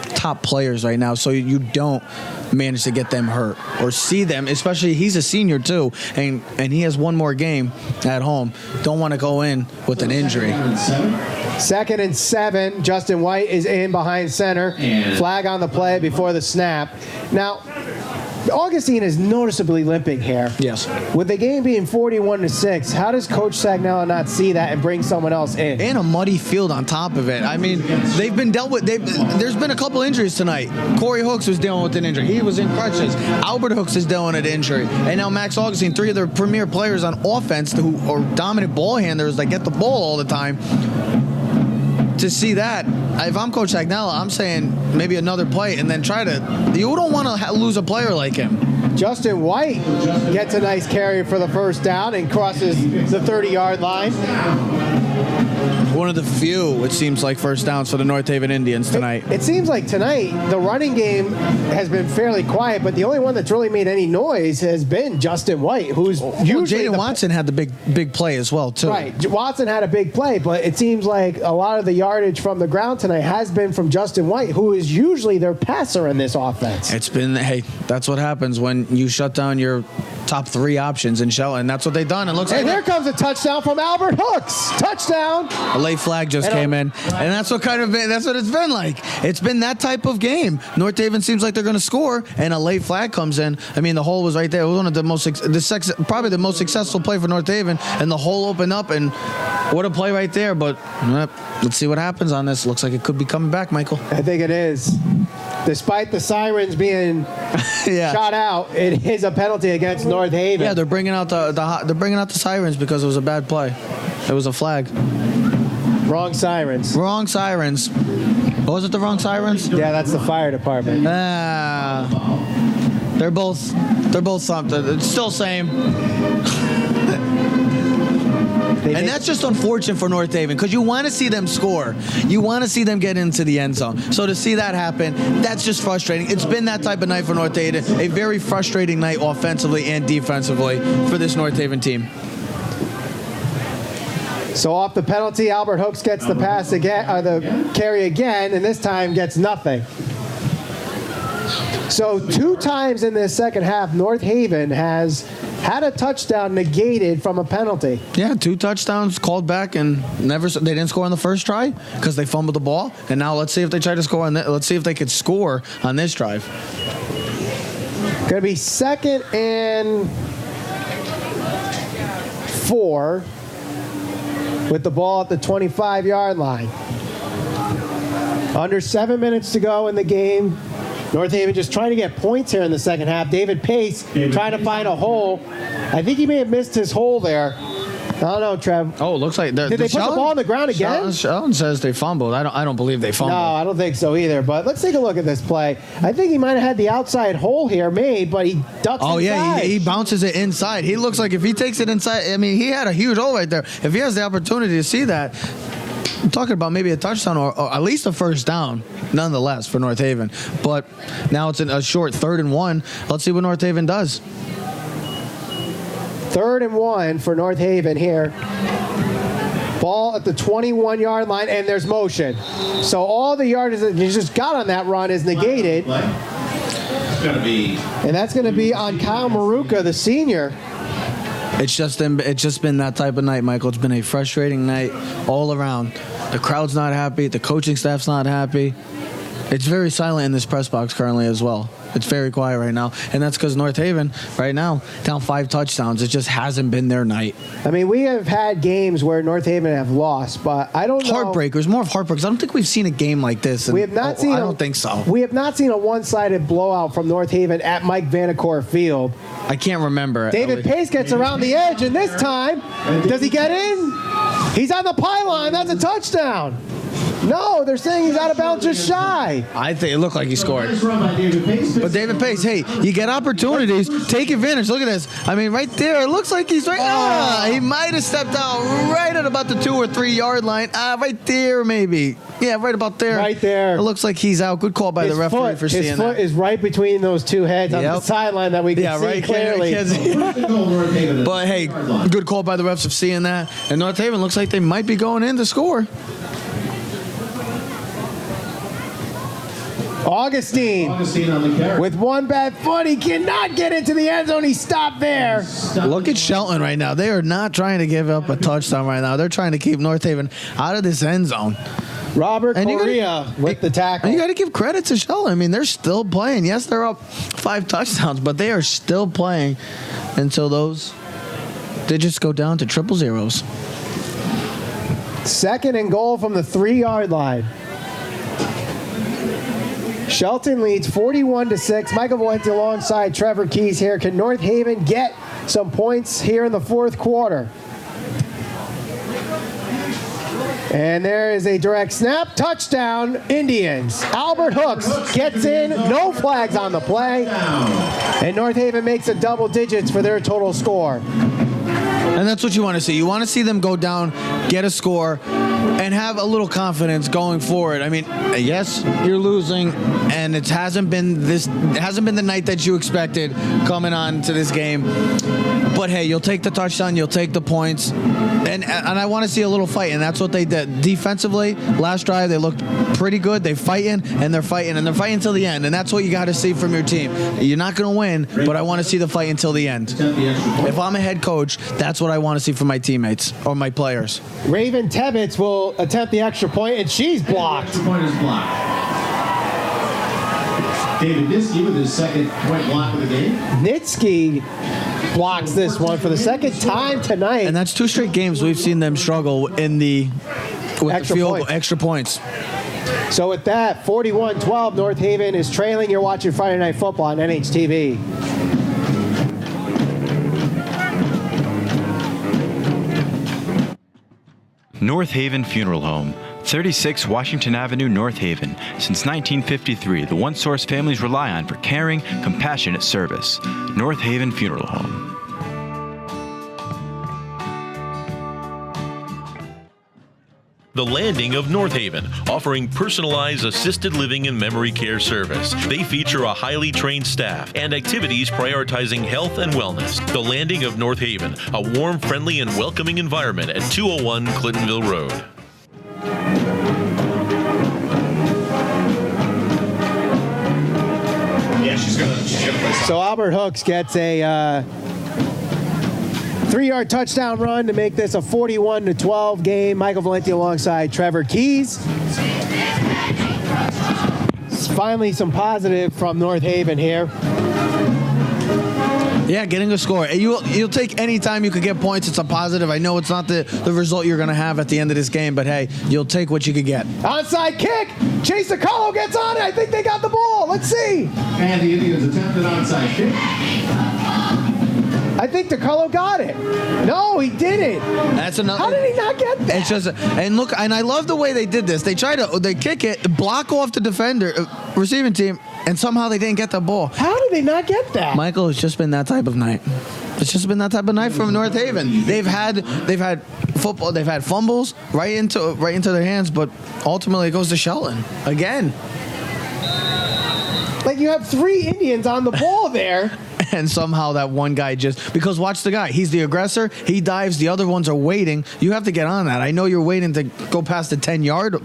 top players right now so you don't manage to get them hurt or see them, especially he's a senior too, and he has one more game at home. Don't want to go in with an injury. 2nd and 7. Justin White is in behind center. Flag on the play before the snap. Now, Augustine is noticeably limping here. Yes. With the game being 41-6, how does Coach Sagnella not see that and bring someone else in? And a muddy field on top of it. I mean, they've been dealt with. There's been a couple injuries tonight. Corey Hooks was dealing with an injury. He was in crutches. Albert Hooks is dealing with an injury. And now Max Augustine, 3 of their premier players on offense who are dominant ball handlers that get the ball all the time. To see that, if I'm Coach Sagnella, I'm saying maybe another play and then you don't want to lose a player like him. Justin White gets a nice carry for the first down and crosses the 30-yard line. One of the few, it seems like, first downs for the North Haven Indians tonight. It seems like tonight the running game has been fairly quiet, but the only one that's really made any noise has been Justin White, who's usually Jaden Watson had the big play as well, too. Right. Watson had a big play, but it seems like a lot of the yardage from the ground tonight has been from Justin White, who is usually their passer in this offense. It's been, hey, that's what happens when you shut down your top 3 options in Shelton. That's what they've done. It looks and like here comes a touchdown from Albert Hooks. Touchdown. A late flag just came in, and that's what it's been like. It's been that type of game. North Haven seems like they're going to score, and a late flag comes in. I mean, the hole was right there. It was one of the probably the most successful play for North Haven, and the hole opened up, and what a play right there. But let's see what happens on this. Looks like it could be coming back, Michael. I think it is. Despite the sirens being shot out, it is a penalty against North Haven. Yeah, they're bringing out the sirens because it was a bad play. It was a flag. Wrong sirens. Wrong sirens. Was it the wrong sirens? Yeah, that's the fire department. They're both something. It's still same. And that's just unfortunate for North Haven because you want to see them score. You want to see them get into the end zone. So to see that happen, that's just frustrating. It's been that type of night for North Haven. A very frustrating night offensively and defensively for this North Haven team. So off the penalty, Albert Hooks gets the pass again, the carry again, and this time gets nothing. So 2 times in this second half, North Haven has had a touchdown negated from a penalty. Yeah, 2 touchdowns called back, and they didn't score on the first try because they fumbled the ball. And now let's see if they try to score on that. Let's see if they could score on this drive. Going to be 2nd and 4 with the ball at the 25-yard line. Under 7 minutes to go in the game. North Haven just trying to get points here in the second half. David Pace trying to find a hole. I think he may have missed his hole there. I don't know, Trev. Oh, it looks like did they put the ball on the ground again? Shelton says they fumbled. I don't believe they fumbled. No, I don't think so either. But let's take a look at this play. I think he might have had the outside hole here made, but he ducks inside. Yeah, he bounces it inside. He looks like if he takes it inside, I mean, he had a huge hole right there. If he has the opportunity to see that, I'm talking about maybe a touchdown or at least a first down, nonetheless, for North Haven. But now it's a short 3rd and 1. Let's see what North Haven does. 3rd and 1 for North Haven here. Ball at the 21-yard line, and there's motion. So all the yardage that you just got on that run is negated. And that's going to be on Kyle Maruka, the senior. It's just been that type of night, Michael. It's been a frustrating night all around. The crowd's not happy. The coaching staff's not happy. It's very silent in this press box currently as well. It's very quiet right now, and that's because North Haven right now down 5 touchdowns. It just hasn't been their night. I mean, we have had games where North Haven have lost, but I don't know. Heartbreakers, more of heartbreakers. I don't think we've seen a game like this. We have not seen. I don't think so. We have not seen a one-sided blowout from North Haven at Mike Vanacore Field. I can't remember. David Pace gets around the edge, and this time, does he get in? He's on the pylon. That's a touchdown. No, they're saying he's out of bounds just shy. I think it looked like he scored. But David Pace, hey, you get opportunities, take advantage. Look at this. I mean, right there, it looks like he's right. He might have stepped out right at about the 2 or 3 yard line. Right there, maybe. Yeah, right about there. Right there. It looks like he's out. Good call by the referee for seeing that. His foot is right between those two heads on the sideline that we can see clearly. But hey, good call by the refs of seeing that. And North Haven looks like they might be going in to score. Augustine on the carry. with one bad foot. He cannot get into the end zone. He stopped there. Look at Shelton right now. They are not trying to give up a touchdown right now. They're trying to keep North Haven out of this end zone. Robert Correa with the tackle. And you got to give credit to Shelton. I mean, they're still playing. Yes, they're up 5 touchdowns, but they are still playing until those digits go down to triple zeros. 2nd and goal from the 3-yard line. Shelton leads 41-6. Michael Valenti alongside Trevor Keys here. Can North Haven get some points here in the 4th quarter? And there is a direct snap. Touchdown, Indians. Albert Hooks gets in. No flags on the play. And North Haven makes it double digits for their total score. And that's what you want to see. You want to see them go down, get a score, and have a little confidence going forward. I mean, yes, you're losing, and it hasn't been the night that you expected coming on to this game. But hey, you'll take the touchdown, you'll take the points, and I want to see a little fight, and that's what they did defensively. Last drive, they looked pretty good. They're fighting till the end, and that's what you got to see from your team. You're not going to win, but I want to see the fight until the end. If I'm a head coach, that's what I want to see from my teammates or my players. Raven Tebbets will attempt the extra point, and she's blocked. Extra point is blocked. David Nitzke with his 2nd point block of the game. Nitzke blocks this one for the 2nd time tonight. And that's 2 straight games we've seen them struggle with Extra the field point. goal, extra points. So with that, 41-12, North Haven is trailing. You're watching Friday Night Football on NHTV. North Haven Funeral Home, 36 Washington Avenue, North Haven. Since 1953, the one source families rely on for caring, compassionate service. North Haven Funeral Home. The Landing of North Haven, offering personalized assisted living and memory care service. They feature a highly trained staff and activities prioritizing health and wellness. The Landing of North Haven, a warm, friendly, and welcoming environment at 201 Clintonville Road. Yeah, she's gonna play. So Albert Hooks gets a 3-yard touchdown run to make this a 41-12 game. Michael Valenti alongside Trevor Keys. Finally, some positive from North Haven here. Yeah, getting a score. You'll take any time you could get points. It's a positive. I know it's not the result you're going to have at the end of this game, but hey, you'll take what you could get. Onside kick. Chase DiCarlo gets on it. I think they got the ball. Let's see. And the Indians attempted onside kick. I think DiCarlo got it. No, he didn't. That's another. How did he not get that? It's just, and look, and I love the way they did this. They kick it, block off the defender, receiving team, and somehow they didn't get the ball. How did they not get that? Michael, it's just been that type of night. It's just been that type of night from North Haven. They've had football. They've had fumbles right into their hands, but ultimately it goes to Shelton again. Like you have 3 Indians on the ball there. And somehow that one guy because watch the guy. He's the aggressor. He dives. The other ones are waiting. You have to get on that. I know you're waiting to go past the 10-yard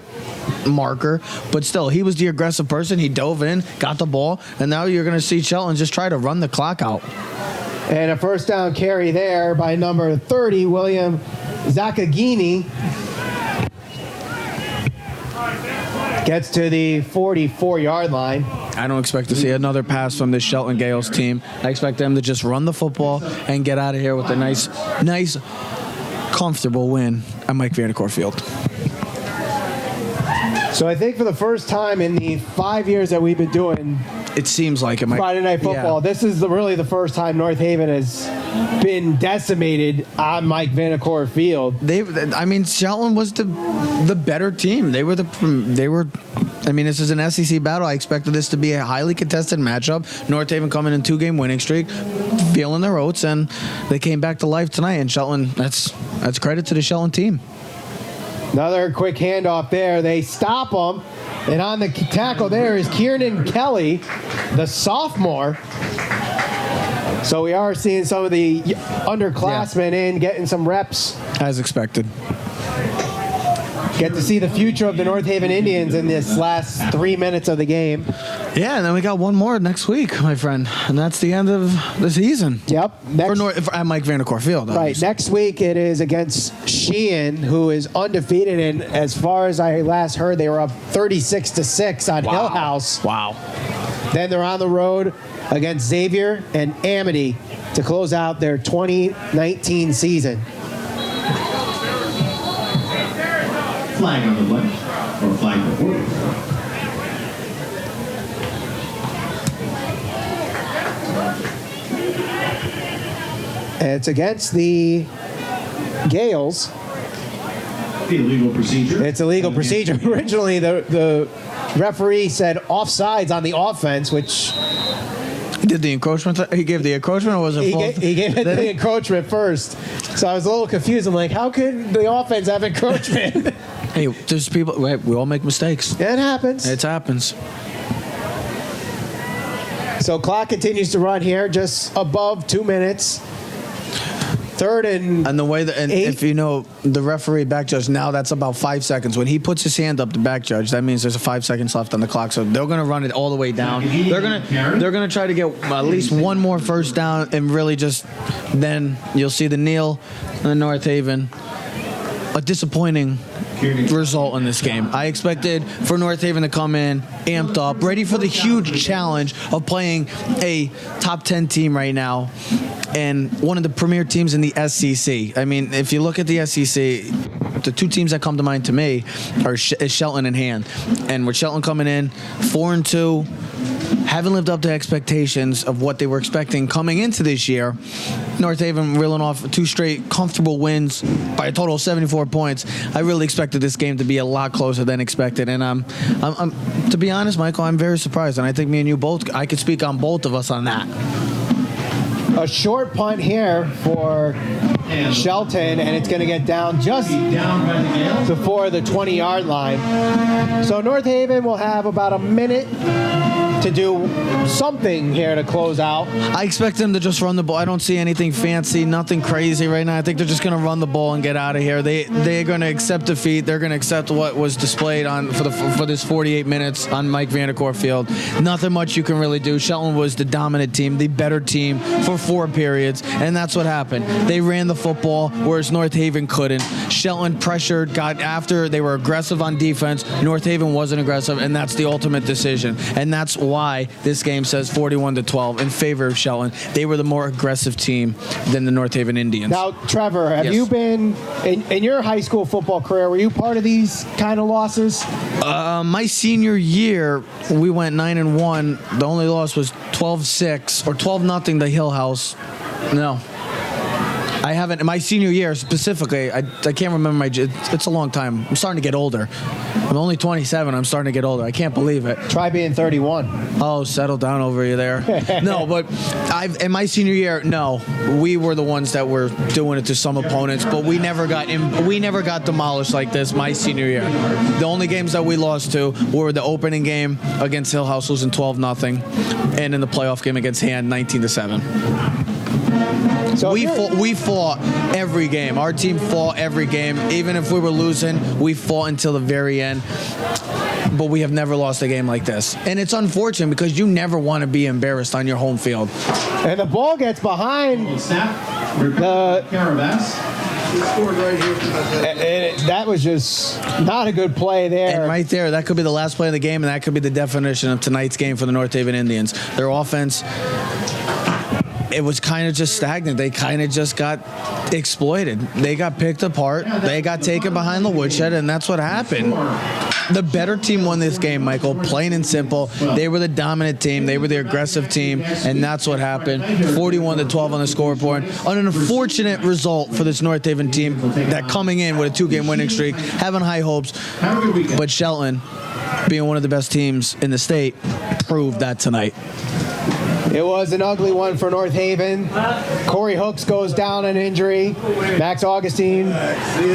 marker, but still, he was the aggressive person. He dove in, got the ball, and now you're going to see Shelton just try to run the clock out. And a first down carry there by number 30, William Zakagini. Gets to the 44-yard line. I don't expect to see another pass from this Shelton Gaels team. I expect them to just run the football and get out of here with a nice, comfortable win at Mike Vanacore Field. So I think for the first time in the 5 years that we've been doing It seems like it might. Friday Night Football, this is really the first time North Haven has been decimated on Mike Vanacore Field. Shelton was the better team. They were. This is an SEC battle. I expected this to be a highly contested matchup. North Haven coming in 2-game winning streak, feeling their oats, and they came back to life tonight. And Shelton, that's credit to the Shelton team. Another quick handoff there. They stop him. And on the tackle there is Kieran Kelly, the sophomore. So we are seeing some of the underclassmen in, getting some reps. As expected. Get to see the future of the North Haven Indians in this last 3 minutes of the game. Yeah, and then we got one more next week, my friend. And that's the end of the season. Yep. At Mike Vanacore Field. Obviously. Right. Next week it is against Sheehan, who is undefeated. And as far as I last heard, they were up 36-6 on Hill House. Wow. Then they're on the road against Xavier and Amity to close out their 2019 season. Flag on the left, or flag before you. It's against the Gaels. Illegal procedure. It's a legal procedure. Originally, the referee said offsides on the offense, which... He did the encroachment? He gave the encroachment, or was it full? He gave it the encroachment first. So I was a little confused. I'm like, how could the offense have encroachment? Hey, there's people. We all make mistakes. It happens. It happens. So clock continues to run here, just above 2 minutes. Third and the way that, and eight. if you know the referee back judge, now that's about 5 seconds. When he puts his hand up, the back judge, that means there's 5 seconds left on the clock. So they're going to run it all the way down. They're gonna try to get at least one more first down, and really just then you'll see the kneel and North Haven. A disappointing result in this game. I expected for North Haven to come in amped up, ready for the huge challenge of playing a top 10 team right now and one of the premier teams in the SEC. I mean, if you look at the SEC, the two teams that come to mind to me is Shelton and Hand. And with Shelton coming in 4-2, haven't lived up to expectations of what they were expecting coming into this year. North Haven reeling off 2 straight comfortable wins by a total of 74 points. I really expected this game to be a lot closer than expected, and I'm to be honest, Michael, I'm very surprised, and I think me and you both, I could speak on both of us on that. a short punt here for Shelton, and it's going to get down just before the 20-yard line. So North Haven will have about a minute to do something here to close out. I expect them to just run the ball. I don't see anything fancy, nothing crazy right now. I think they're just going to run the ball and get out of here. They're going to accept defeat. They're going to accept what was displayed on for this 48 minutes on Mike Vanacore Field. Nothing much you can really do. Shelton was the dominant team, the better team for 4 periods, and that's what happened. They ran the football, whereas North Haven couldn't. Shelton pressured, got after. They were aggressive on defense. North Haven wasn't aggressive, and that's the ultimate decision. And that's why this game says 41-12 in favor of Shelton. They were the more aggressive team than the North Haven Indians. Now, Trevor, have you been, in your high school football career, were you part of these kind of losses? My senior year, we went 9-1. The only loss was 12-6 or 12-0 to Hill House. No. I haven't. My senior year specifically, I can't remember it's a long time. I'm starting to get older. I'm only 27. I'm starting to get older. I can't believe it. Try being 31. Oh, settle down over you there. No, but in my senior year, no, we were the ones that were doing it to some opponents, but we never got demolished like this my senior year. The only games that we lost to were the opening game against Hill House, losing 12-0, and in the playoff game against Hand, 19-7. So we fought every game. Our team fought every game. Even if we were losing, we fought until the very end. But we have never lost a game like this. And it's unfortunate because you never want to be embarrassed on your home field. And the ball gets behind the That was just not a good play there. And right there, that could be the last play of the game, and that could be the definition of tonight's game for the North Haven Indians. Their offense, it was kind of just stagnant. They kind of just got exploited. They got picked apart. They got taken behind the woodshed, and that's what happened. The better team won this game, Michael, plain and simple. They were the dominant team. They were the aggressive team, and that's what happened. 41-12 on the scoreboard. An unfortunate result for this North Haven team that coming in with a 2-game winning streak, having high hopes. But Shelton, being one of the best teams in the state, proved that tonight. It was an ugly one for North Haven. Corey Hooks goes down an injury. Max Augustine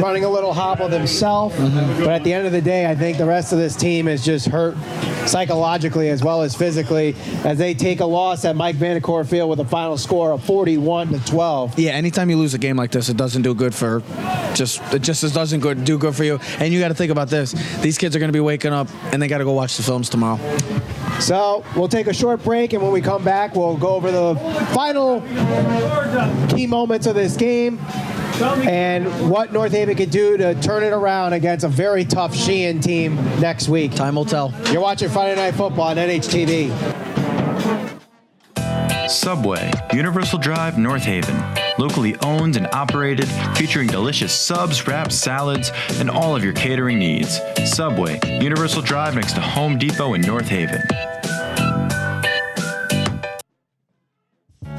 running a little hobbled himself. But at the end of the day, I think the rest of this team is just hurt psychologically as well as physically as they take a loss at Mike Vanacore Field with a final score of 41-12. Yeah, anytime you lose a game like this, it doesn't do good for it just doesn't do good for you. And you got to think about this. These kids are going to be waking up and they got to go watch the films tomorrow. So we'll take a short break, and when we come back, we'll go over the final key moments of this game and what North Haven can do to turn it around against a very tough Sheehan team next week. Time will tell. You're watching Friday Night Football on NHTV. Subway, Universal Drive, North Haven. Locally owned and operated, featuring delicious subs, wraps, salads, and all of your catering needs. Subway, Universal Drive next to Home Depot in North Haven.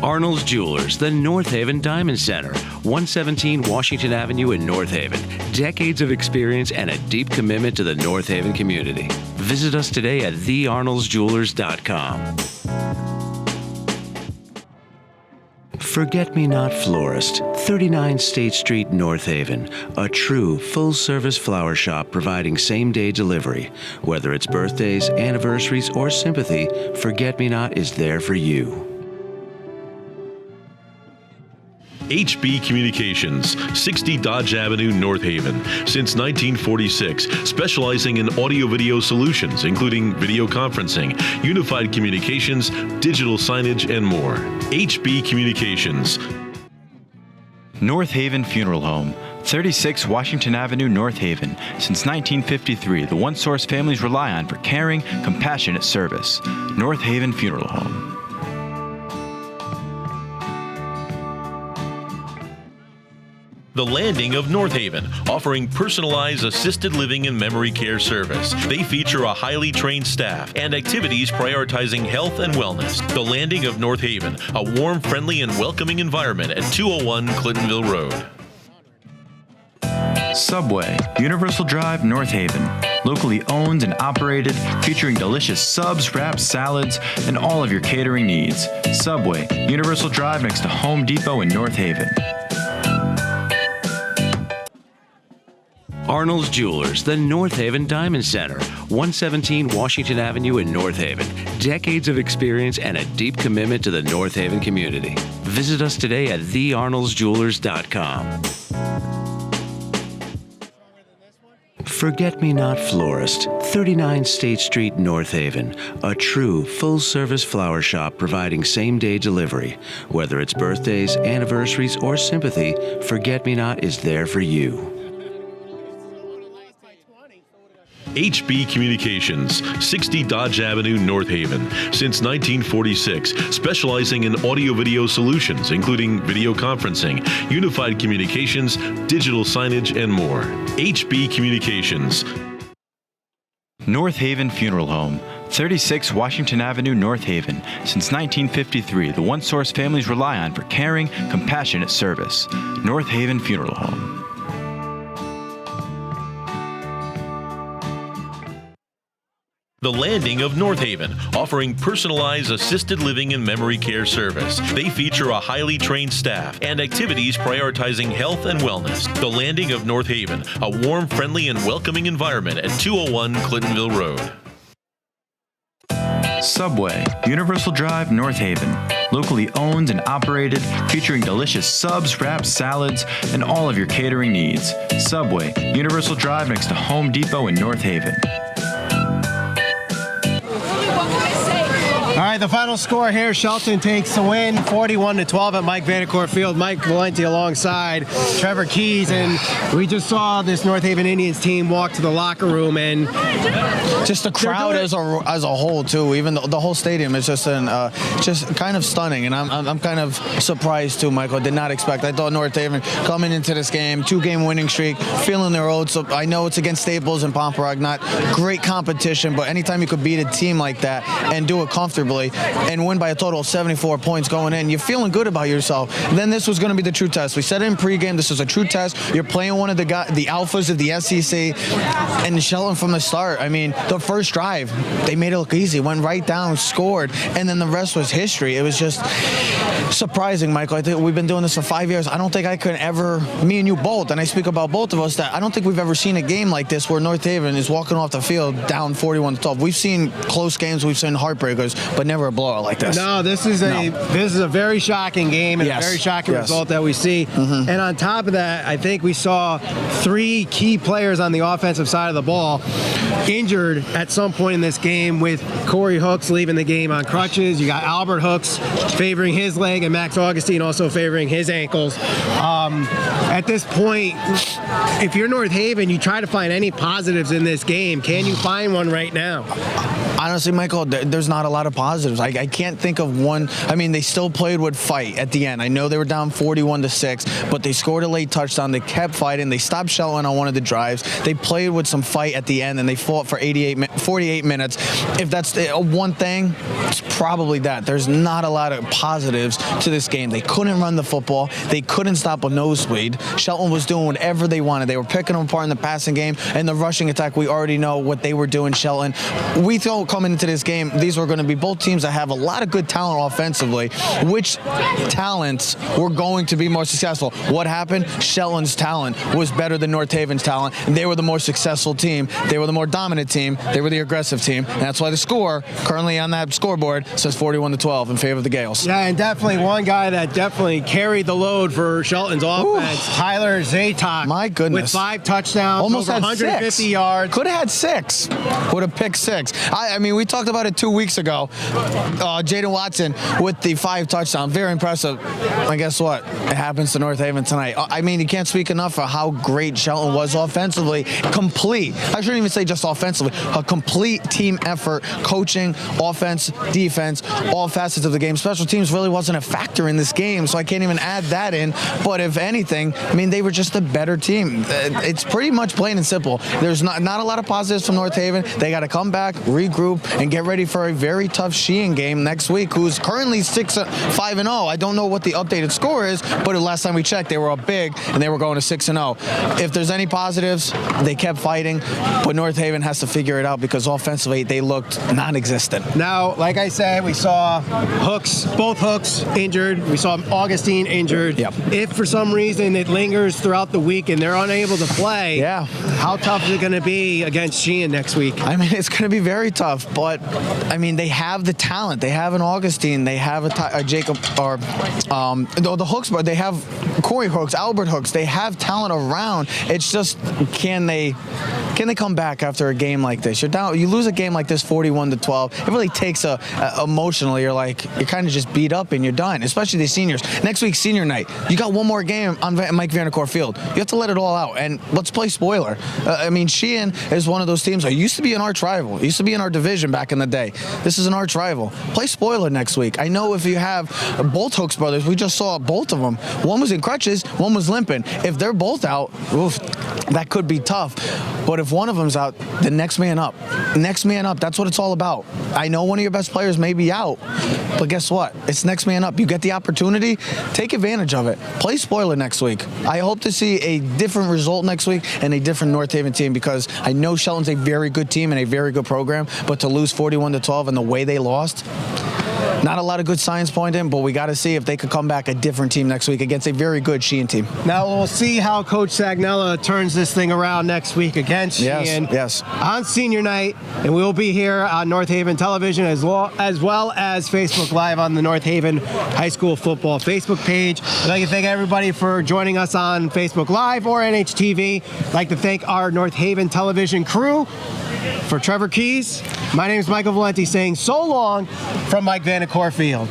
Arnold's Jewelers, the North Haven Diamond Center, 117 Washington Avenue in North Haven. Decades of experience and a deep commitment to the North Haven community. Visit us today at thearnoldsjewelers.com. Forget-Me-Not Florist, 39 State Street, North Haven. A true full-service flower shop providing same-day delivery. Whether it's birthdays, anniversaries, or sympathy, Forget-Me-Not is there for you. HB Communications, 60 Dodge Avenue, North Haven. Since 1946, specializing in audio-video solutions, including video conferencing, unified communications, digital signage, and more. HB Communications. North Haven Funeral Home, 36 Washington Avenue, North Haven. Since 1953, the one source families rely on for caring, compassionate service. North Haven Funeral Home. The Landing of North Haven, offering personalized assisted living and memory care service. They feature a highly trained staff and activities prioritizing health and wellness. The Landing of North Haven, a warm, friendly, and welcoming environment at 201 Clintonville Road. Subway, Universal Drive, North Haven. Locally owned and operated, featuring delicious subs, wraps, salads, and all of your catering needs. Subway, Universal Drive next to Home Depot in North Haven. Arnold's Jewelers, the North Haven Diamond Center, 117 Washington Avenue in North Haven. Decades of experience and a deep commitment to the North Haven community. Visit us today at thearnoldsjewelers.com. Forget-Me-Not Florist, 39 State Street, North Haven. A true full-service flower shop providing same-day delivery. Whether it's birthdays, anniversaries, or sympathy, Forget-Me-Not is there for you. HB Communications, 60 Dodge Avenue, North Haven. Since 1946, specializing in audio-video solutions, including video conferencing, unified communications, digital signage, and more. HB Communications. North Haven Funeral Home, 36 Washington Avenue, North Haven. Since 1953, the one source families rely on for caring, compassionate service. North Haven Funeral Home. The Landing of North Haven, offering personalized assisted living and memory care service. They feature a highly trained staff and activities prioritizing health and wellness. The Landing of North Haven, a warm, friendly, and welcoming environment at 201 Clintonville Road. Subway, Universal Drive, North Haven. Locally owned and operated, featuring delicious subs, wraps, salads, and all of your catering needs. Subway, Universal Drive next to Home Depot in North Haven. All right, the final score here, Shelton takes the win, 41-12 at Mike Vanacore Field. Mike Valenti alongside Trevor Keys, and we just saw this North Haven Indians team walk to the locker room, and just the crowd as a whole too. Even the whole stadium is just kind of stunning, and I'm kind of surprised too, Michael. Did not expect. I thought North Haven coming into this game, 2-game winning streak, feeling their oats. So I know it's against Staples and Pomperaug, not great competition, but anytime you could beat a team like that and do it comfortably and win by a total of 74 points going in, you're feeling good about yourself. And then this was going to be the true test. We said it in pregame. This is a true test. You're playing one of the alphas of the SEC, and Shelton from the start. I mean, the first drive, they made it look easy. Went right down, scored, and then the rest was history. It was just surprising, Michael. I think we've been doing this for 5 years. I don't think I could ever, me and you both, and I speak about both of us, that I don't think we've ever seen a game like this where North Haven is walking off the field down 41-12. We've seen close games, we've seen heartbreakers, but never a blowout like this. No, this is a very shocking game and a very shocking result that we see. And on top of that, I think we saw 3 key players on the offensive side of the ball injured at some point in this game, with Corey Hooks leaving the game on crutches. You got Albert Hooks favoring his leg and Max Augustine also favoring his ankles. At this point, if you're North Haven, you try to find any positives in this game. Can you find one right now? Honestly, Michael, there's not a lot of positives. I can't think of one. I mean, they still played with fight at the end. I know they were down 41-6, but they scored a late touchdown. They kept fighting. They stopped Shelton on one of the drives. They played with some fight at the end, and they fought for 48 minutes. If that's one thing, it's probably that. There's not a lot of positives to this game. They couldn't run the football. They couldn't stop a nosebleed. Shelton was doing whatever they wanted. They were picking them apart in the passing game, and the rushing attack, we already know what they were doing, Shelton. We thought coming into this game, these were going to be both teams that have a lot of good talent offensively. Which talents were going to be more successful? What happened? Shelton's talent was better than North Haven's talent, and they were the more successful team. They were the more dominant team. They were the aggressive team, and that's why the score currently on that scoreboard says 41-12 in favor of the Gales. Yeah, and definitely one guy that definitely carried the load for Shelton's offense, Tyler Zatok. My goodness. With 5 touchdowns, almost over had 150 6. yards. Could have had 6. Would have picked 6. I mean, we talked about it 2 weeks ago. Jaden Watson with the 5 touchdowns. Very impressive. And guess what? It happens to North Haven tonight. I mean, you can't speak enough of how great Shelton was offensively. Complete. I shouldn't even say just offensively. A complete team effort. Coaching, offense, defense, all facets of the game. Special teams really wasn't a factor in this game, so I can't even add that in. But if anything, I mean, they were just a better team. It's pretty much plain and simple. There's not a lot of positives from North Haven. They got to come back, regroup, and get ready for a very tough Sheehan game next week, who's currently 5-0. I don't know what the updated score is, but the last time we checked, they were up big, and they were going to 6-0. If there's any positives, they kept fighting, but North Haven has to figure it out because offensively, they looked non-existent. Now, like I said, we saw both Hooks injured. We saw Augustine injured. Yep. If for some reason it lingers throughout the week and they're unable to play, how tough is it going to be against Sheehan next week? I mean, it's going to be very tough, but I mean, they have the talent. They have an Augustine. They have a Jacob, or the Hooks, but they have Corey Hooks, Albert Hooks. They have talent around. It's just, can they come back after a game like this? You're down. You lose a game like this, 41-12. It really takes emotionally. You're kind of just beat up and you're done. Especially the seniors. Next week, senior night. You got one more game on Mike Vanacore Field. You have to let it all out. And let's play spoiler. I mean, Sheehan is one of those teams. It used to be an arch rival. It used to be in our division back in the day. This is an arch rival. Play spoiler next week. I know if you have both Hooks brothers, we just saw both of them. One was in crutches, one was limping. If they're both out, that could be tough. But if one of them's out, the next man up. Next man up. That's what it's all about. I know one of your best players may be out, but guess what? It's next man up. You get the opportunity, take advantage of it. Play spoiler next week. I hope to see a different result next week and a different North Haven team, because I know Shelton's a very good team and a very good program, but to lose 41-12 and the way they lost, not a lot of good signs pointing, but we got to see if they could come back a different team next week against a very good Sheehan team. Now we'll see how Coach Sagnella turns this thing around next week against Sheehan. Yes. On senior night, and we'll be here on North Haven Television as well as Facebook Live on the North Haven High School Football Facebook page. I'd like to thank everybody for joining us on Facebook Live or NHTV. I'd like to thank our North Haven Television crew. For Trevor Keys, my name is Michael Valenti saying so long from Mike Vanacore Field.